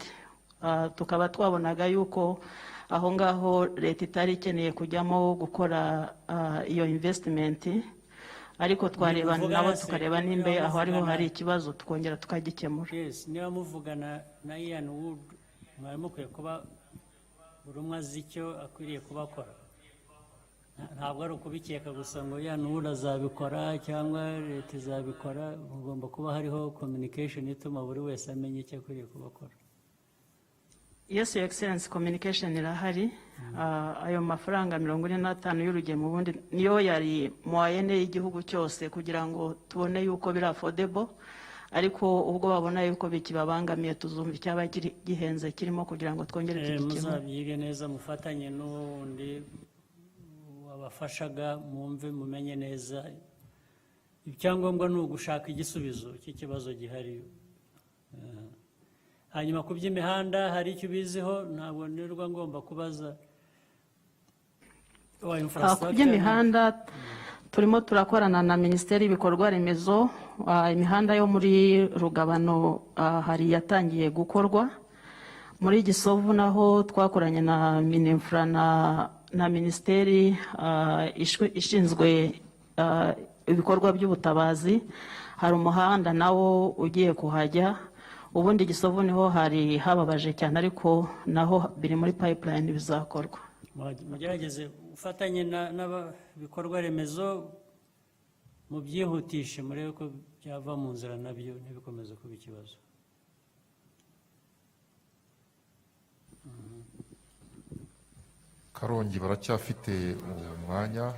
tukaba twabonaga yuko aho ngaho leta itari ikeneye kujyamo gukora iyo investment, ariko twareba nabo tukareba nimba aho ariho hari ikibazo tukongera tukagikemura. Niba muvugana na Ironwood mwari mukwiye kuba buri umwe azi icyo akwiriye kubakora, ntabwo ari ukubikeka gusa ngo Ironwood azabikora cyangwa leta izabikora. Mugomba kuba hariho communication ituma buri wese amenya icyo akwiriye kubakora. Yes, Your Excellency, communication irahari. Ayo mafaranga 45 y'urugendo ubundi niyo yari moyenne y'igihugu cyose kugira ngo tubone yuko biri affordable, ariko ubwo babona yuko bikibabangamiye tuzumva icyaba gihenze kirimo kugira ngo twongere tugikemure. Muzabyige neza, mufatanye n'undi wabafashaga, mwumve mumenye neza. Icyangombwa ni ugushaka igisubizo cy'ikibazo gihari. Hanyuma ku by'imihanda hari icyo biziho, ntabwo nirwa ngomba kubaza. Ku by'imihanda turimo turakorana na Minisiteri y'Ibikorwa Remezo. Imihanda yo muri Rugabano hari yatangiye gukorwa. Muri Gisovu naho twakoranye na Minefra na Minisiteri ishinzwe ibikorwa by'ubutabazi. Hari umuhanda nawo ugiye kuhajya. Ubundi Gisovu niho hari hababaje cyane, ariko naho biri muri pipeline bizakorwa. Mugerageze ufatanye n'abikorwa remezo mu byihutishe, murebe ko byava mu nzira nabyo ntibikomeze kuba ikibazo. Karongi baracyafite umwanya,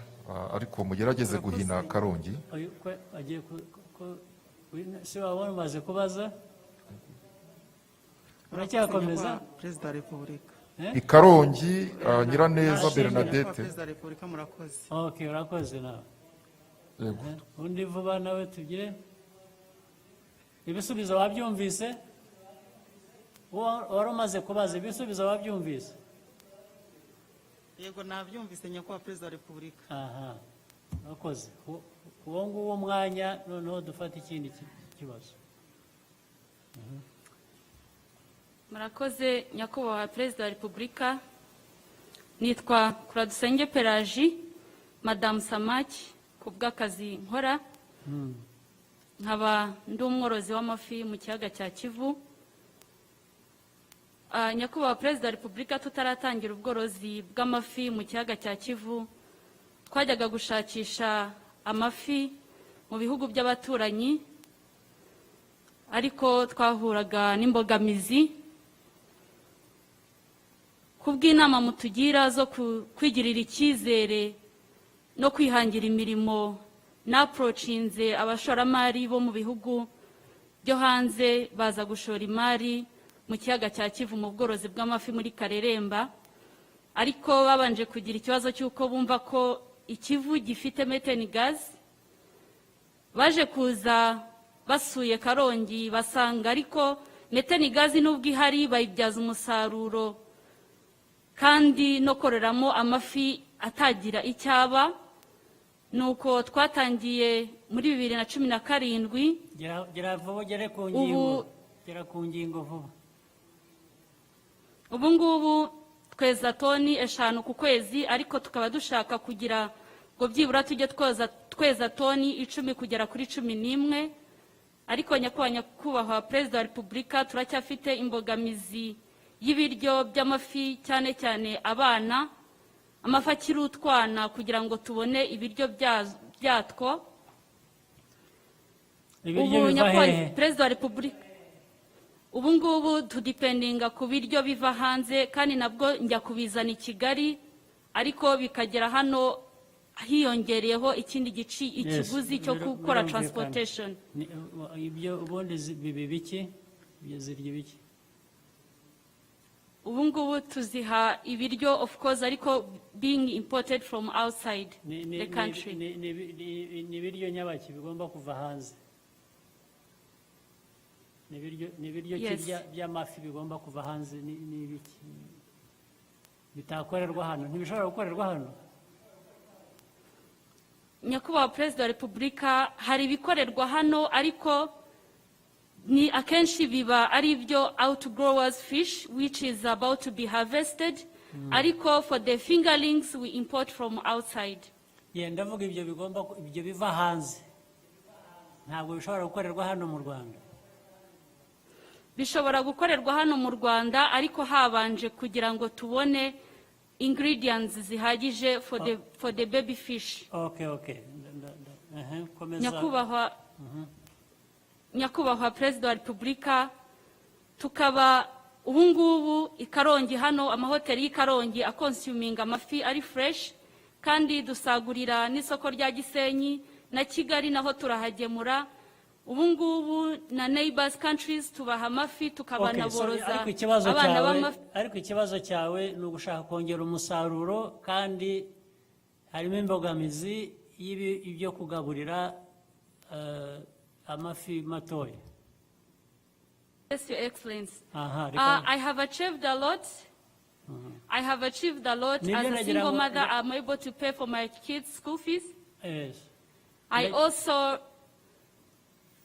ariko mugerageze guhina Karongi. Si wabona umaze kubaza? Uracyakomeza? Prezida wa Repubulika. Ikarongi Nyiraneza Bernadette. Prezida wa Repubulika murakoze. Okay, urakoze nawe. Yego. Undi vuba nawe tugire. Ibisubizo wabyumvise? Wari umaze kubaza ibisubizo wabyumvise? Yego nabyumvise, Nyakubahwa Prezida wa Repubulika. Aha. Urakoze. Uwo nguwo mwanya noneho dufata ikindi kibazo. Murakoze Nyakubahwa Prezida wa Repubulika. Nitwa Kuradusenge Pelagie, Madame Samaki, kubw'akazi nkora. Nkaba ndi umworozi w'amafi mu kiyaga cya Kivu. Nyakubahwa Prezida wa Repubulika, tutaratangira ubworozi bw'amafi mu kiyaga cya Kivu, twajyaga gushakisha amafi mu bihugu by'abaturanyi, ariko twahuraga n'imbogamizi. Kubw'inama mutugira zo kwigirira icyizere no kwihangira imirimo, na approachinze abashoramari bo mu bihugu byo hanze baza gushora imari mu kiyaga cya Kivu mu bworozi bw'amafi muri Kareremba, ariko babanje kugira ikibazo cy'uko bumva ko Ikivu gifite methane gas. Baje kuza basuye Karongi basanga ariko methane gas nubwo ihari bayibyaza umusaruro kandi no koreramo amafi atagira icyaba. Nuko twatangiye muri 2017. Gera vuba, gere ku ngingo. Gera ku ngingo vuba. Ubu ngubu tweza toni 5 ku kwezi, ariko tukaba dushaka kugira ngo byibura tujye tweza toni 10 kugera kuri 11. Ariko Nyakubahwa Prezida wa Repubulika, turacyafite imbogamizi y'ibiryo by'amafi, cyane cyane abana, amafi akiri utwana, kugira ngo tubone ibiryo byatwo. Ibiryo biva hehe? Perezida wa Repubulika ubu ngubu tudipendinga ku biryo biva hanze kandi nabwo njya kubizana i Kigali ariko bikagera hano hiyongereyeho ikindi ikiguzi cyo gukora transportation. Ibyo ubundi bibi biki? Ibyo zirya biki? Ubu ngubu tuziha ibiryo of course ariko being imported from outside the country. Ni ibiryo nyabaki bigomba kuva hanze? Ni ibiryo by'amafi bigomba kuva hanze ni ibiki? Bitakorerwa hano, ntibishobora gukorerwa hano? Nyakubahwa Perezida wa Repubulika hari ibikorerwa hano ariko ni akenshi biba ari ibyo outgrowers fish which is about to be harvested ariko for the fingerlings we import from outside. Ndavuga ibyo biva hanze ntabwo bishobora gukorerwa hano mu Rwanda. Bishobora gukorerwa hano mu Rwanda ariko habanje kugira ngo tubone ingredients zihagije for the baby fish. Okay. Nyakubahwa Perezida wa Repubulika tukaba ubu ngubu i Karongi hano amahoteli y'i Karongi akonsuminga amafi ari fresh kandi dusagurira n'isoko rya Gisenyi na Kigali naho turahagemura. Ubu ngubu na neighbors countries tubaha amafi tukabanaboroza abana b'amafi. Ariko ikibazo cyawe ni ugushaka kongera umusaruro kandi harimo imbogamizi y'ibyo kugaburira amafi matoya. Yes, Your Excellency. I have achieved a lot. I have achieved a lot. As a single mother, I'm able to pay for my kids' school fees. Yes. I also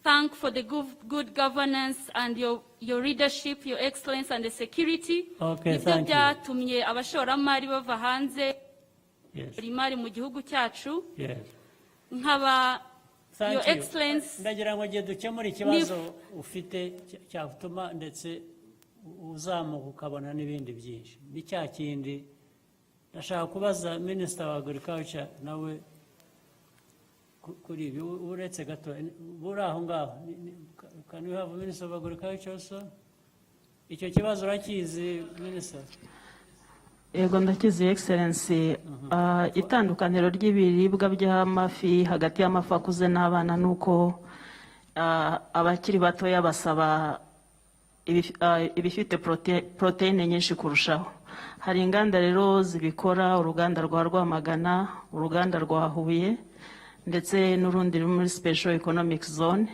thank for the good governance and your leadership, Your Excellency, and the security. Okay, thank you. Byatumye abashoramari bava hanze imari mu gihugu cyacu. Yes. Nkaba Your Excellency. Ndagira ngo dukemure ikibazo ufite cyatuma ndetse uzamuka ukabona n'ibindi byinshi. Ni cya kindi ndashaka kubaza Minister wa Agriculture nawe kuri ibi uretse gato buri aho ngaho. Can we have a Minister of Agriculture also? Icyo kibazo urakizi Minister? Yego ndakizi Excellency. Itandukaniro ry'ibiribwa by'amafi hagati y'amafi akuze n'abana nuko abakiri batoya basaba ibifite proteine nyinshi kurushaho. Hari inganda rero zibikora, uruganda rwa Rwamagana, uruganda rwa Huye ndetse n'urundi ruri muri special economic zone,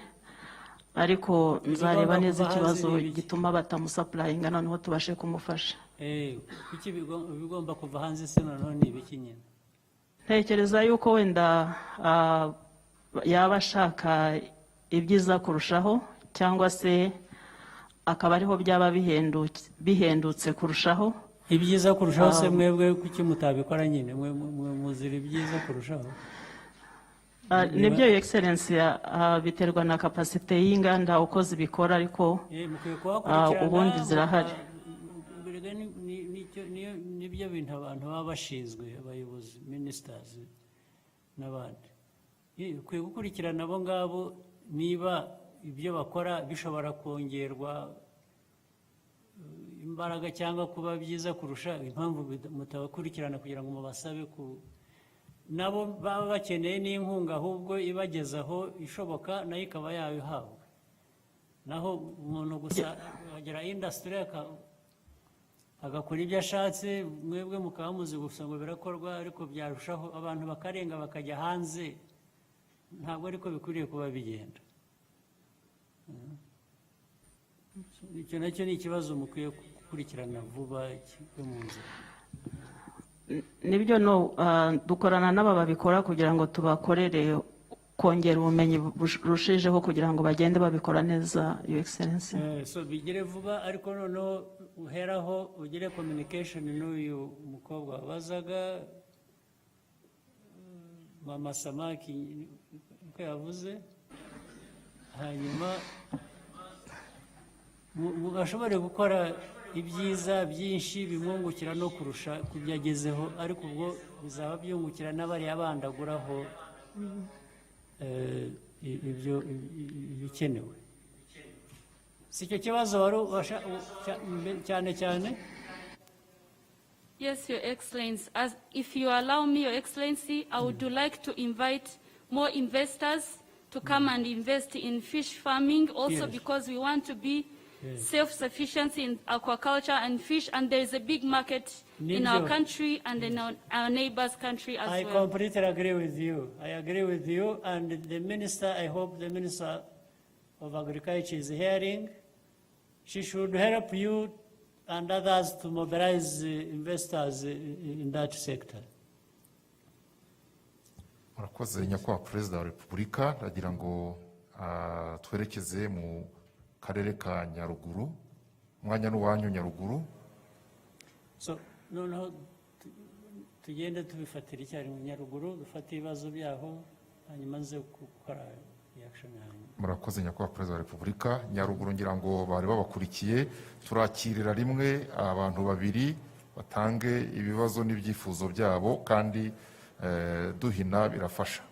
ariko nzareba neza ikibazo gituma batamusuplyinga noneho tubashe kumufasha. Kuki bigomba kuva hanze se noneho ni ibiki nyine? Ntekereza yuko wenda yaba ashaka ibyiza kurushaho cyangwa se akaba ariho byaba bihendutse kurushaho. Ibyiza kurushaho se mwebwe kuki mutabikora nyine mwe muzira ibyiza kurushaho? Nibyo Your Excellency, biterwa na capacity y'inganda uko zibikora ariko ubundi zirahari. Nibyo bintu abantu baba bashinzwe, abayobozi, ministers n'abandi. Ukwiye gukurikirana abo ngabo niba ibyo bakora bishobora kongerwa imbaraga cyangwa kuba byiza kurusha, impamvu mutabakurikirana kugira ngo mubasabe nabo baba bakeneye n'inkunga ahubwo ibagezaho ishoboka nayo ikaba yabihabwa. Naho umuntu gusa agira industry agakora ibyo ashatse, mwebwe mukaba muzi gusa ngo birakorwa ariko byarushaho abantu bakarenga bakajya hanze. Ntabwo ariko bikwiriye kuba bigenda. Icyo nacyo ni ikibazo mukwiye gukurikirana vuba mu nzira. Nibyo dukorana n'aba babikora kugira ngo tubakorere kongera ubumenyi burushijeho kugira ngo bagende babikora neza Your Excellency. So bigire vuba ariko noneho uheraho ugire communication n'uyu mukobwa wabazaga Mama Samaki uko yavuze, hanyuma mugashobore gukora ibyiza byinshi bimwungukira no kurusha kubyagezeho, ariko ubwo bizaba byungukira n'abari abandaguraho ibikenewe. Si cyo kibazo cyane cyane. Yes, Your Excellency. If you allow me, Your Excellency, I would like to invite more investors to come and invest in fish farming also, because we want to be self-sufficient in aquaculture and fish, and there is a big market in our country and in our neighbors' country as well. I completely agree with you. I agree with you, and the minister, I hope the Minister of Agriculture is hearing. She should help you and others to mobilize investors in that sector. Murakoze Nyakubahwa Perezida wa Repubulika, ndagira ngo twerekeze mu karere ka Nyaruguru, mwanya n'uwanyu Nyaruguru. So noneho tugende tubifatira icyari mu Nyaruguru, dufate ibibazo byaho hanyuma nze gukora reaction yanyu. Murakoze Nyakubahwa Perezida wa Repubulika. Nyaruguru ngira ngo bari babakurikiye, turakirira rimwe abantu babiri batange ibibazo n'ibyifuzo byabo, kandi duhina birafasha.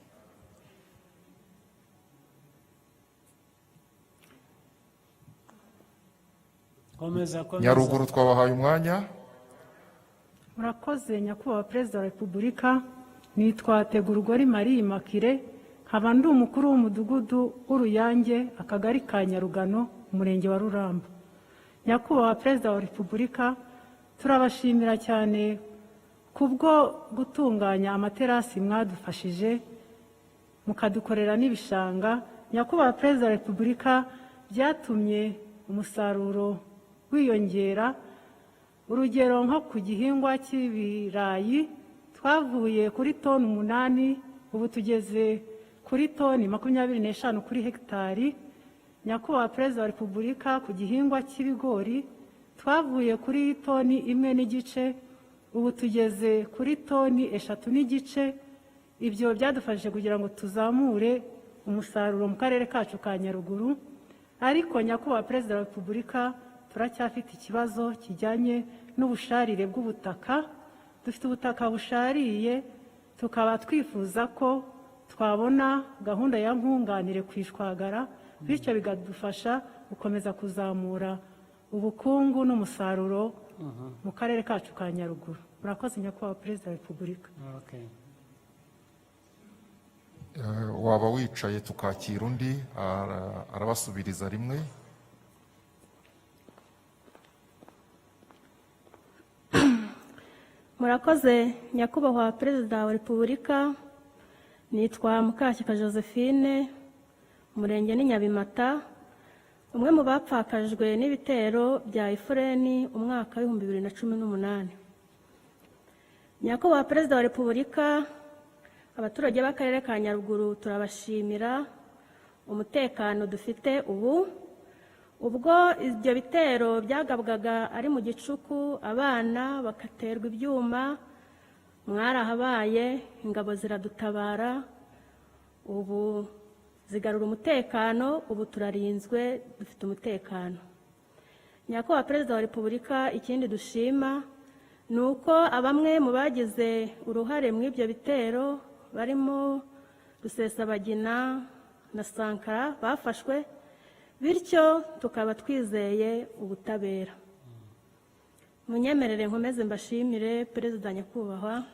Nyaruguru twabahaye umwanya. Murakoze Nyakubahwa Perezida wa Repubulika, nitwa Tegurugori Marie Makire, nkaba ndi umukuru w'umudugudu w'Uruyange, akagari ka Nyarugano, umurenge wa Ruramba. Nyakubahwa Perezida wa Repubulika, turabashimira cyane kubwo gutunganya amaterasi mwadufashije mukadukorera n'ibishanga. Nyakubahwa Perezida wa Repubulika, byatumye umusaruro wiyongera. Urugero nko ku gihingwa cy'ibirayi twavuye kuri toni 8, ubu tugeze kuri toni 25 kuri hegitari. Nyakubahwa Perezida wa Repubulika, ku gihingwa cy'ibigori twavuye kuri toni 1.5, ubu tugeze kuri toni 3.5. Ibyo byadufashije kugira ngo tuzamure umusaruro mu karere kacu ka Nyaruguru. Ariko Nyakubahwa Perezida wa Repubulika, turacyafite ikibazo kijyanye n'ubusharire bw'ubutaka. Dufite ubutaka bushariye, tukaba twifuza ko twabona gahunda ya nkunganire kwishwagara, bityo bigadufasha gukomeza kuzamura ubukungu n'umusaruro mu karere kacu ka Nyaruguru. Murakoze Nyakubahwa Perezida wa Repubulika. Waba wicaye tukakira undi arabasubiriza rimwe. Murakoze Nyakubahwa Perezida wa Repubulika, nitwa Mukashyaka Josephine, umurenge ni Nyabimata, umwe mu bapfakajwe n'ibitero bya Efureni umwaka wa 2018. Nyakubahwa Perezida wa Repubulika, abaturage b'akarere ka Nyaruguru turabashimira umutekano dufite ubu. Ubwo ibyo bitero byagabwaga ari mu gicuku, abana bakaterwa ibyuma, mwarahabaye, ingabo ziradutabara, ubu zigarura umutekano, ubu turarinzwe, dufite umutekano. Nyakubahwa Perezida wa Repubulika, ikindi dushima ni uko abamwe mu bagize uruhare mu ibyo bitero barimo Rusesabagina na Sankara bafashwe, bityo tukaba twizeye ubutabera. Munyemerere nkomeze mbashimire Perezida Nyakubahwa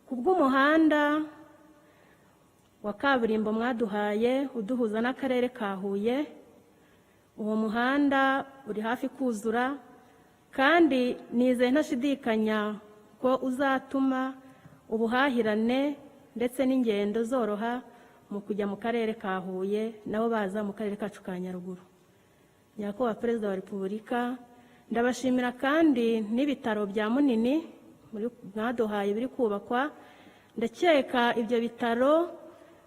kubw'umuhanda wa kaburimbo mwaduhaye uduhuza n'akarere ka Huye. Uwo muhanda uri hafi kuzura, kandi nizeye ntashidikanya ko uzatuma ubuhahirane ndetse n'ingendo zoroha mu kujya mu karere ka Huye, nabo baza mu karere kacu ka Nyaruguru. Nyakubahwa Perezida wa Repubulika, ndabashimira kandi n'ibitaro bya Munini mwaduhaye biri kubakwa. Ndakeka ibyo bitaro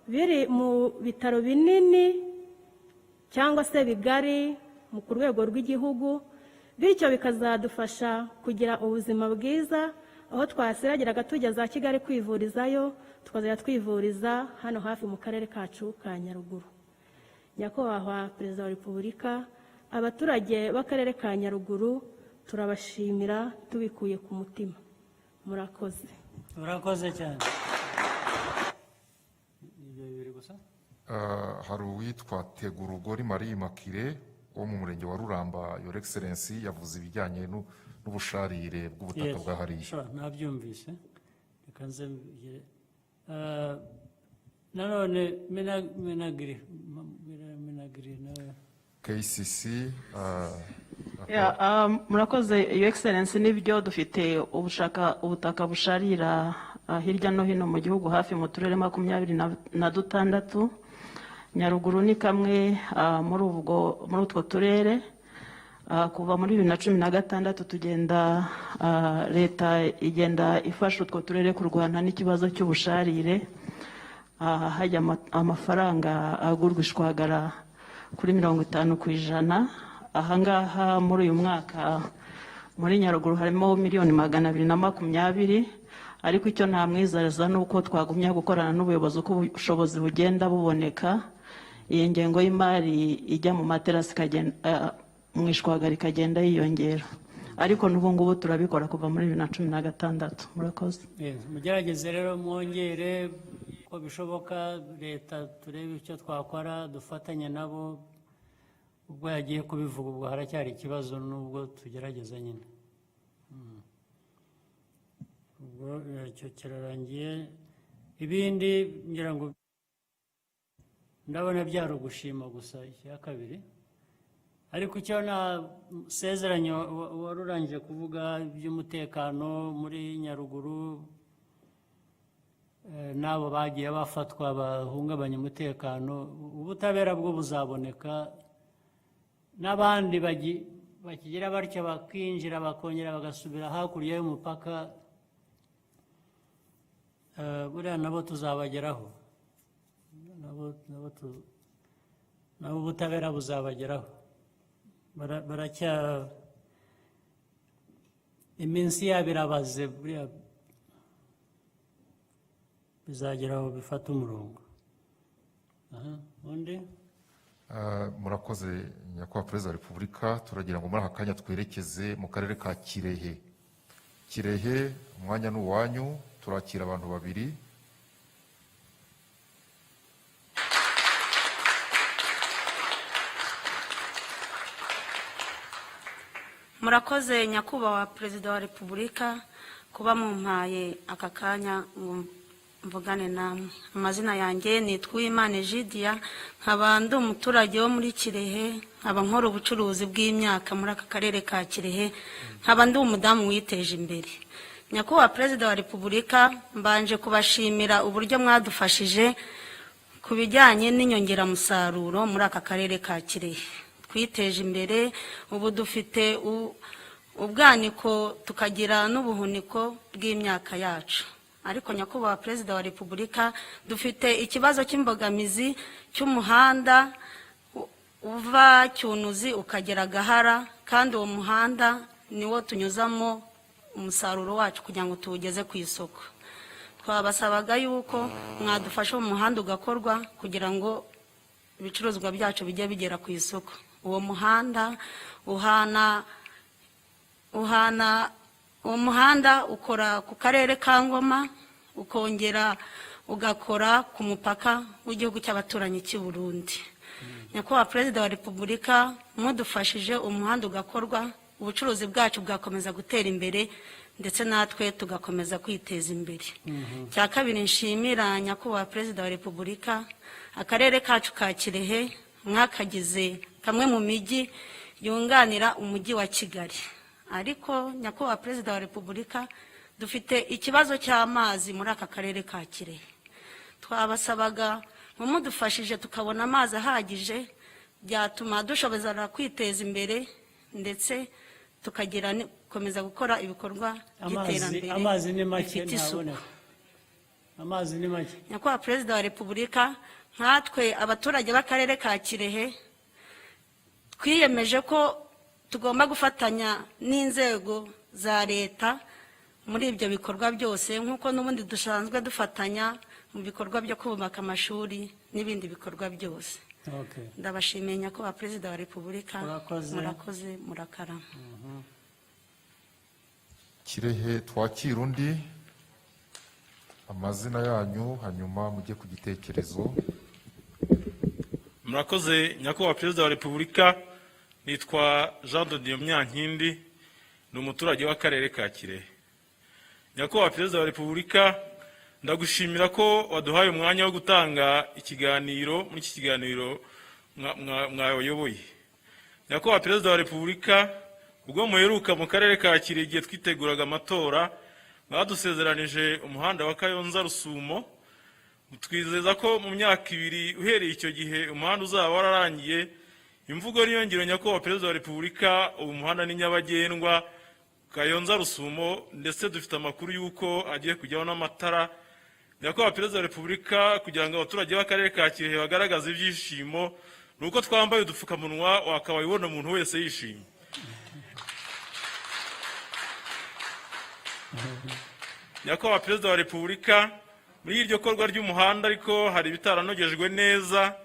biri mu bitaro binini cyangwa se bigari ku rwego rw'igihugu, bityo bikazadufasha kugira ubuzima bwiza, aho twasiragiraga tujya za Kigali kwivurizayo, tukazajya twivuriza hano hafi mu karere kacu ka Nyaruguru. Nyakubahwa Perezida wa Repubulika, abaturage b'akarere ka Nyaruguru turabashimira tubikuye ku mutima. Murakoze. Murakoze cyane. Ibyo bibiri gusa? hari uwitwa Tegurugori Marie Makire wo mu murenge wa Ruramba, Your Excellency, yavuze ibijyanye n'ubusharire bw'ubutaka bwa hariya. Sure, nabyumvise. Reka nze nanone Minagri nawe. KCC. Murakoze Your Excellency, nibyo dufite ubutaka busharira hirya no hino mu gihugu hafi mu turere 26. Nyaruguru ni kamwe muri utwo turere. Kuva muri 2016 tugenda leta igenda ifasha utwo turere kurwana n'ikibazo cy'ubusharire, hajya amafaranga agurwa ishwagara kuri 50%. Ahangaha muri uyu mwaka muri Nyaruguru harimo miliyoni 220, ariko icyo namwizeza nuko twagumya gukorana n'ubuyobozi uko ubushobozi bugenda buboneka, iyi ngengo y'imari ijya mu materasi kagenda mu ishwagara ikagenda yiyongera, ariko n'ubu ngubu turabikora kuva muri 2016. Murakoze. Mugerageze rero mwongere ko bishoboka, leta turebe icyo twakora, dufatanye nabo. Ubwo yagiye kubivuga ubwo haracyari ikibazo nubwo tugerageza nyine. Ubwo icyo kirarangiye, ibindi ngira ngo ndabona byari ugushima gusa icya kabiri, ariko icyo nasezeranye warurangije kuvuga by'umutekano muri Nyaruguru, n'abo bagiye bafatwa bahungabanya umutekano, ubutabera bwo buzaboneka, n'abandi bakigira batyo bakinjira bakongera bagasubira hakurya y'umupaka, buriya nabo tuzabageraho, nabo ubutabera buzabageraho. Iminsi yabo irabaze, buriya bizageraho bifata umurongo. Undi? Murakoze Nyakubahwa Perezida wa Repubulika, turagira ngo muri aka kanya twerekeze mu karere ka Kirehe. Kirehe, umwanya ni uwanyu, turakira abantu babiri. Murakoze Nyakubahwa Perezida wa Repubulika kuba mumpaye aka kanya mvugane namwe. Amazina yanjye ni Twimane Jidia, nkaba ndi umuturage wo muri Kirehe, nkaba nkora ubucuruzi bw'imyaka muri aka karere ka Kirehe, nkaba ndi umudamu witeje imbere. Nyakubahwa Perezida wa Repubulika, mbanje kubashimira uburyo mwadufashije ku bijyanye n'inyongeramusaruro muri aka karere ka Kirehe. Twiteje imbere, ubu dufite ubwaniko tukagira n'ubuhuniko bw'imyaka yacu. Ariko Nyakubahwa Perezida wa Repubulika, dufite ikibazo cy'imbogamizi cy'umuhanda uva Cyunuzi ukagera Gahara, kandi uwo muhanda niwo tunyuzamo umusaruro wacu kugira ngo tuwugeze ku isoko. Twabasabaga yuko mwadufasha mu muhanda ugakorwa kugira ngo ibicuruzwa byacu bijye bigera ku isoko. Uwo muhanda uwo muhanda ukora ku karere ka Ngoma, ukongera ugakora ku mupaka w'igihugu cy'abaturanyi cy'u Burundi. Nyakubahwa Perezida wa Repubulika, mudufashije umuhanda ugakorwa, ubucuruzi bwacu bwakomeza gutera imbere ndetse natwe tugakomeza kwiteza imbere. Cya kabiri, nshimira Nyakubahwa Perezida wa Repubulika, akarere kacu ka Kirehe mwakagize kamwe mu mijyi yunganira umujyi wa Kigali. Ariko Nyakubahwa Perezida wa Repubulika, dufite ikibazo cy'amazi muri aka karere ka Kirehe. Twabasabaga mumudufashije tukabona amazi ahagije, byatuma dushobozana kwiteza imbere ndetse tukagira komeza gukora ibikorwa by'iterambere. Amazi ni make ntaboneka. Amazi ni make. Nyakubahwa Perezida wa Repubulika, nkatwe abaturage b'akarere ka Kirehe twiyemeje ko tugomba gufatanya n'inzego za leta muri ibyo bikorwa byose, nk'uko n'ubundi dusanzwe dufatanya mu bikorwa byo kubaka amashuri n'ibindi bikorwa byose. Ndabashimiye Nyakubahwa Perezida wa Repubulika, murakoze murakarama. Kirehe, twakira undi, amazina yanyu hanyuma mujye ku gitekerezo. murakoze nyakubahwa perezida wa repubulika, nitwa Jean de Dieu Myankindi, ni umuturage w'akarere ka Kirehe. Nyakubahwa perezida wa repubulika, ndagushimira ko waduhaye umwanya wo gutanga ikiganiro muri iki kiganiro mwayoboye. Nyakubahwa perezida wa repubulika, ubwo muheruka mu karere ka Kirehe igihe twiteguraga amatora, mwadusezeranije umuhanda wa Kayonza Rusumo. Twizeza ko mu myaka 2 uhereye icyo gihe umuhanda uzaba wararangiye. Imvugo niyo ngiro nyakubahwa perezida wa repubulika, ubu muhanda ni nyabagendwa Kayonza Rusumo, ndetse dufite amakuru yuko agiye kujyaho n'amatara. Nyakubahwa perezida wa repubulika, kugira ngo abaturage b'akarere ka Kirehe bagaragaze ibyishimo, nuko twambaye udupfukamunwa wakabibona umuntu wese yishimye. Nyakubahwa perezida wa repubulika, muri iryo korwa ry'umuhanda ariko hari ibitaranogejwe neza,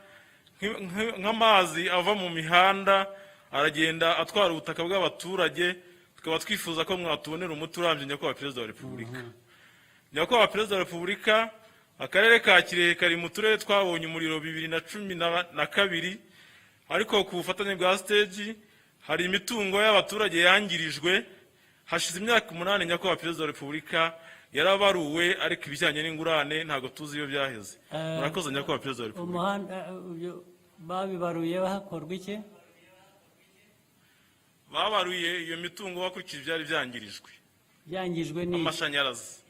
nk'amazi ava mu mihanda aragenda atwara ubutaka bw'abaturage. Tukaba twifuza ko mwatubonera umuti urambye nyakubahwa perezida wa repubulika. Nyakubahwa perezida wa repubulika, akarere ka Kirehe kari mu turere twabonye umuriro 2012, ariko ku bufatanye bwa stage hari imitungo y'abaturage yangirijwe. Hashize imyaka 8 nyakubahwa perezida wa repubulika yarabaruwe, ariko ibijyanye n'ingurane ntago tuzi iyo byaheze. Murakoze nyakubahwa perezida wa repubulika. Umuhanda babibaruye hakorwa iki? Babaruye iyo mitungo bakurikije byari byangirijwe. Byangijwe ni amashanyarazi.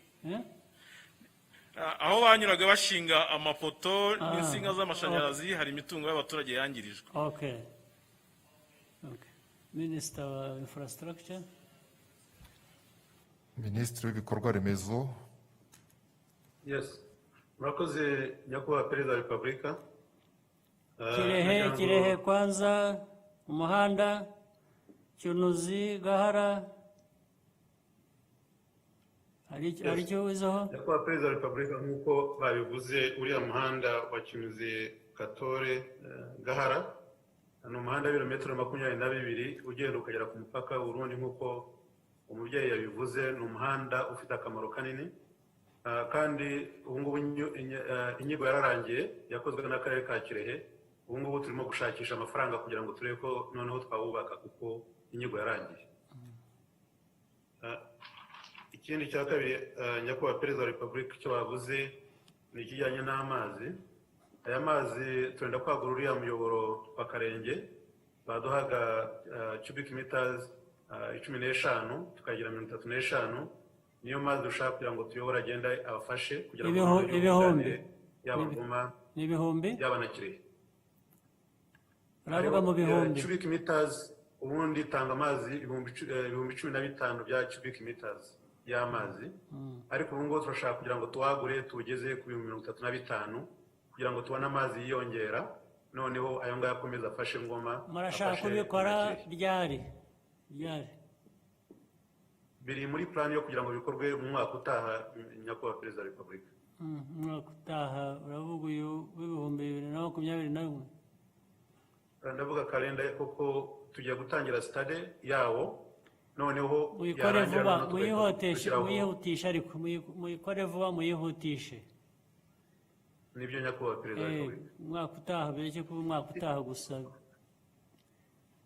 Aho banyuraga bashinga amapoto n'insinga z'amashanyarazi, hari imitungo y'abaturage yangirijwe. Okay. Minister of Infrastructure. Minisitiri w'ibikorwa remezo. Yes. Murakoze nyakubahwa perezida wa repubulika. Kirehe kwanza, umuhanda Cyunuzi Gahara, hari cyo wizaho? Nyakubahwa perezida wa repubulika, nk'uko babivuze, uriya muhanda wa Cyunuzi Katore Gahara ni umuhanda w'ibirometero 22 ugenda ukagera ku mupaka w'Urundi. Nk'uko umubyeyi yabivuze, ni umuhanda ufite akamaro kanini, kandi ubu ngubu inyigo yararangiye yakozwe n'akarere ka Kirehe. Ubu ngubu turimo gushakisha amafaranga kugira ngo turebe ko noneho twawubaka kuko inyigo yarangiye. Ikindi cya kabiri nyakubahwa perezida wa repubulika, icyo bavuze ni ikijyanye n'amazi. Aya mazi turenda kwagura uriya muyoboro wa Karenge, baduhaga cubic meters 15 tukagira 35. Niyo mazi dushaka kugira ngo tuyobora agenda abafashe kugira ngo ibihumbi y'abaguma yaba na Kirehe. Uravuga mu bihumbi cubic meters, ubundi tanga amazi 15 bya cubic meters y'amazi, ariko ubu ngo turashaka kugira ngo tuwagure tugeze ku 35 kugira ngo tubone amazi yiyongera, noneho ayo ngayo akomeza afashe Ngoma. Murashaka kubikora ryari? Biri muri plan yo kugira ngo bikorwe mu mwaka utaha nyakubahwa perezida wa repubulika. Mwaka utaha uravuga uyu w'ibihumbi 2021? Ndavuga kalenda koko tugiye gutangira stade yawo, noneho muyikore vuba, muyihutishe, ariko muyikore vuba, muyihutishe. Nibyo nyakubahwa perezida wa repubulika. Mwaka utaha bireke kuba umwaka utaha gusa.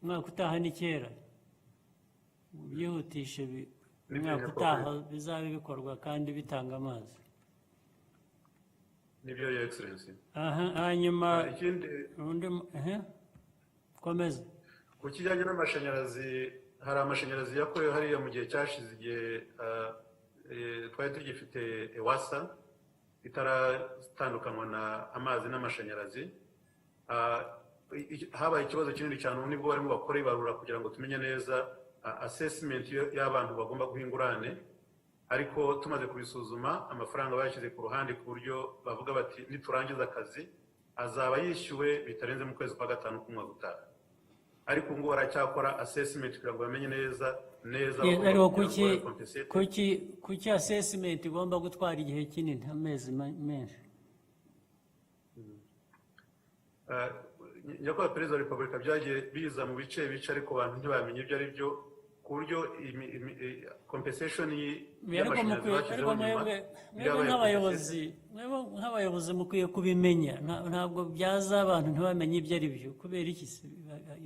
Mwaka utaha ni kera. Byihutishe umwaka utaha bizabe bikorwa kandi bitanga amazi. Nibyo your excellency. Hanyuma undi komeza. Ku kijyanye n'amashanyarazi, hari amashanyarazi yakorewe hariya mu gihe cyashize, igihe twari tugifite EWASA itaratandukanywa na amazi n'amashanyarazi. Habaye ikibazo kinini cyane, ubu nibwo barimo bakora ibarura kugira ngo tumenye neza assessment y'abantu bagomba guhingurane, ariko tumaze kubisuzuma amafaranga bashyize ku ruhande ku buryo bavuga bati niturangiza akazi azaba yishyuwe bitarenze mu kwezi kwa 5 kumwa gutaha. Ariko ngo baracyakora assessment kugira ngo bamenye neza kuki assessment igomba gutwara igihe kinini, amezi menshi? Nyakubahwa perezida wa repubulika, byagiye biza mu bice ariko abantu ntibamenye ibyo ari byo. ku buryo compensation ariko mwebwe nk'abayobozi mukwiye kubimenya, ntabwo byaza abantu ntibamenye ibyo ari byo. Kubera iki?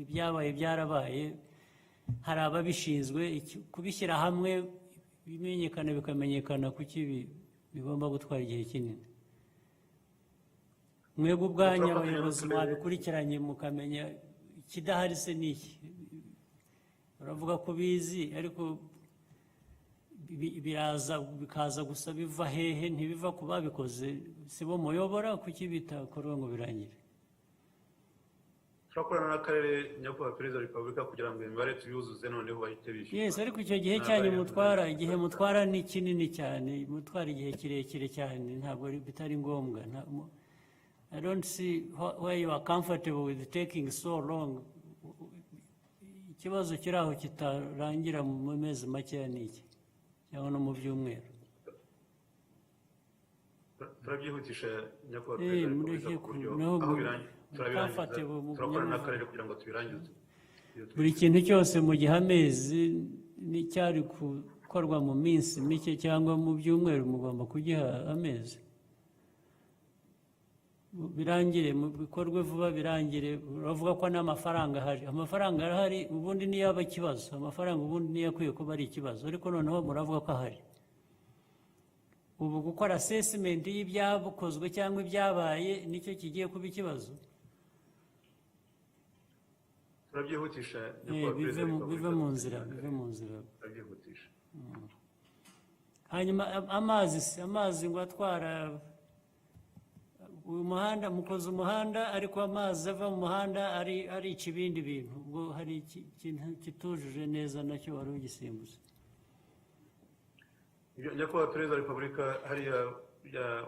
Ibyabaye byarabaye, hari ababishinzwe kubishyira hamwe bimenyekana bikamenyekana kuki bigomba gutwara igihe kinini. Mwebwe ubwanyu abayobozi mwabikurikiranye mukamenya ikidahari se n'iki. Uravuga ko bizi ariko bikaza gusa biva hehe? Ntibiva ku babikoze, si bo muyobora, kuki bitakorwa ngo birangire? turakorana n'akarere nyakubahwa perezida wa repubulika kugira ngo imibare tuyuzuze noneho bahite bishyura. Yes, ariko icyo gihe cyanyu mutwara, igihe mutwara ni kinini cyane, mutwara igihe kirekire cyane, ntabwo bitari ngombwa. I don't see why you are comfortable with taking so long. Ikibazo kiri aho kitarangira mu mezi makeya ni iki, cyangwa no mu byumweru? Turabyihutisha nyakubahwa perezida wa repubulika ku buryo aho birangiye turakorana n'akarere kugira ngo tubirangize. Buri kintu cyose mu gihe amezi n'icyari gukorwa mu minsi mike cyangwa mu byumweru mugomba kugiha amezi. Birangire, bikorwe vuba birangire. Uravuga ko n'amafaranga ahari. Amafaranga arahari, ubundi niyo aba ikibazo. Amafaranga ubundi niyo akwiye kuba ari ikibazo, ariko noneho muravuga ko ahari. Ubu gukora assessment y'ibyakozwe cyangwa ibyabaye nicyo kigiye kuba ikibazo. Turabyihutisha bive mu nzira. Turabyihutisha. Hanyuma amazi ngo atwara uyu muhanda, mukoze umuhanda ariko amazi ava mu muhanda arica ibindi bintu. Ubwo hari ikintu kitujuje neza nacyo wari ugisimbuze. Nyakubahwa perezida wa repubulika hariya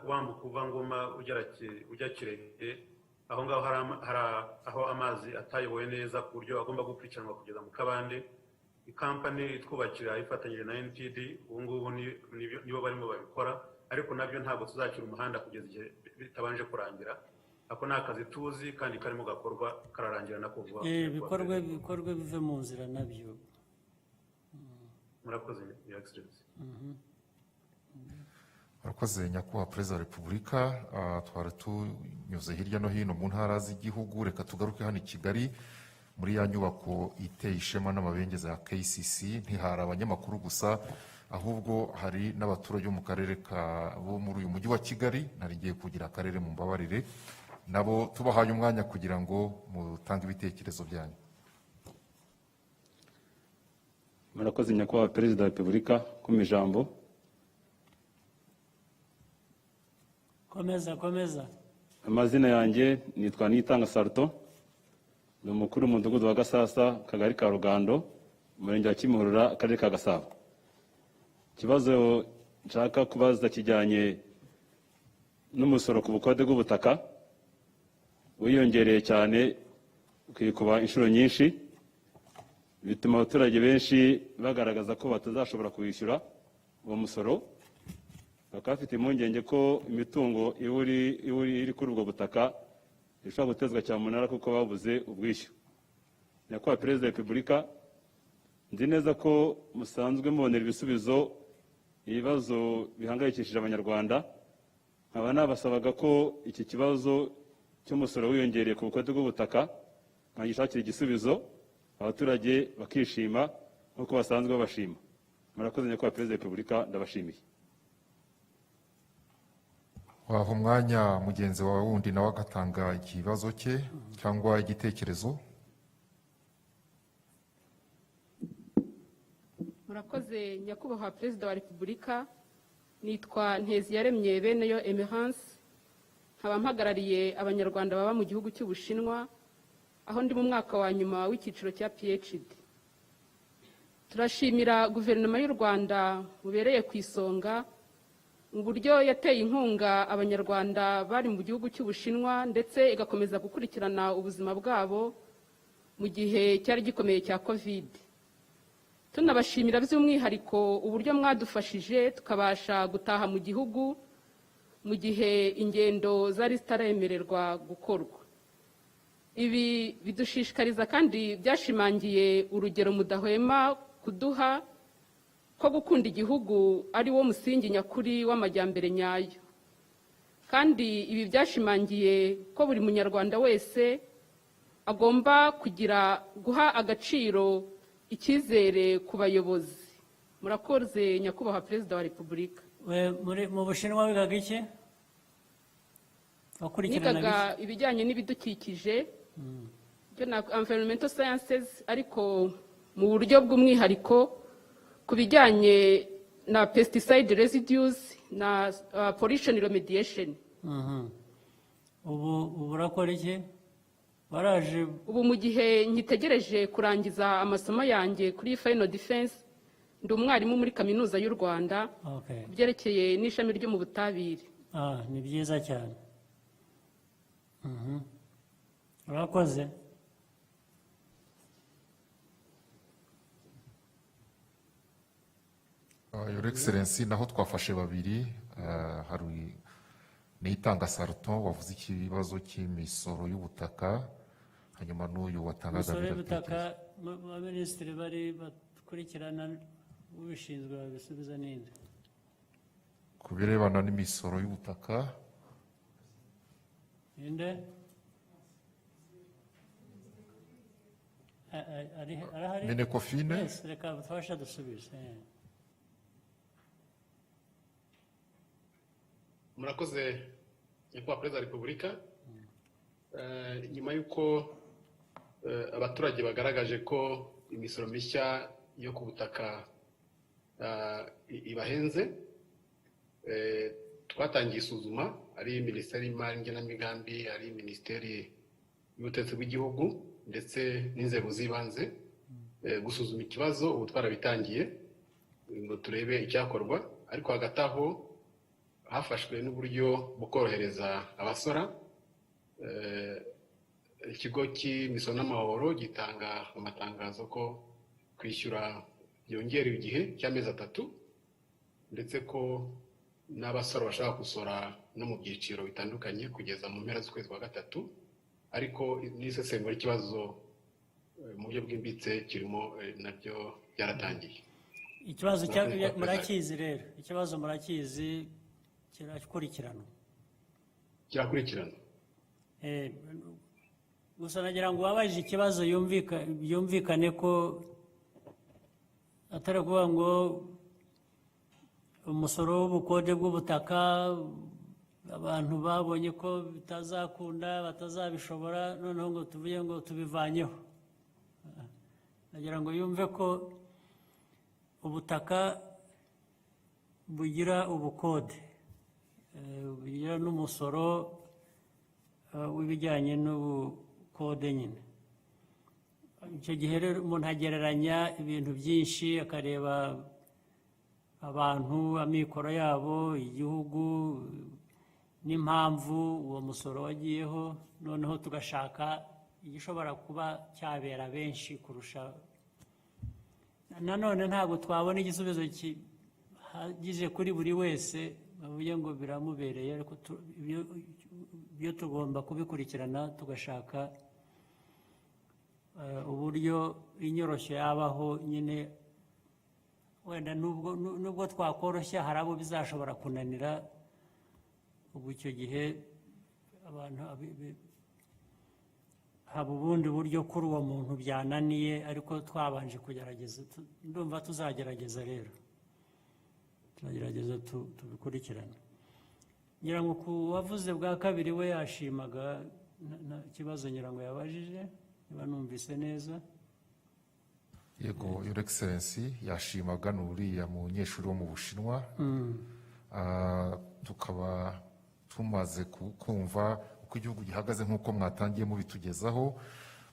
wambuka uva Ngoma ujya Kirehe, aho ngaho hari aho amazi atayoboye neza ku buryo agomba gukurikiranwa kugeza mu Kabande. Ikampani itwubakira ifatanyije na NTD ubu ngubu nibo barimo babikora, ariko nabyo ntabwo tuzakira umuhanda kugeza igihe bitabanje kurangira. Ako ni akazi tuzi kandi karimo gakorwa, kararangira nako vuba. Bikorwe bive mu nzira nabyo. Murakoze Your Excellency. Murakoze nyakubahwa perezida wa repubulika. Twari tunyuze hirya no hino mu ntara z'igihugu, reka tugaruke hano i Kigali muri ya nyubako iteye ishema n'amabengeza ya KCC. Ntihari abanyamakuru gusa, ahubwo hari n'abaturage bo mu karere bo muri uyu mujyi wa Kigali. Narigiye kugira akarere mu mbabarire, nabo tubahaye umwanya kugira ngo mutange ibitekerezo byanyu. Murakoze nyakubahwa perezida wa repubulika kuma ijambo. Komeza. Amazina yanjye nitwa Nitanga Sarto, ni umukuru w'umudugudu wa Gasasa, Kagari ka Rugando, Umurenge wa Kimihurura, Akarere ka Gasabo. Ikibazo nshaka kubaza kijyanye n'umusoro ku bukode bw'ubutaka wiyongereye cyane, ukikuba inshuro nyinshi, bituma abaturage benshi bagaragaza ko batazashobora kuwishyura uwo musoro. Bakaba bafite impungenge ko imitungo iri kuri ubwo butaka ishobora gutezwa cyamunara kuko babuze ubwishyu. Nyakubahwa perezida wa repubulika, nzi neza ko musanzwe mubonera ibisubizo ibibazo bihangayikishije abanyarwanda. Nkaba nabasabaga ko iki kibazo cy'umusoro wiyongereye ku bukode bw'ubutaka mwagishakira igisubizo, abaturage bakishima nk'uko basanzwe babashima. Murakoze nyakubahwa perezida wa repubulika, ndabashimiye. Waha umwanya mugenzi wawe wundi nawe agatanga ikibazo cye cyangwa igitekerezo. Murakoze nyakubahwa perezida wa repubulika, nitwa Nteziyaremye Beneyo Emerance, nkaba mpagarariye abanyarwanda baba mu gihugu cy'Ubushinwa, aho ndi mu mwaka wa nyuma w'icyiciro cya PhD. Turashimira guverinoma y'u Rwanda mubereye ku isonga mu buryo yateye inkunga abanyarwanda bari mu gihugu cy'Ubushinwa, ndetse igakomeza gukurikirana ubuzima bwabo mu gihe cyari gikomeye cya COVID. Tunabashimira by'umwihariko uburyo mwadufashije tukabasha gutaha mu gihugu mu gihe ingendo zari zitaremererwa gukorwa. Ibi bidushishikariza kandi byashimangiye urugero mudahwema kuduha ko gukunda igihugu ari wo musingi nyakuri w'amajyambere nyayo, kandi ibi byashimangiye ko buri munyarwanda wese agomba guha agaciro icyizere ku bayobozi. Murakoze Nyakubahwa Perezida wa Repubulika. Mu Bushinwa wigaga iki? Nigaga ibijyanye n'ibidukikije, environmental sciences, ariko mu buryo bw'umwihariko ku bijyanye na pesticide residues na pollution remediation. Ubu urakora iki? Baraje ubu mu gihe nkitegereje kurangiza amasomo yanjye kuri final defense, ndi umwarimu muri kaminuza y'u Rwanda byerekeye n'ishami ryo mu butabire. Ni byiza cyane. Urakoze. Your Excellency, naho twafashe babiri, hari Niyitanga Sarton wavuze ikibazo cy'imisoro y'ubutaka, hanyuma n'uyu watangaga imisoro y'ubutaka. Abaminisitiri bari bakurikirana ubishinzwe babisubiza ninde? Ku birebana n'imisoro y'ubutaka, ninde? Arahari? Minekofine? Yes, reka tubasha dusubize. Murakoze Nyakubahwa Perezida wa Repubulika. Nyuma y'uko abaturage bagaragaje ko imisoro mishya yo ku butaka ibahenze, twatangiye isuzuma, ari Minisiteri y'Imari n'Igenamigambi, ari Minisiteri y'Ubutegetsi bw'Igihugu ndetse n'inzego z'ibanze, gusuzuma ikibazo. Ubu twarabitangiye ngo turebe icyakorwa, ariko hagati aho hafashwe n'uburyo bwo korohereza abasora. Ikigo cy'imisoro n'amahoro gitanga amatangazo ko kwishyura byongerewe igihe cy'amezi 3, ndetse ko n'abasora bashaka gusora no mu byiciro bitandukanye kugeza mu mpera z'ukwezi kwa 3, ariko n'isesengura ikibazo mu buryo bwimbitse kirimo nabyo byaratangiye. Ikibazo murakizi rero, ikibazo murakizi, kirakurikirana. Gusa nagira ngo wabajije ikibazo yumvikane ko atari kuvuga ngo umusoro w'ubukode bw'ubutaka abantu babonye ko bitazakunda, batazabishobora, noneho ngo tuvuye ngo tubivanyeho. Nagira ngo yumve ko ubutaka bugira ubukode, bugira n'umusoro w'ibijyanye n'ubukode nyine. Icyo gihe rero umuntu agereranya ibintu byinshi, akareba abantu, amikoro yabo, igihugu n'impamvu uwo musoro wagiyeho, noneho tugashaka igishobora kuba cyabera benshi kurusha. Nanone ntabwo twabona igisubizo gihagije kuri buri wese bavuye ngo biramubereye, ariko ibyo tugomba kubikurikirana tugashaka uburyo inyoroshyo yabaho nyine. Wenda nubwo twakoroshya hari abo bizashobora kunanira, ubu icyo gihe abantu haba ubundi buryo kuri uwo muntu byananiye, ariko twabanje kugerageza. Ndumva tuzagerageza rero, tuzagerageza tubikurikirane. ngira ngo ku wavuze bwa kabiri we yashimaga ikibazo ngira ngo yabajije, niba numvise neza. Yego, Your Excellency, yashimaga n'uriya munyeshuri wo mu Bushinwa. Tukaba tumaze kumva uko igihugu gihagaze nk'uko mwatangiye mubitugezaho,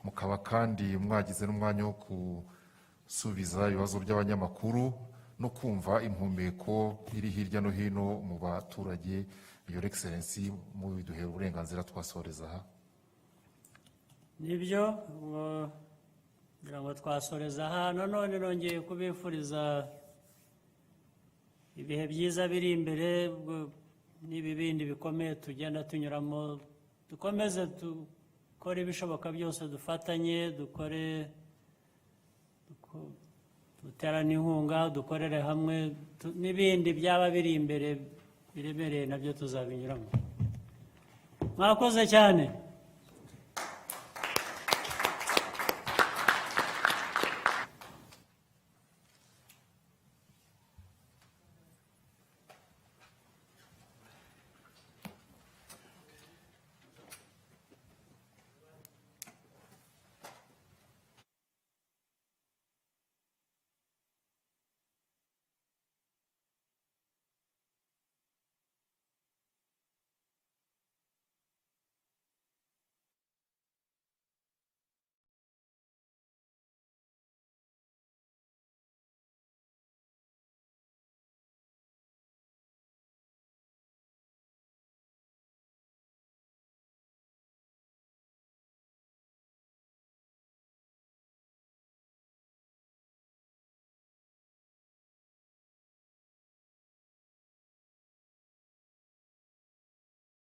mukaba kandi mwagize n'umwanya wo gusubiza ibibazo by'abanyamakuru no kumva impumeko iri hirya no hino mu baturage. Your Excellency, mubiduhera uburenganzira twasoreza aha. Nibyo ngira ngo twasoreza aha. None nongeye kubifuriza ibihe byiza biri imbere, n'ibibindi bikomeye tugenda tunyuramo. Dukomeze dukore ibishoboka byose, dufatanye, duterane inkunga dukorere hamwe n'ibindi byaba biri imbere biremereye nabyo tuzabinyuramo. Mwakoze cyane.